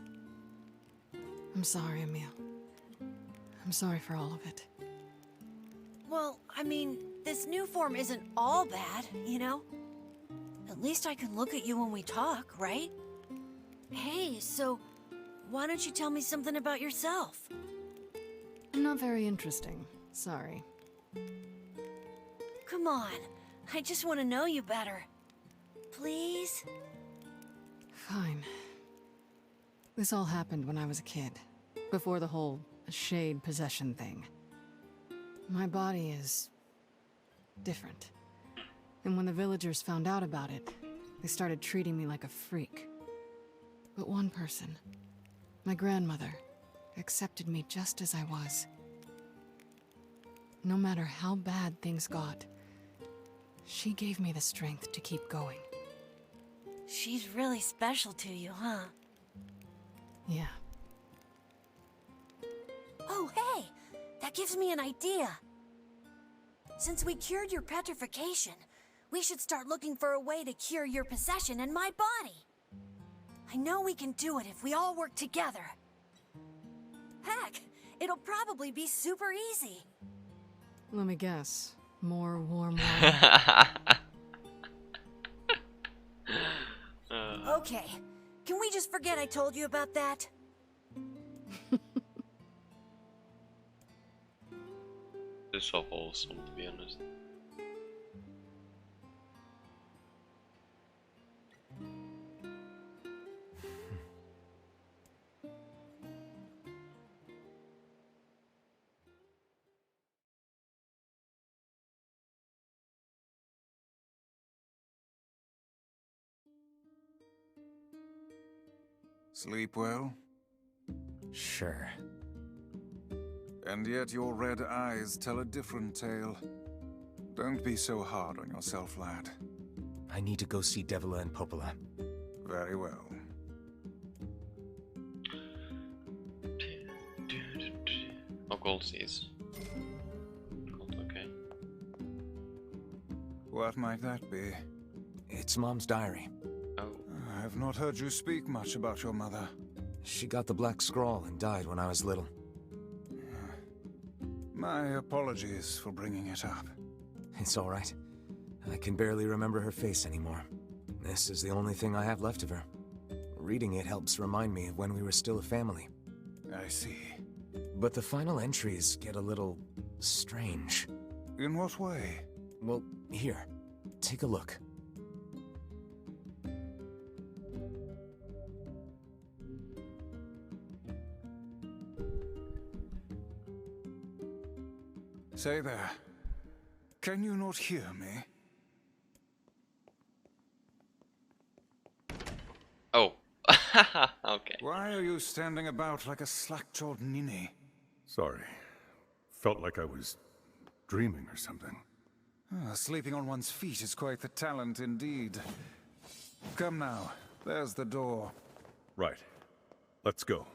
I'm sorry, Emil. I'm sorry for all of it. Well, I mean, this new form isn't all bad, you know? At least I can look at you when we talk, right? Hey, so why don't you tell me something about yourself? Not very interesting. Sorry. Come on, I just want to know you better. Please? Fine. This all happened when I was a kid, before the whole shade possession thing. My body is different. And when the villagers found out about it, they started treating me like a freak. But one person, my grandmother, accepted me just as I was. No matter how bad things got, she gave me the strength to keep going. She's really special to you, huh? Yeah. Oh, hey! That gives me an idea. Since we cured your petrification, we should start looking for a way to cure your possession in my body. I know we can do it if we all work together. Heck, it'll probably be super easy. Let me guess. More warm water. Okay, can we just forget I told you about that? It's so wholesome, to be honest. Sleep well? Sure. And yet your red eyes tell a different tale. Don't be so hard on yourself, lad. I need to go see Devila and Popola. Very well. Oh, gold seeds. What might that be? It's Mom's diary. Oh. I have not heard you speak much about your mother. She got the Black Scrawl and died when I was little. My apologies for bringing it up. It's all right. I can barely remember her face anymore. This is the only thing I have left of her. Reading it helps remind me of when we were still a family. I see. But the final entries get a little strange. In what way? Well, here, take a look. Say there. Can you not hear me? Oh. Okay. Why are you standing about like a slack-jawed ninny? Sorry. Felt like I was dreaming or something. Sleeping on one's feet is quite the talent indeed. Come now. There's the door. Right. Let's go.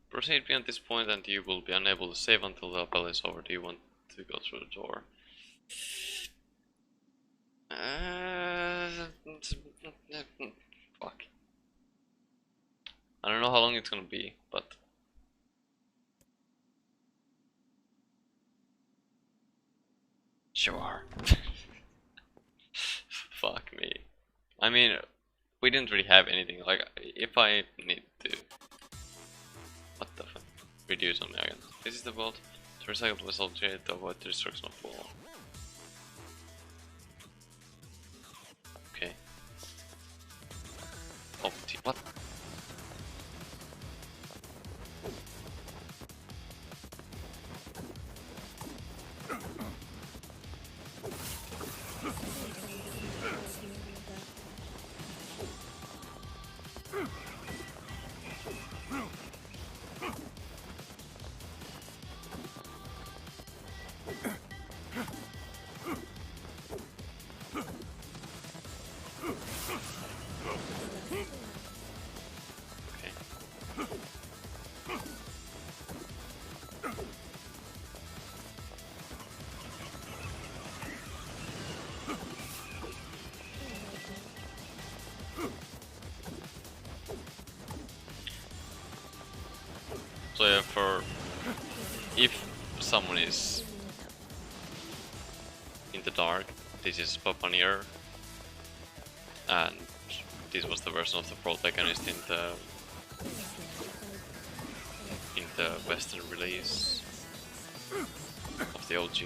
Proceed beyond this point and you will be unable to save until the battle is over. Do you want to go through the door? Fuck. I don't know how long it's gonna be, but... Sure. Fuck me. I mean, we didn't really have anything. Like, if I need to... What the fuck? Reduce on me again. This is the vault. To recycle the vessel to avoid the destruction of wall. Okay. What? So yeah, if someone is in the dark, this is NieR, and this was the version of the protagonist in the Western release of the OG.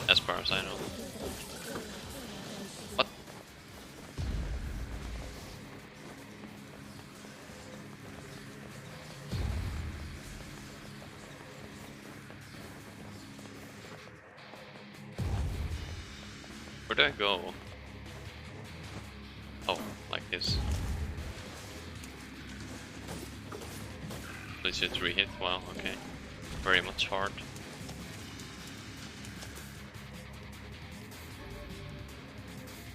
As far as I know. What? Where do I go? Oh, like this. Please hit 3 hit, wow, okay. Very much hard.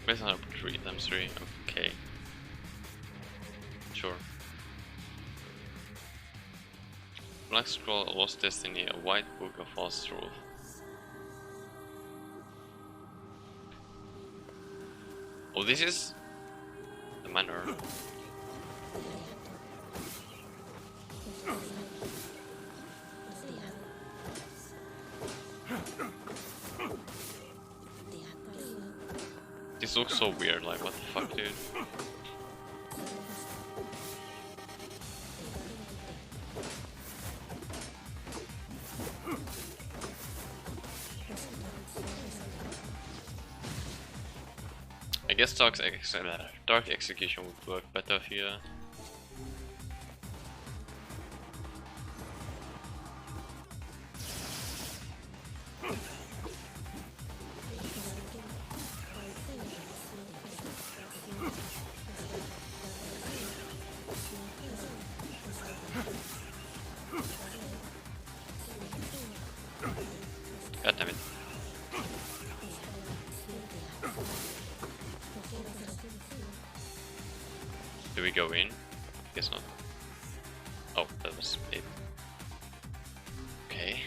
Based on 3 times 3, okay. Sure. Black Scroll, Lost Destiny, a white book of false truth. Oh, this is the manor. This looks so weird, like what the fuck, dude? I guess Dark Execution would work better here. God damn it. Do we go in? Guess not. Oh, that was it. Okay.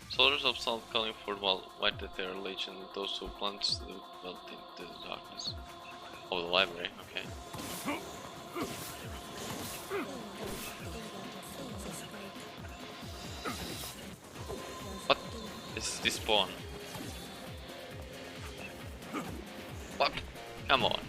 Soldiers of South Collingford while white at their legion, those who plunged the belt into the darkness. Oh, the library, okay. What? This is spawn. What? Come on.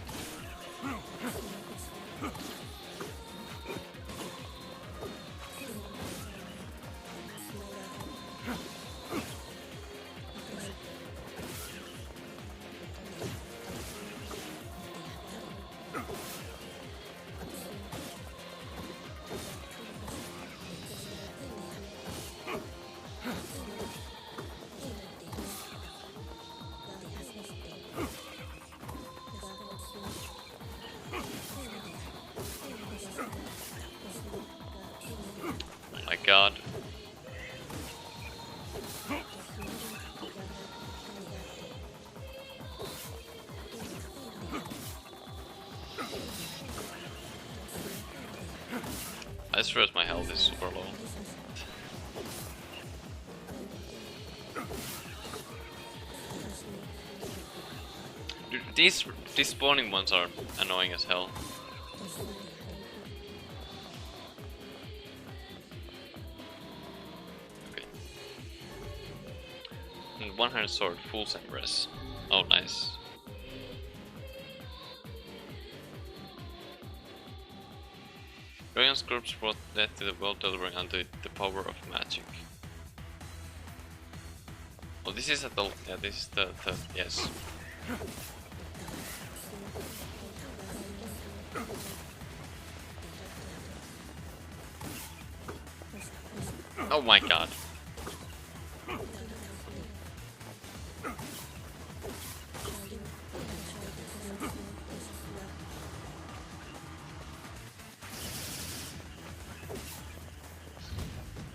Oh my god. I just realized my health is super low. Dude, these spawning ones are annoying as hell. Okay. And one-handed sword, full res. Oh, nice. Dragon's corpse brought death to the world, delivering unto it the power of magic. Oh, this is at the... yeah, this is the yes. Oh my god.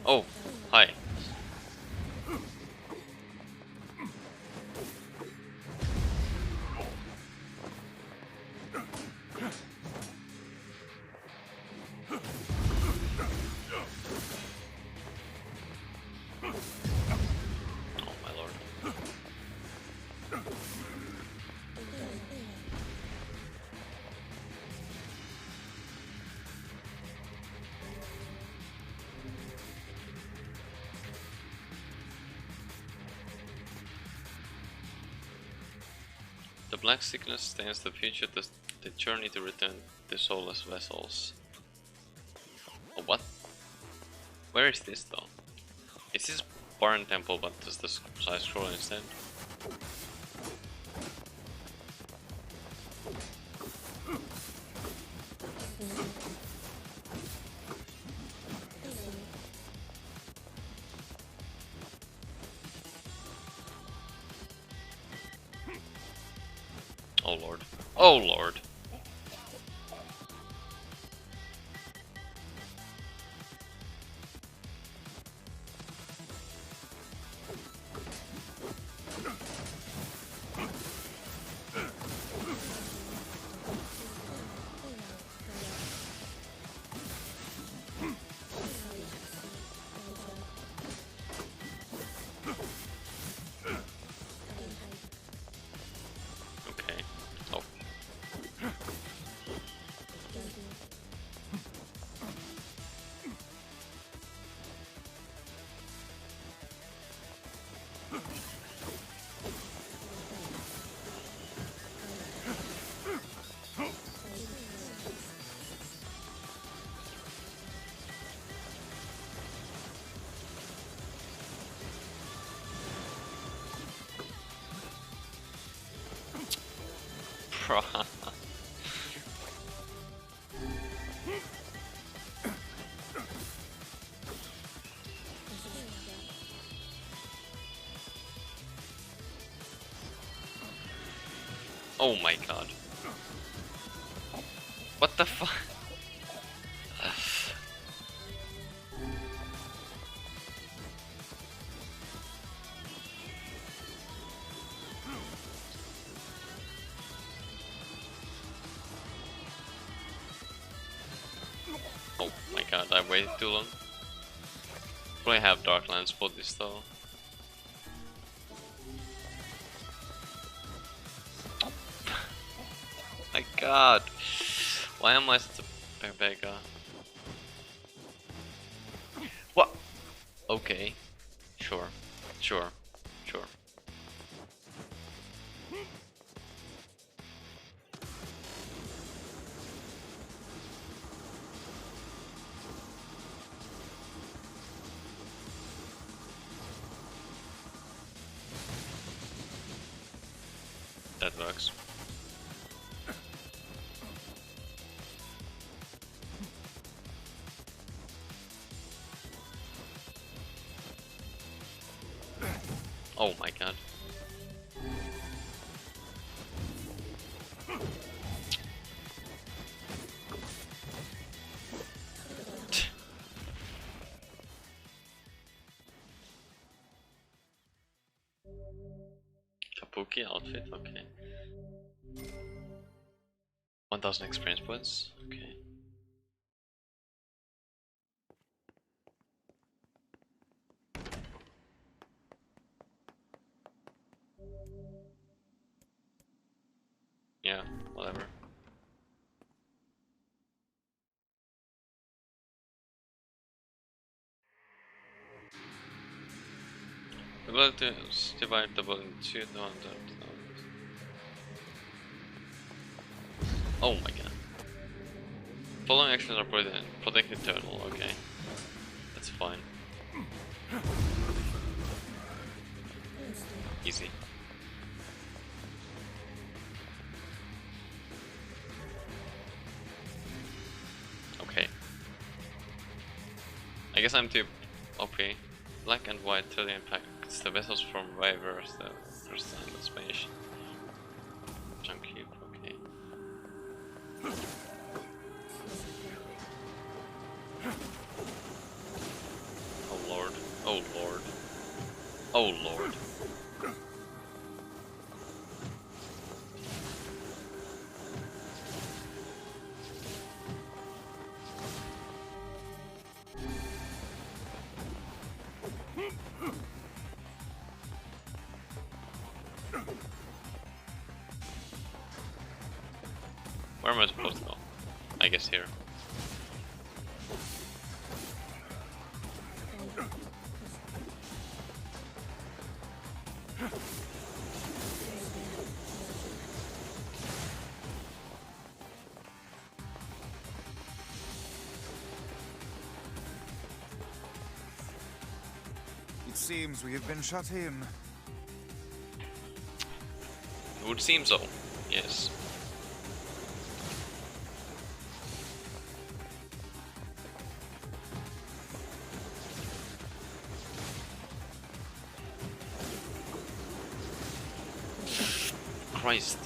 Oh, hi. Oh my lord. The black sickness stains the future, the journey to return the soulless vessels. Oh, what? Where is this though? Is this Barn Temple but does the side scroll instead? Oh lord. Oh lord. Okay. Oh. Oh my god. What the fuck? waited too long. Probably have Darklands for this though. My god! Why am I such a beggar? What? Okay. Sure. Sure. Sure. That works. Oh my god. Kabuki outfit, okay. 1000 experience points, okay. Yeah, whatever. The ability is dividable into 200. Oh my god. Following actions are protected turtle, okay. That's fine. Easy. Okay. I guess I'm too OP. Black and white 30 impacts the vessels from waivers, the first time the Spanish. Junk cube, okay. Oh lord. Oh lord. Oh lord. Where am I supposed to go? I guess here. It seems we have been shut in. It would seem so, yes. Christ.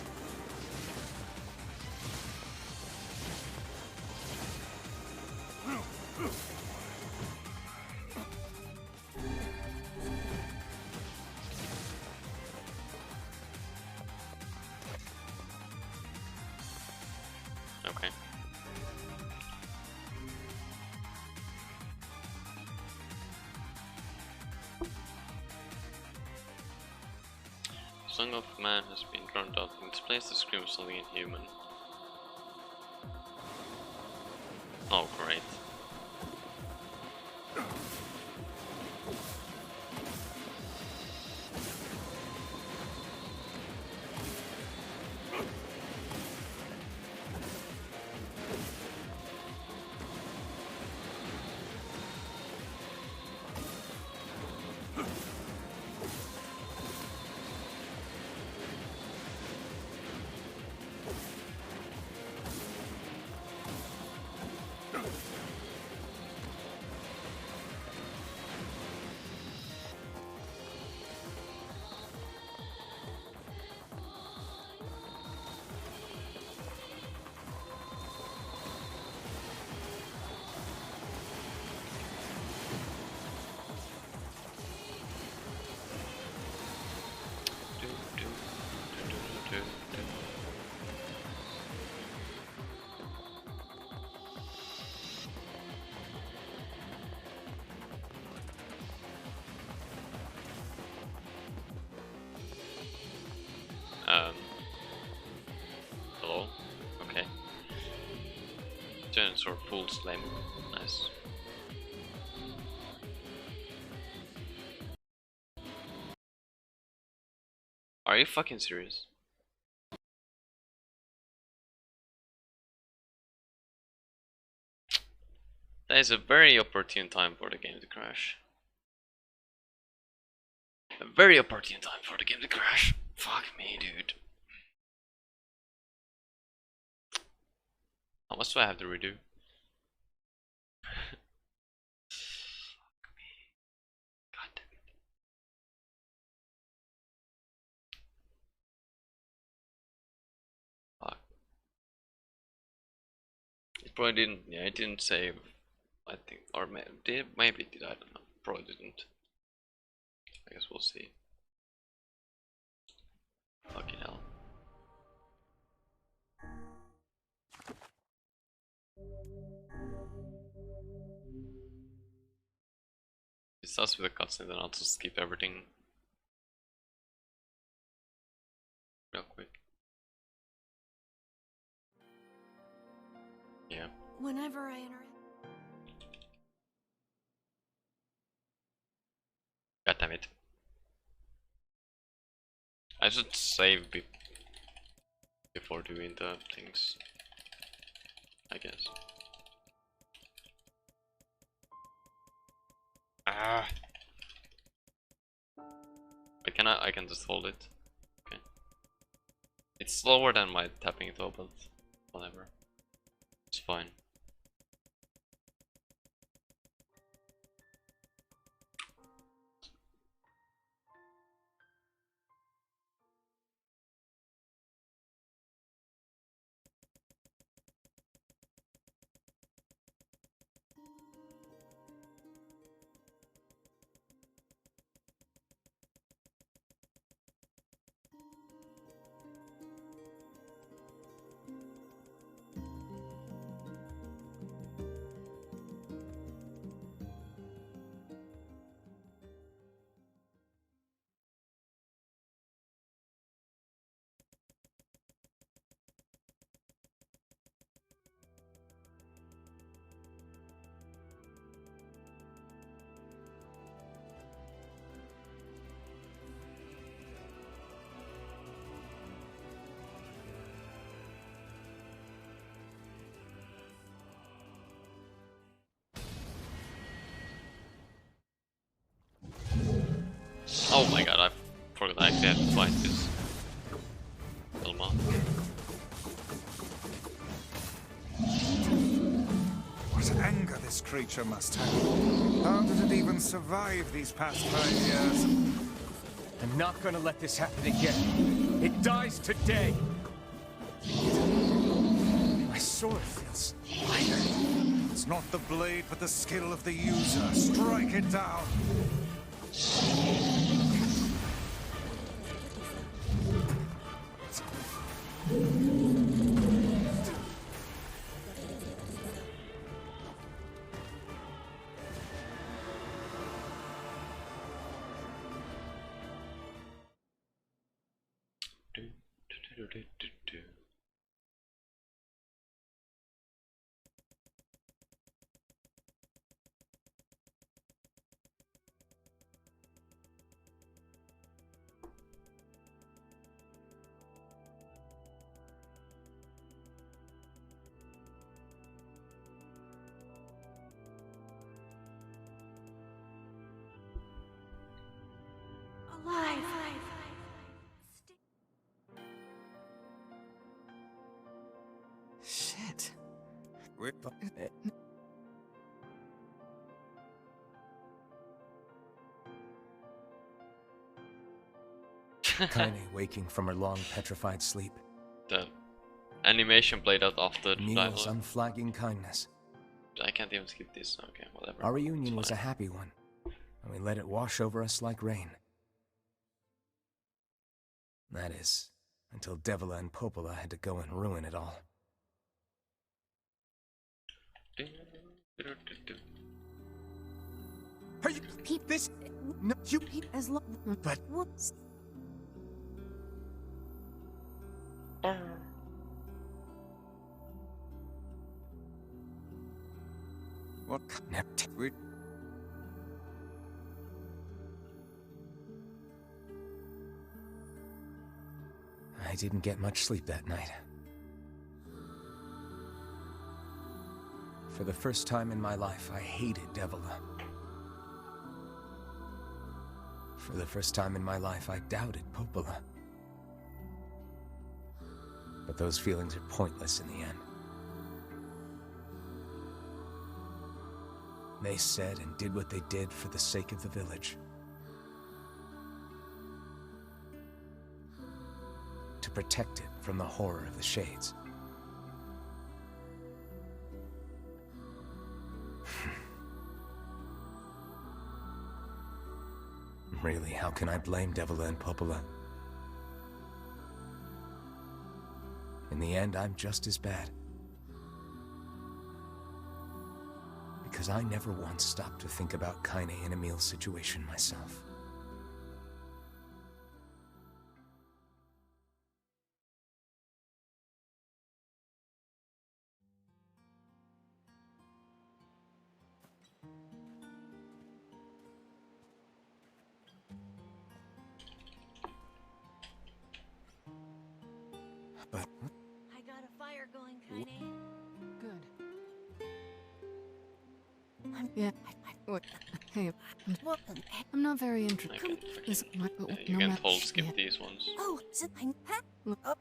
Okay. Song of Man has been drowned out in its place to scream something inhuman. Oh, great. or full slam. Nice. Are you fucking serious? That is a very opportune time for the game to crash. A very opportune time for the game to crash. Fuck me, dude. How much do I have to redo? Fuck me. God damn it. Fuck. It probably didn't. Yeah, it didn't save. I think, or maybe it did. I don't know. Probably didn't. I guess we'll see. Fucking hell. It starts with a cutscene, then I'll just skip everything real quick. Yeah. Whenever I enter it. God damn it. I should save before doing the things, I guess. Ah. But I can just hold it. Okay. It's slower than my tapping though, but whatever. It's fine. Oh my god, I forgot I actually have to fight this Elma. What anger this creature must have. How did it even survive these past 5 years? I'm not gonna let this happen again. It dies today. My sword feels lighter. It's not the blade, but the skill of the user. Strike it down. Alive. Shit. Kaine waking from her long petrified sleep. The animation played out after the Neil's dialogue. unflagging kindness. I can't even skip this. Okay, whatever. Our reunion was a fine. happy one, and we let it wash over us like rain. That is, until Devila and Popola had to go and ruin it all. Are you this? No, you. As long But whoops. What? We... I didn't get much sleep that night. For the first time in my life, I hated Devila. For the first time in my life, I doubted Popola. But those feelings are pointless in the end. They said and did what they did for the sake of the village. To protect it from the horror of the Shades. Really, how can I blame Devila and Popola? In the end, I'm just as bad. Because I never once stopped to think about Kaine and Emil's situation myself. But I got a fire going, Kaine. Good. Yeah. What? Hey, I'm not very I interested. can This, you can hold skip these ones. Oh, oh.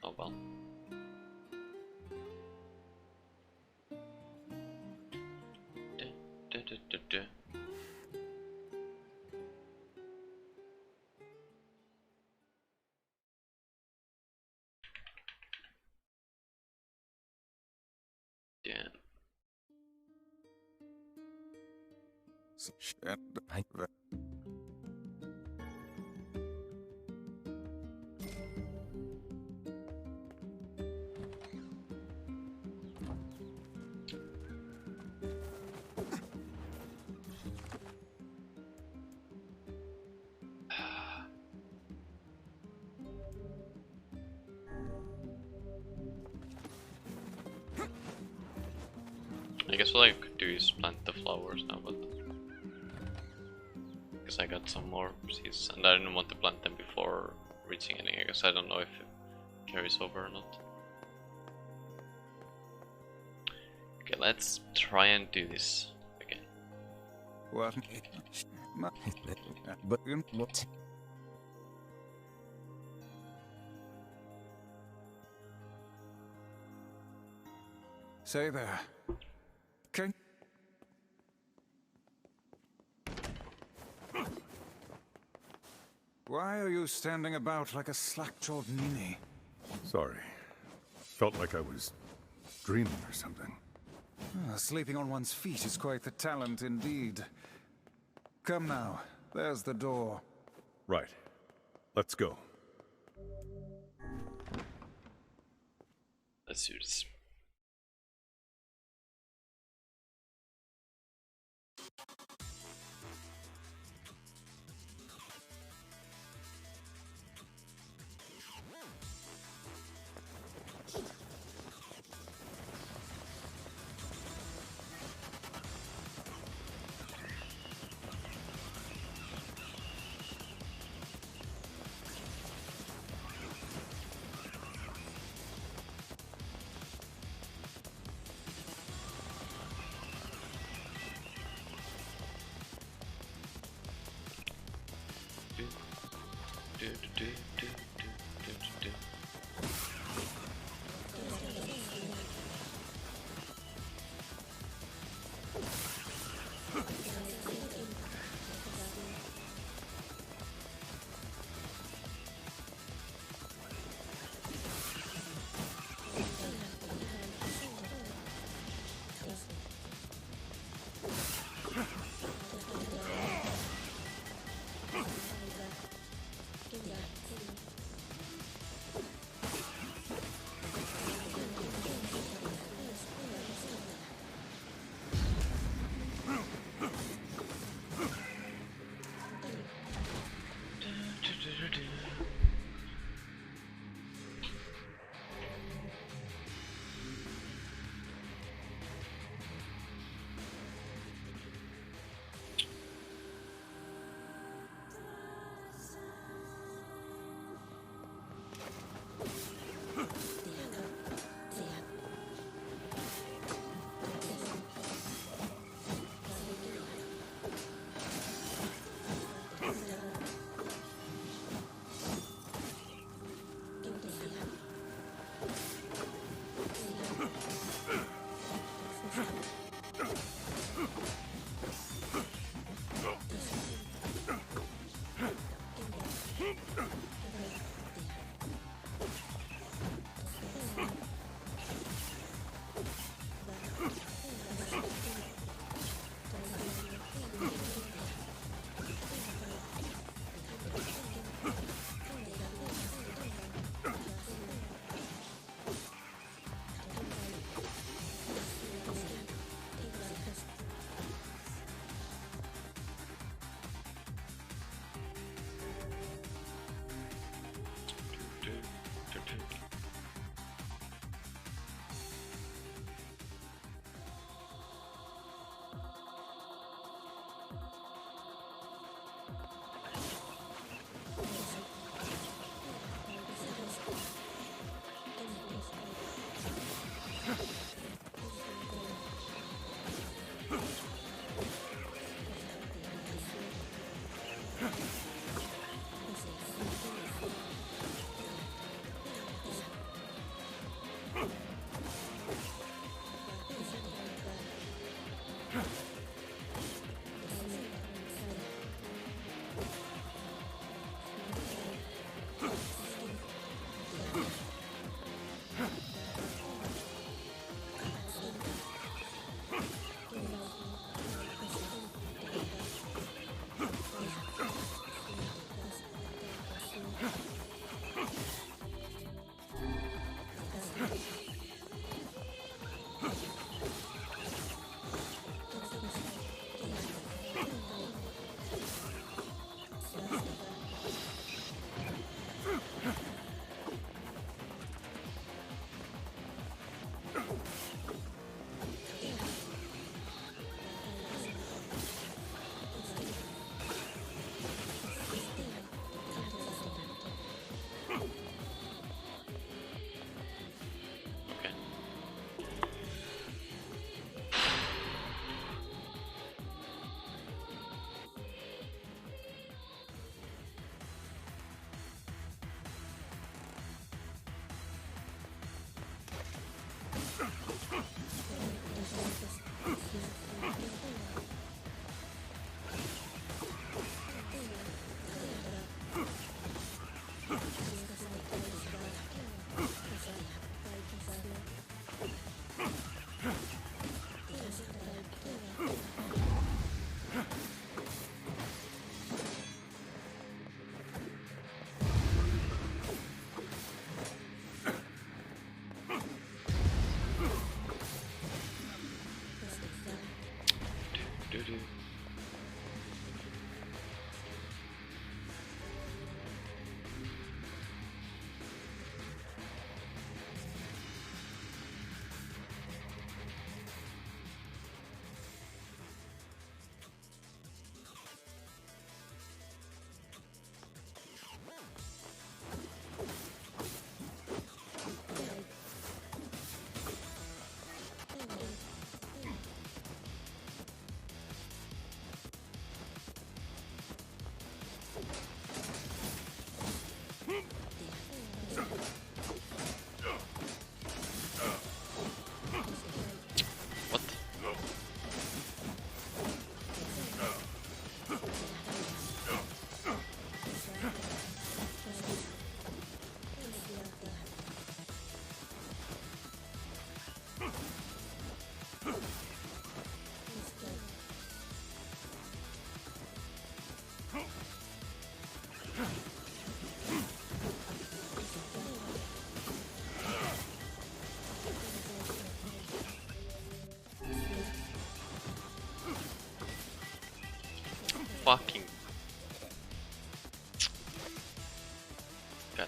Oh well. Du. Damn. I guess what I could do is plant the flowers now, but because I got some more seeds and I didn't want to plant them before reaching any. I guess I don't know if it carries over or not. Okay, let's try and do this again. What? but what? Say there. Okay. Why are you standing about like a slack-jawed ninny? Sorry. Felt like I was dreaming or something. Sleeping on one's feet is quite the talent indeed. Come now, there's the door. Right. Let's go. Let's do this.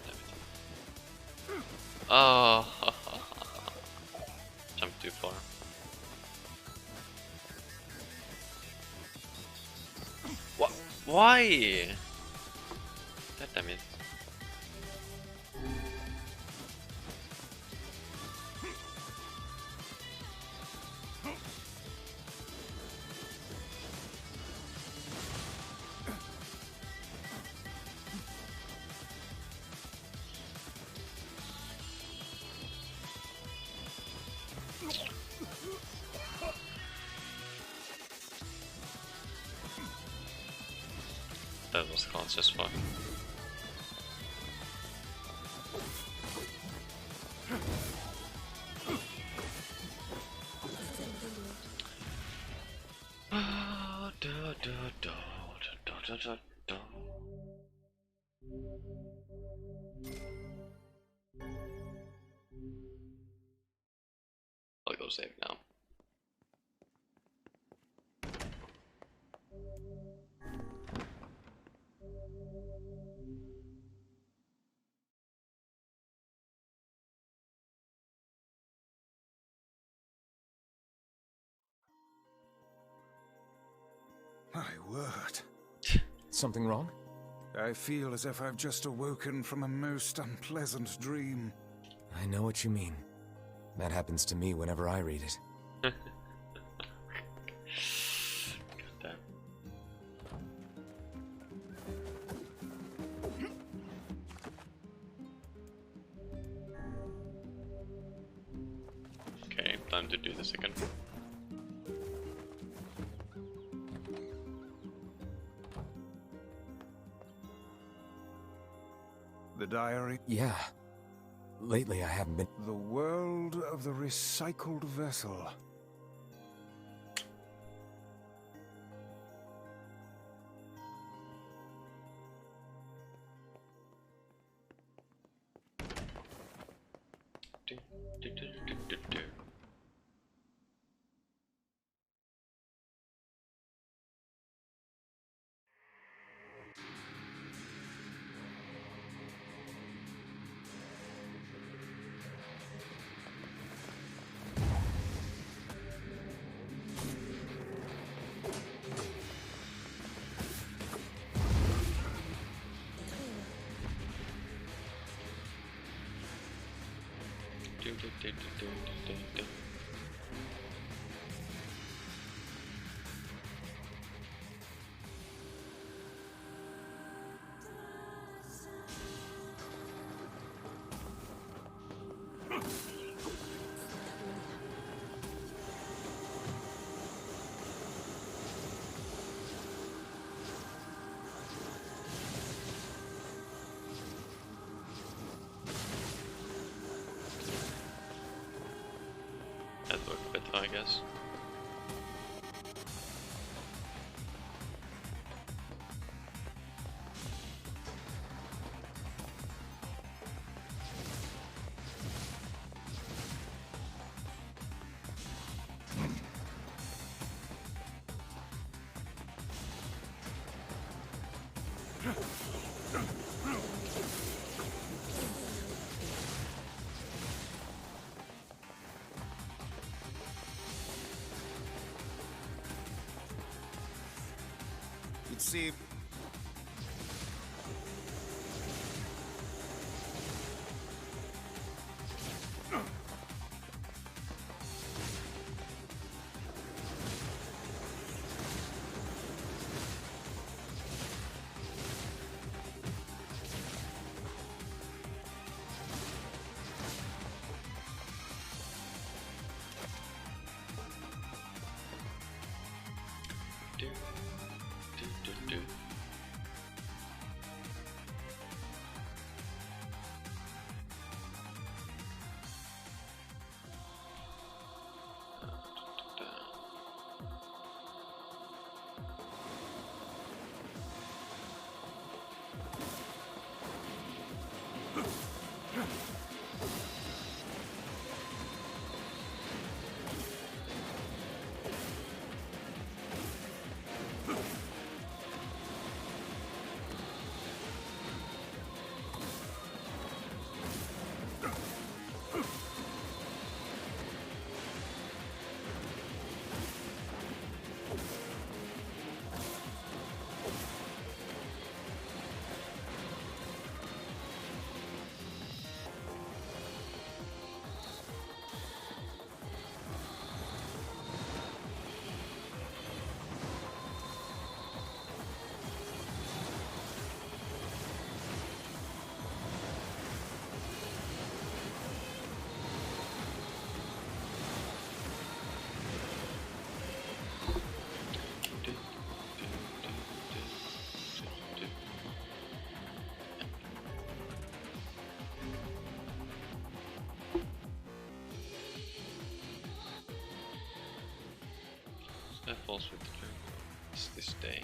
damn it. Oh, jumped too far. What? Why? God damn it. That was close as fuck. I'll go save now. My word. Something wrong? I feel as if I've just awoken from a most unpleasant dream. I know what you mean. That happens to me whenever I read it. Damn. Okay, time to do this again. The diary. Yeah. Lately I haven't been... The world of the recycled vessel. That worked better, I guess. It seems... Do, do, do, do. else with to do this day.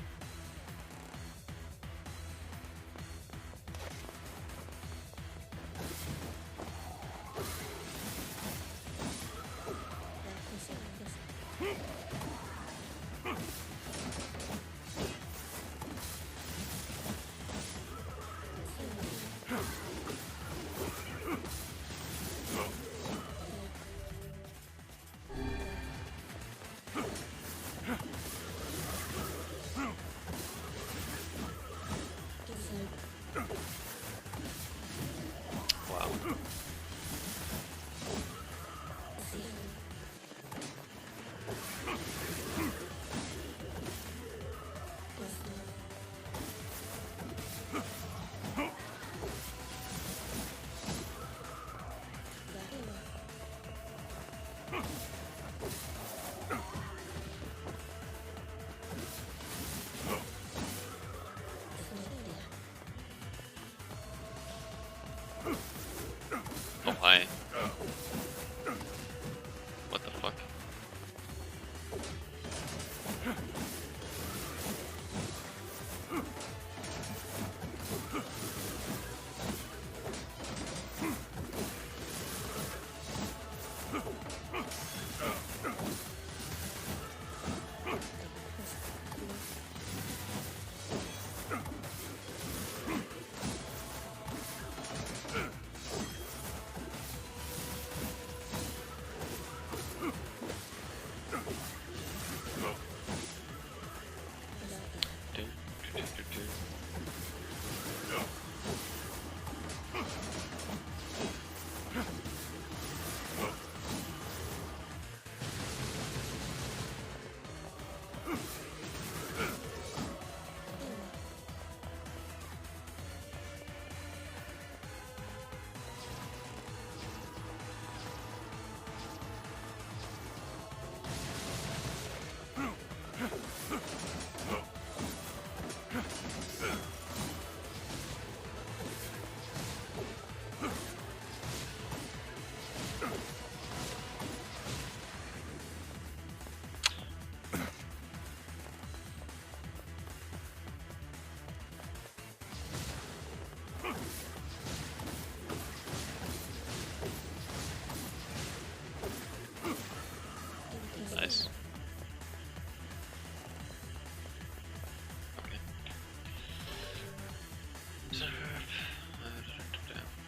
Wow. Oh, hi. What the fuck? Nice. Okay.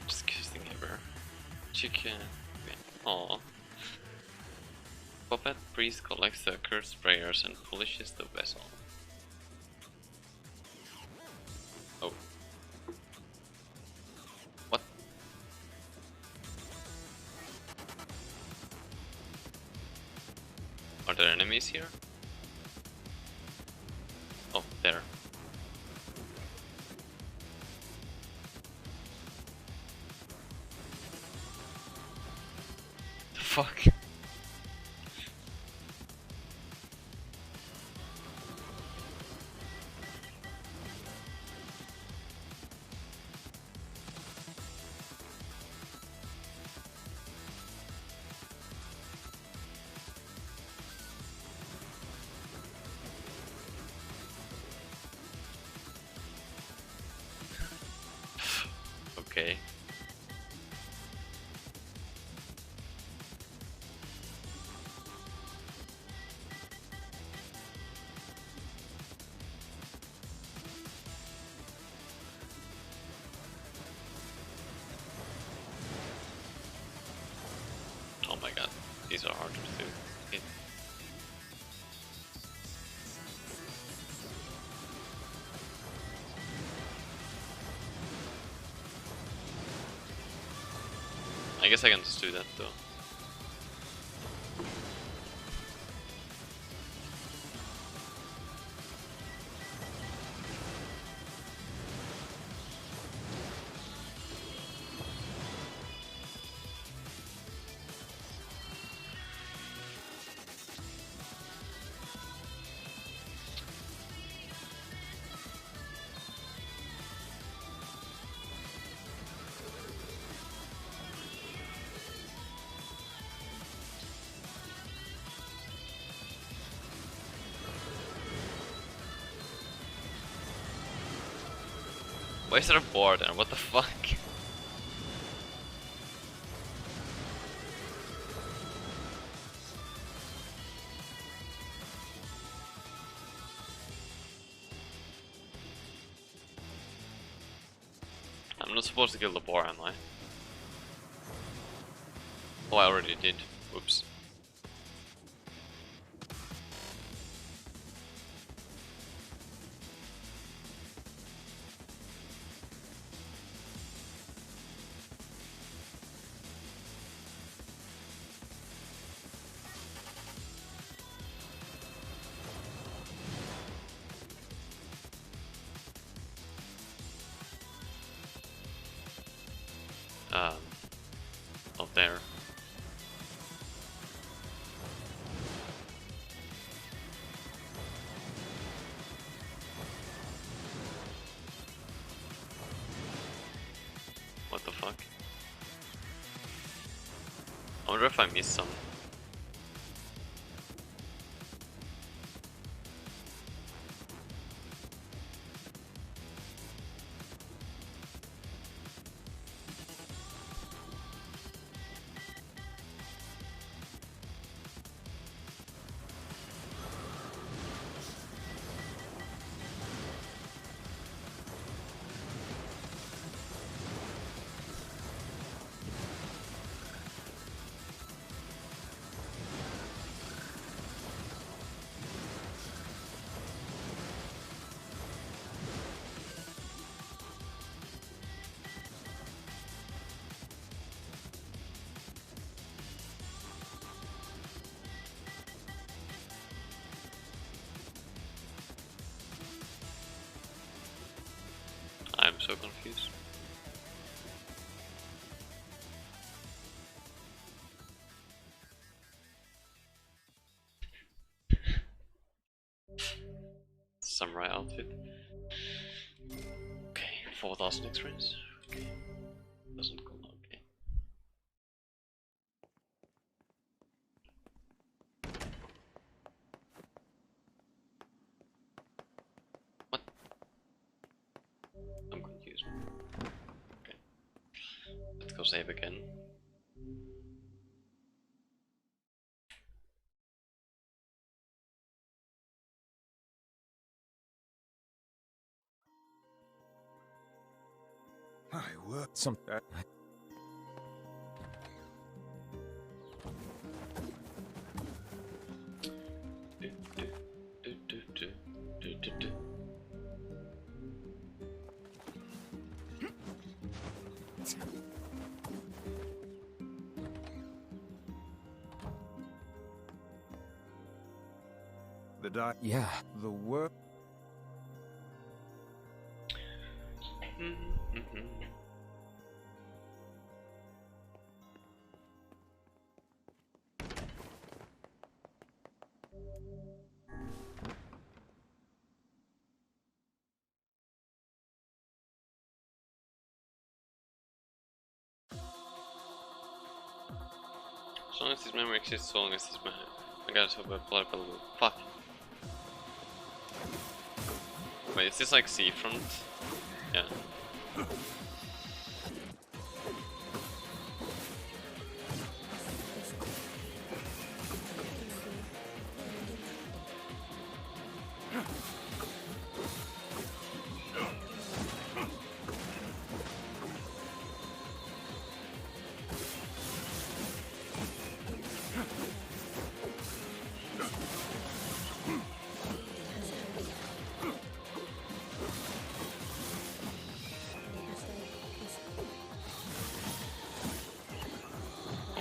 Just kissing ever. Chicken. Aw. Puppet priest collects the cursed prayers and polishes the vessel. Oh. What? Are there enemies here? Oh, there. The fuck? Okay. Oh my god, these are hard to do. I guess I can just do that though. Why is there a board there? What the fuck? I'm not supposed to kill the boar, am I? Oh, I already did. Oops. Not there. What the fuck? I wonder if I missed some. I'm so confused. Samurai outfit. Okay, 4,000 experience. Okay, doesn't go okay. What? I'm confused. Okay, let's go save again. My word. Some. Yeah. The word. As long as this memory exists, so long as this memory. I gotta talk about blood. Fuck. Wait, is this like seafront? Yeah.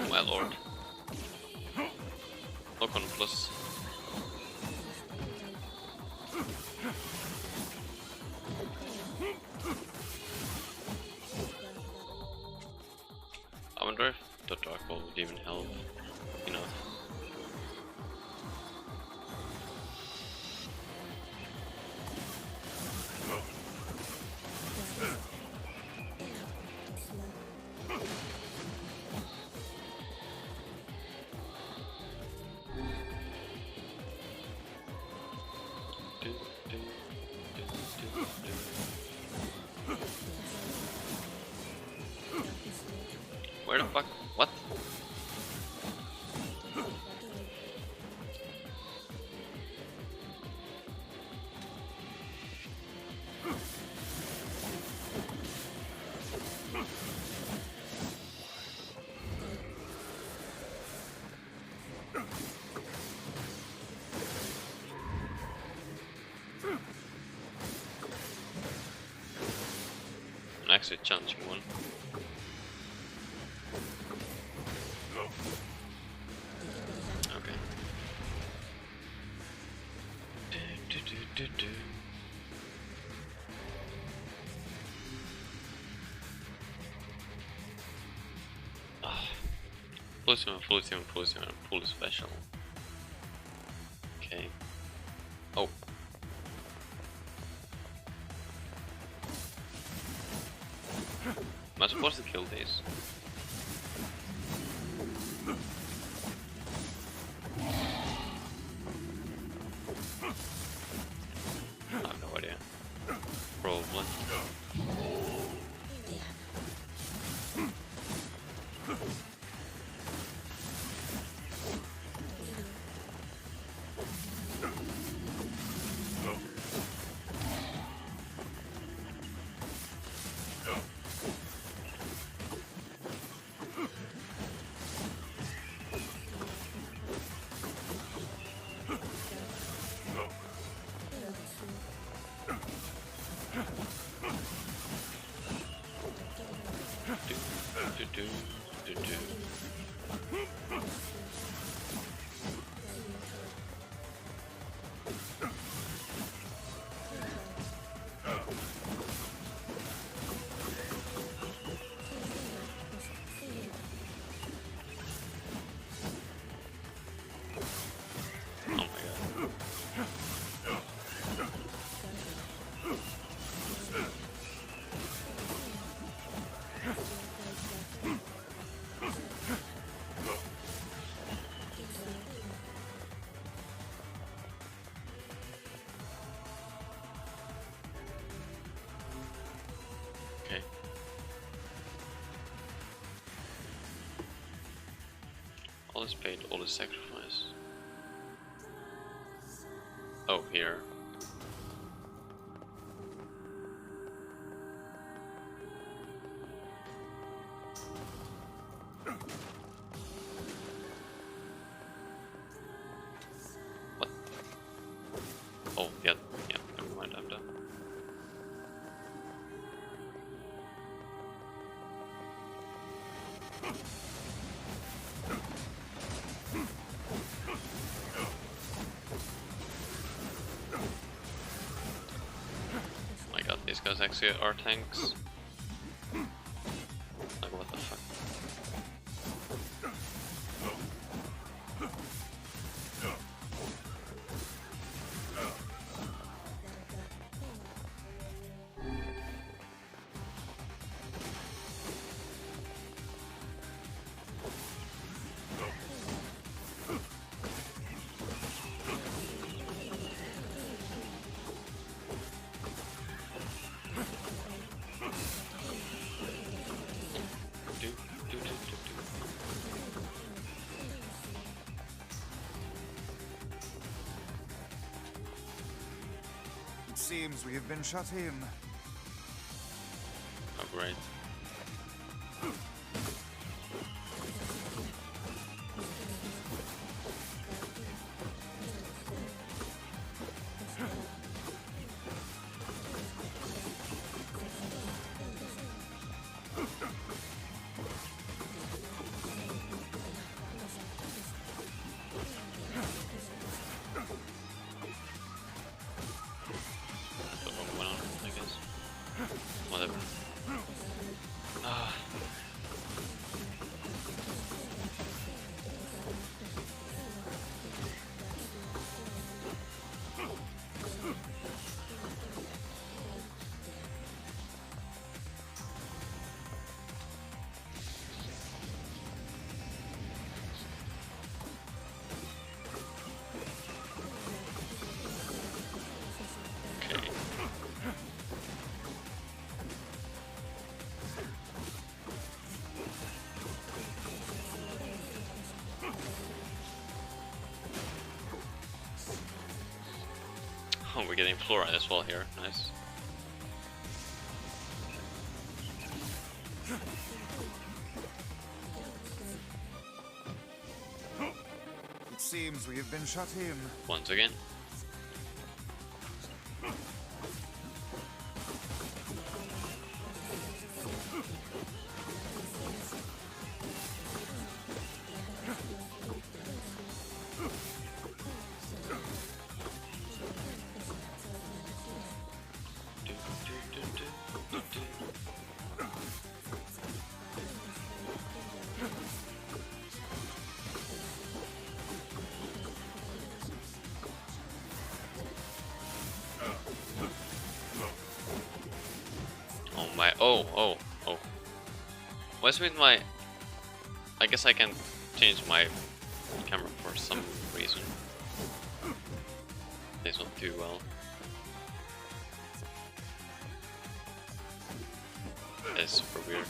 Oh my lord. Lock on plus. I wonder if the dark ball would even help, you know. Where the fuck? What? I'm actually challenging one. Okay. Fully special. Okay. Oh. Am I supposed to kill these? I have no idea. Probably. Oh my god. Okay. All is paid, all is sacrifice. Oh, here. What? Oh, yeah, never mind, I'm done. My god, these guys actually are tanks. Like, what the fuck? It seems we have been shut in. Oh, great. The wrong one, I guess. Whatever. Oh, we're getting fluoride as well here. Nice. It seems we have been shut in. Once again. Oh. What's with my... I guess I can change my camera for some reason. This not too well. It's super weird.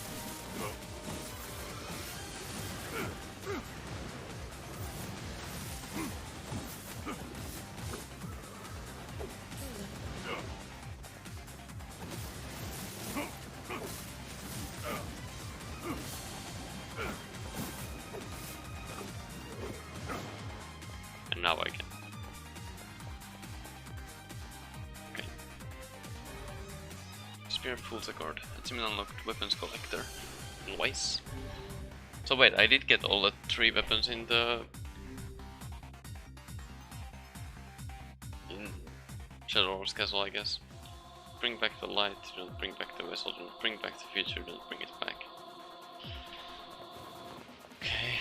And now I can. Okay. Spear pulls a card. It's an unlocked weapons collector. Nice. So wait, I did get all the 3 weapons in the... in Shadow's castle, I guess. Bring back the light, don't bring back the vessel, don't bring back the future, don't bring it back. Okay.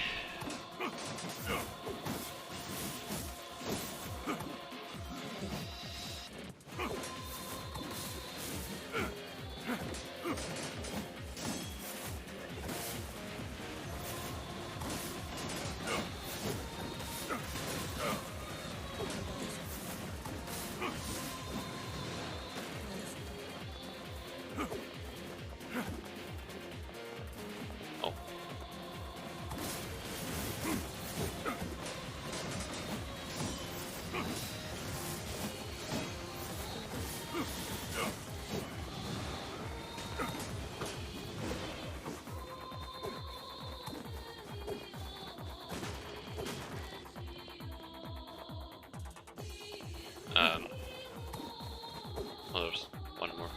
Oh. Oh, there's one more.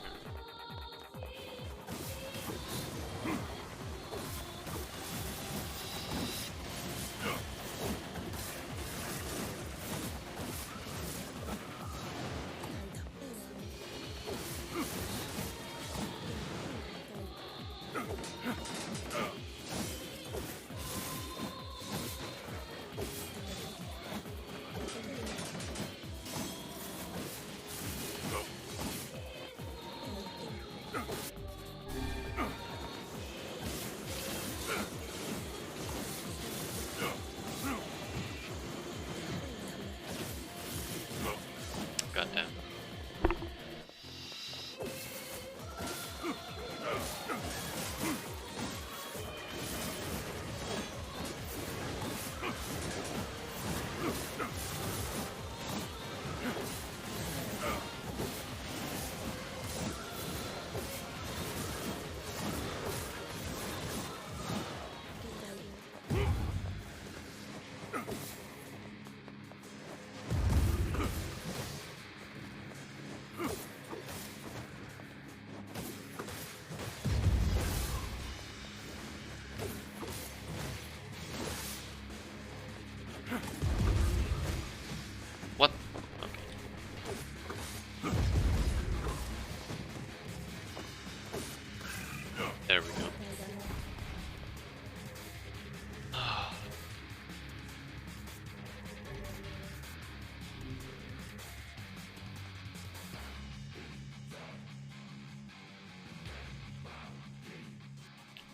Goddamn. What? Okay. There we go.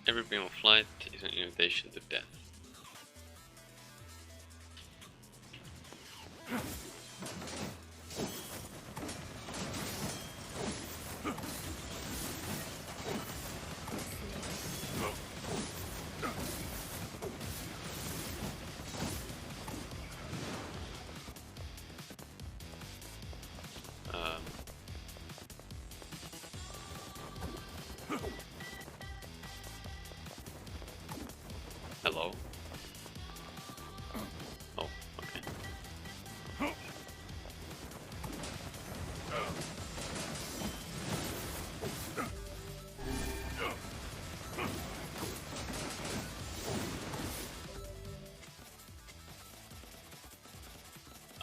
Every beam of light is an invitation to death.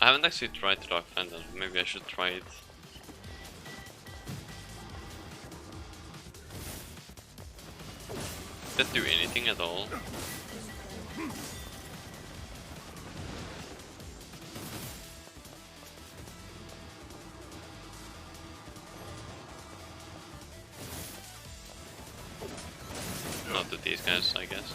I haven't actually tried the Dark Phantom. Maybe I should try it. Does that do anything at all? Not to these guys, I guess.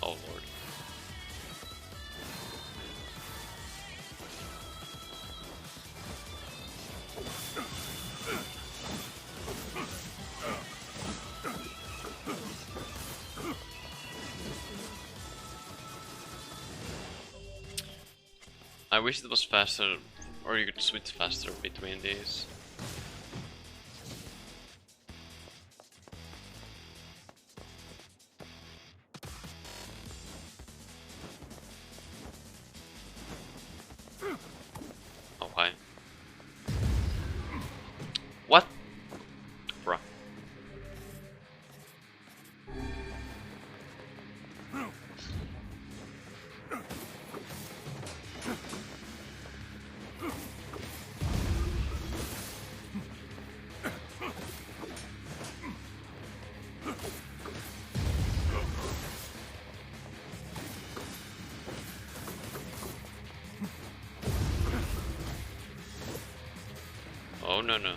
Oh lord. I wish it was faster, or you could switch faster between these. Oh, hi. What? Bruh. Oh no no.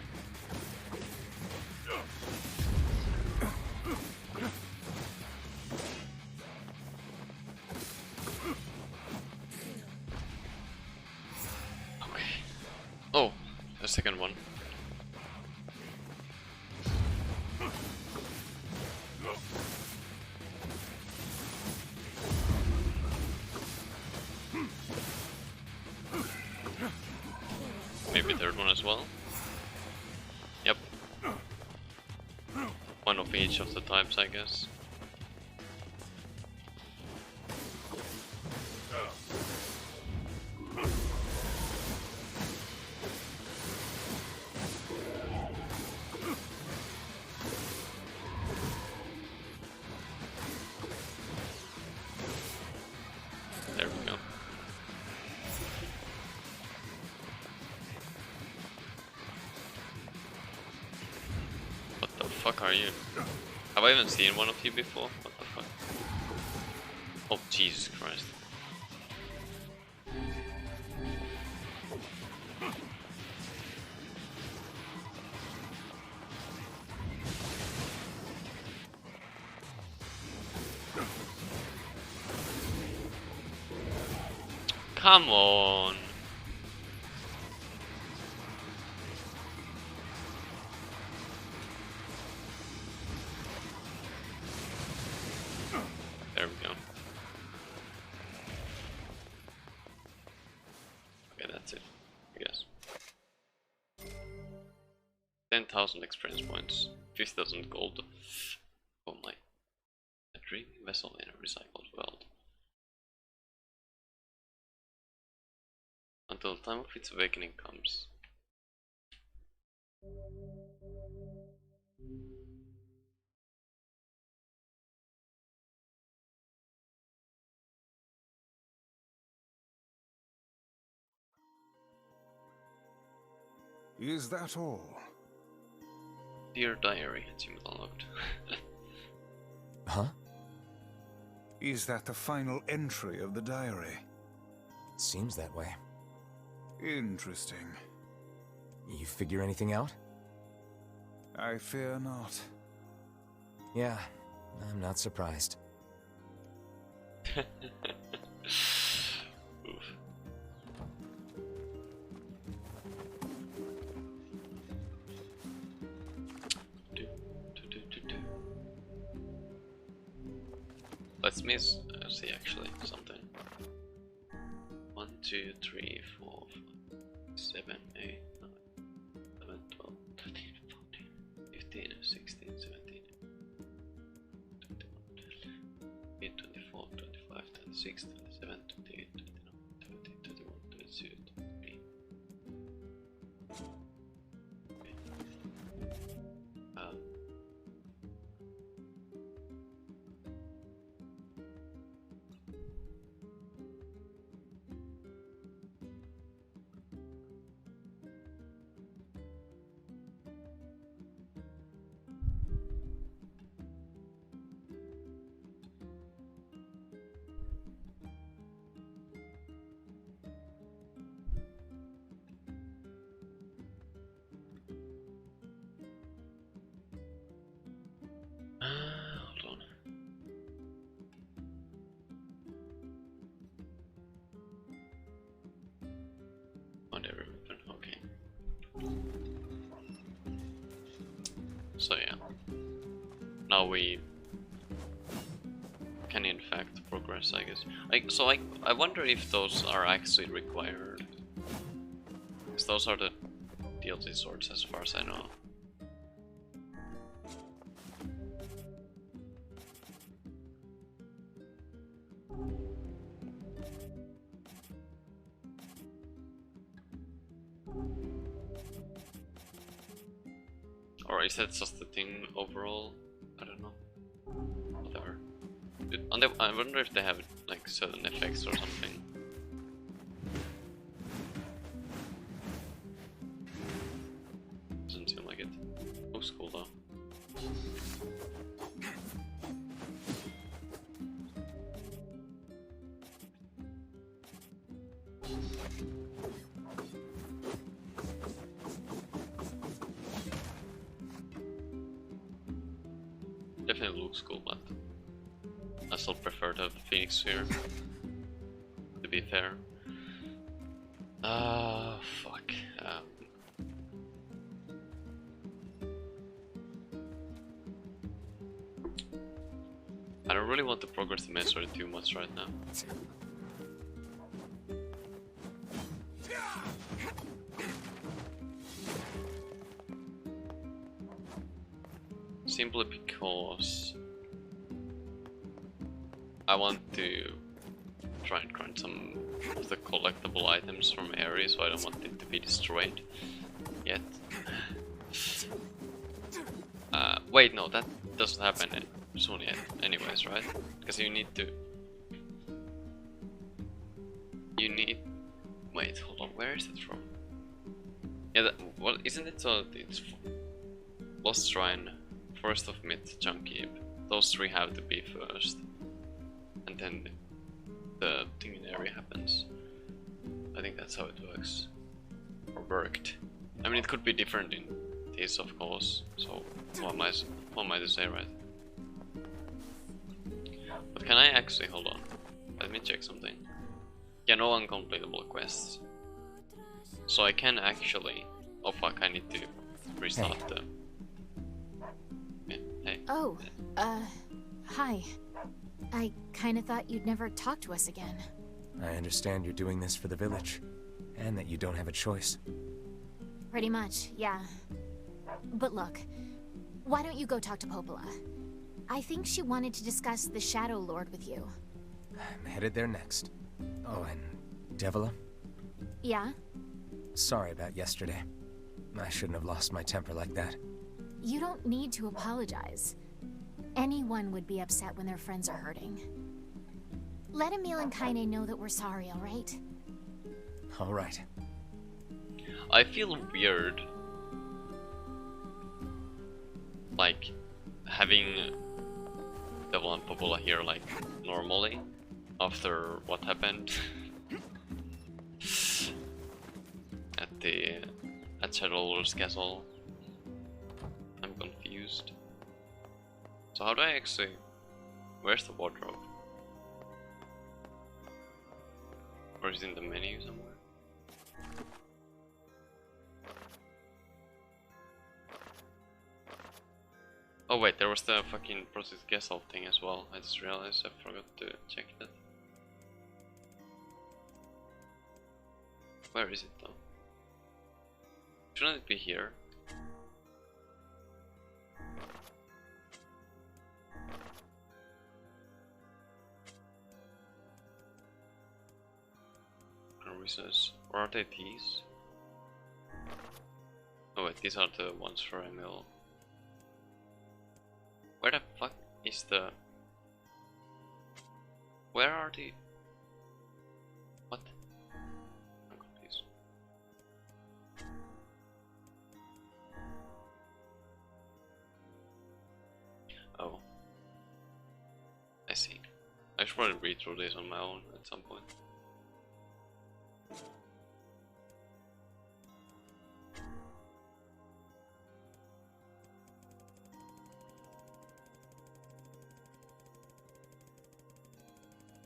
Okay. Oh, the second one. Maybe third one as well. Yep. One of each of the types, I guess. There we go. What the fuck are you? Have I even seen one of you before? What the fuck? Oh, Jesus Christ. Come on. There we go. Okay, that's it, I guess. 10,000 experience points, 50,000 gold. Oh my. A dreaming vessel in a recycled world. Until the time of its awakening comes. Is that all? Dear diary achievement unlocked. Huh? Is that the final entry of the diary? Seems that way. Interesting. You figure anything out? I fear not. Yeah, I'm not surprised. Oof. Let's see actually something. 1, 2, 3, 4, 5, 7, 8, 9, 11, 12, 13, 14, 15, 16, 17, 21, 24, 25, 26, 27, 28, 29, 30, 31, 32, 33. Hold on. Whatever, okay. So yeah. Now we can in fact progress, I guess. I wonder if those are actually required. Because those are the DLC swords as far as I know. Or is that just the thing overall? I don't know. Whatever. I wonder if they have like certain effects or something. Doesn't seem like it. Looks cool though. Definitely looks cool, but I still prefer the Phoenix Sphere, to be fair. Fuck. I don't really want to progress the mastery too much right now. Simply because I want to try and grind some of the collectible items from area, so I don't want it to be destroyed yet. Wait, no, that doesn't happen soon yet, anyways, right? Because you need to. Wait, hold on, where is it from? Yeah, well, isn't it so? It's Lost Shrine, Forest of Myth, Chunky. Those three have to be first, and then the thing in area happens. I think that's how it works, or worked. I mean, it could be different in this, of course. So what am I to say, right? But can I actually hold on? Let me check something. Yeah, no uncompletable quests. So I can actually. Oh fuck! I need to restart the. Hey. Oh, hi. I kinda thought you'd never talk to us again. I understand you're doing this for the village, and that you don't have a choice. Pretty much, yeah. But look, why don't you go talk to Popola? I think she wanted to discuss the Shadow Lord with you. I'm headed there next. Oh, and Devila? Yeah? Sorry about yesterday. I shouldn't have lost my temper like that. You don't need to apologize. Anyone would be upset when their friends are hurting. Let Emil and Kaine know that we're sorry, alright? Alright. I feel weird, like, having Devil and Popola here, like, normally, after what happened at Shadowlord's castle. I'm confused. So how do I actually... Where's the wardrobe? Or is it in the menu somewhere? Oh wait, there was the fucking Project Gestalt thing as well. I just realized I forgot to check that. Where is it though? Shouldn't it be here? Or are they these? Oh wait, these are the ones for Emil. Where the fuck is the... Where are the... What? I'm confused. Oh. I see. I should probably read through this on my own at some point.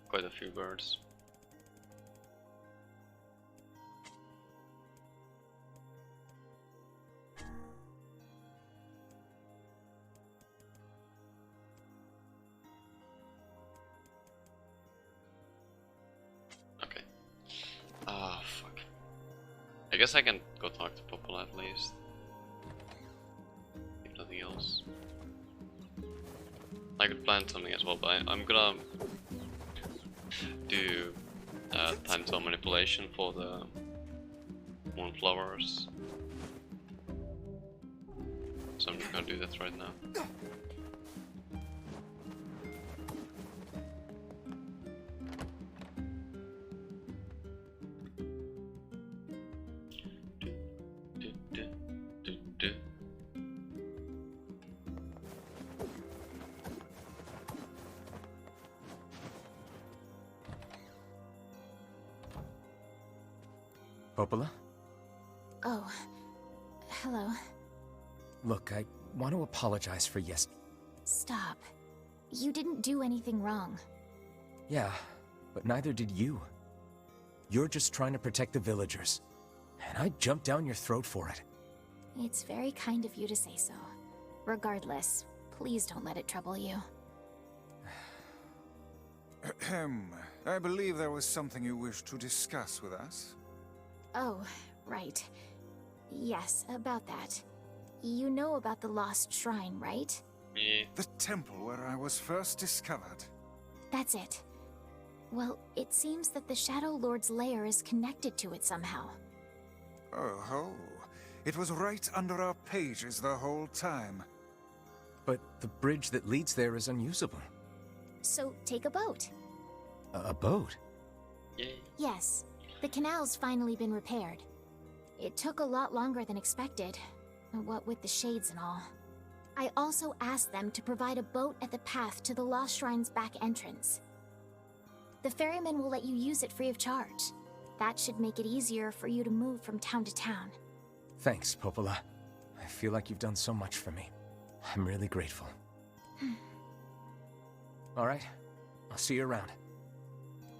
Quite a few birds. Okay. Ah, fuck. I guess I can go talk to Popola at least. If nothing else. I could plan something as well, but I'm gonna do time zone manipulation for the moonflowers. So I'm just gonna do that right now. Popola? Oh, hello. Look, I want to apologize for Stop. You didn't do anything wrong. Yeah, but neither did you. You're just trying to protect the villagers. And I jumped down your throat for it. It's very kind of you to say so. Regardless, please don't let it trouble you. Ahem. I believe there was something you wished to discuss with us. Oh, right. Yes, about that. You know about the lost shrine, right? Yeah. The temple where I was first discovered. That's it. Well, it seems that the Shadow Lord's lair is connected to it somehow. Oh ho. It was right under our pages the whole time. But the bridge that leads there is unusable. So take a boat. A boat? Yay. Yes. The canal's finally been repaired. It took a lot longer than expected, what with the shades and all. I also asked them to provide a boat at the path to the Lost Shrine's back entrance. The ferryman will let you use it free of charge. That should make it easier for you to move from town to town. Thanks, Popola. I feel like you've done so much for me. I'm really grateful. Alright, I'll see you around.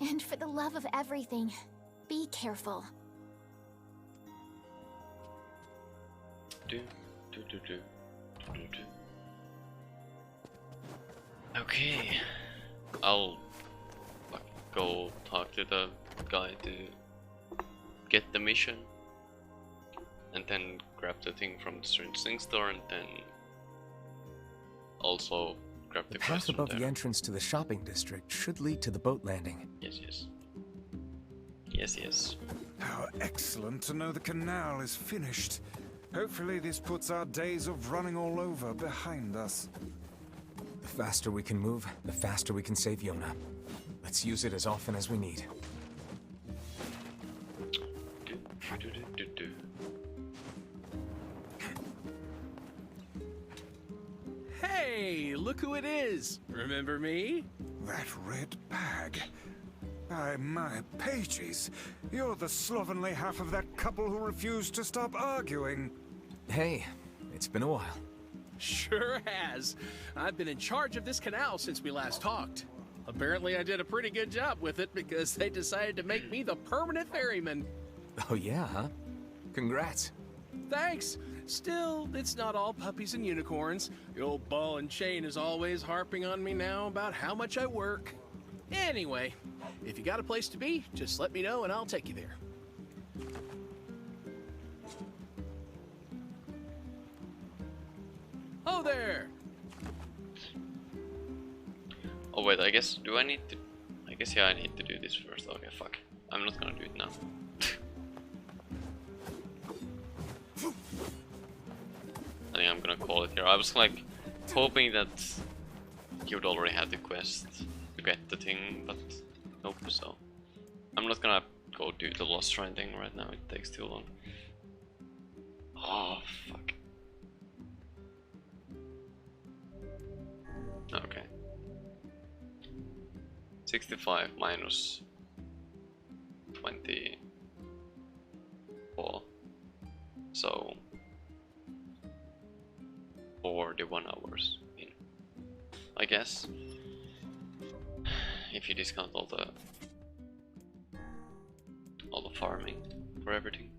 And for the love of everything, be careful. Okay, I'll go talk to the guy to get the mission, and then grab the thing from the Strange Thing store, and then also grab the path quest above from the there. entrance to the shopping district should lead to the boat landing. Yes, yes. Yes, yes. How excellent to know the canal is finished. Hopefully this puts our days of running all over behind us. The faster we can move, the faster we can save Yona. Let's use it as often as we need. Hey, look who it is! Remember me? That red bag. By my pages, you're the slovenly half of that couple who refused to stop arguing. Hey, it's been a while. Sure has. I've been in charge of this canal since we last talked. Apparently I did a pretty good job with it because they decided to make me the permanent ferryman. Oh yeah, huh? Congrats. Thanks! Still, it's not all puppies and unicorns. The old ball and chain is always harping on me now about how much I work. Anyway, if you got a place to be, just let me know and I'll take you there. Oh there! Oh wait, I guess, do I need to... I guess, yeah, I need to do this first. Okay, fuck. I'm not gonna do it now. I think I'm gonna call it here. I was like, hoping that you'd already had the quest to get the thing, but nope, so... I'm not gonna go do the Lost Shrine thing right now, it takes too long. Oh, fuck. Okay. 65 minus 24. So 41 hours in, I guess. If you discount all the farming for everything.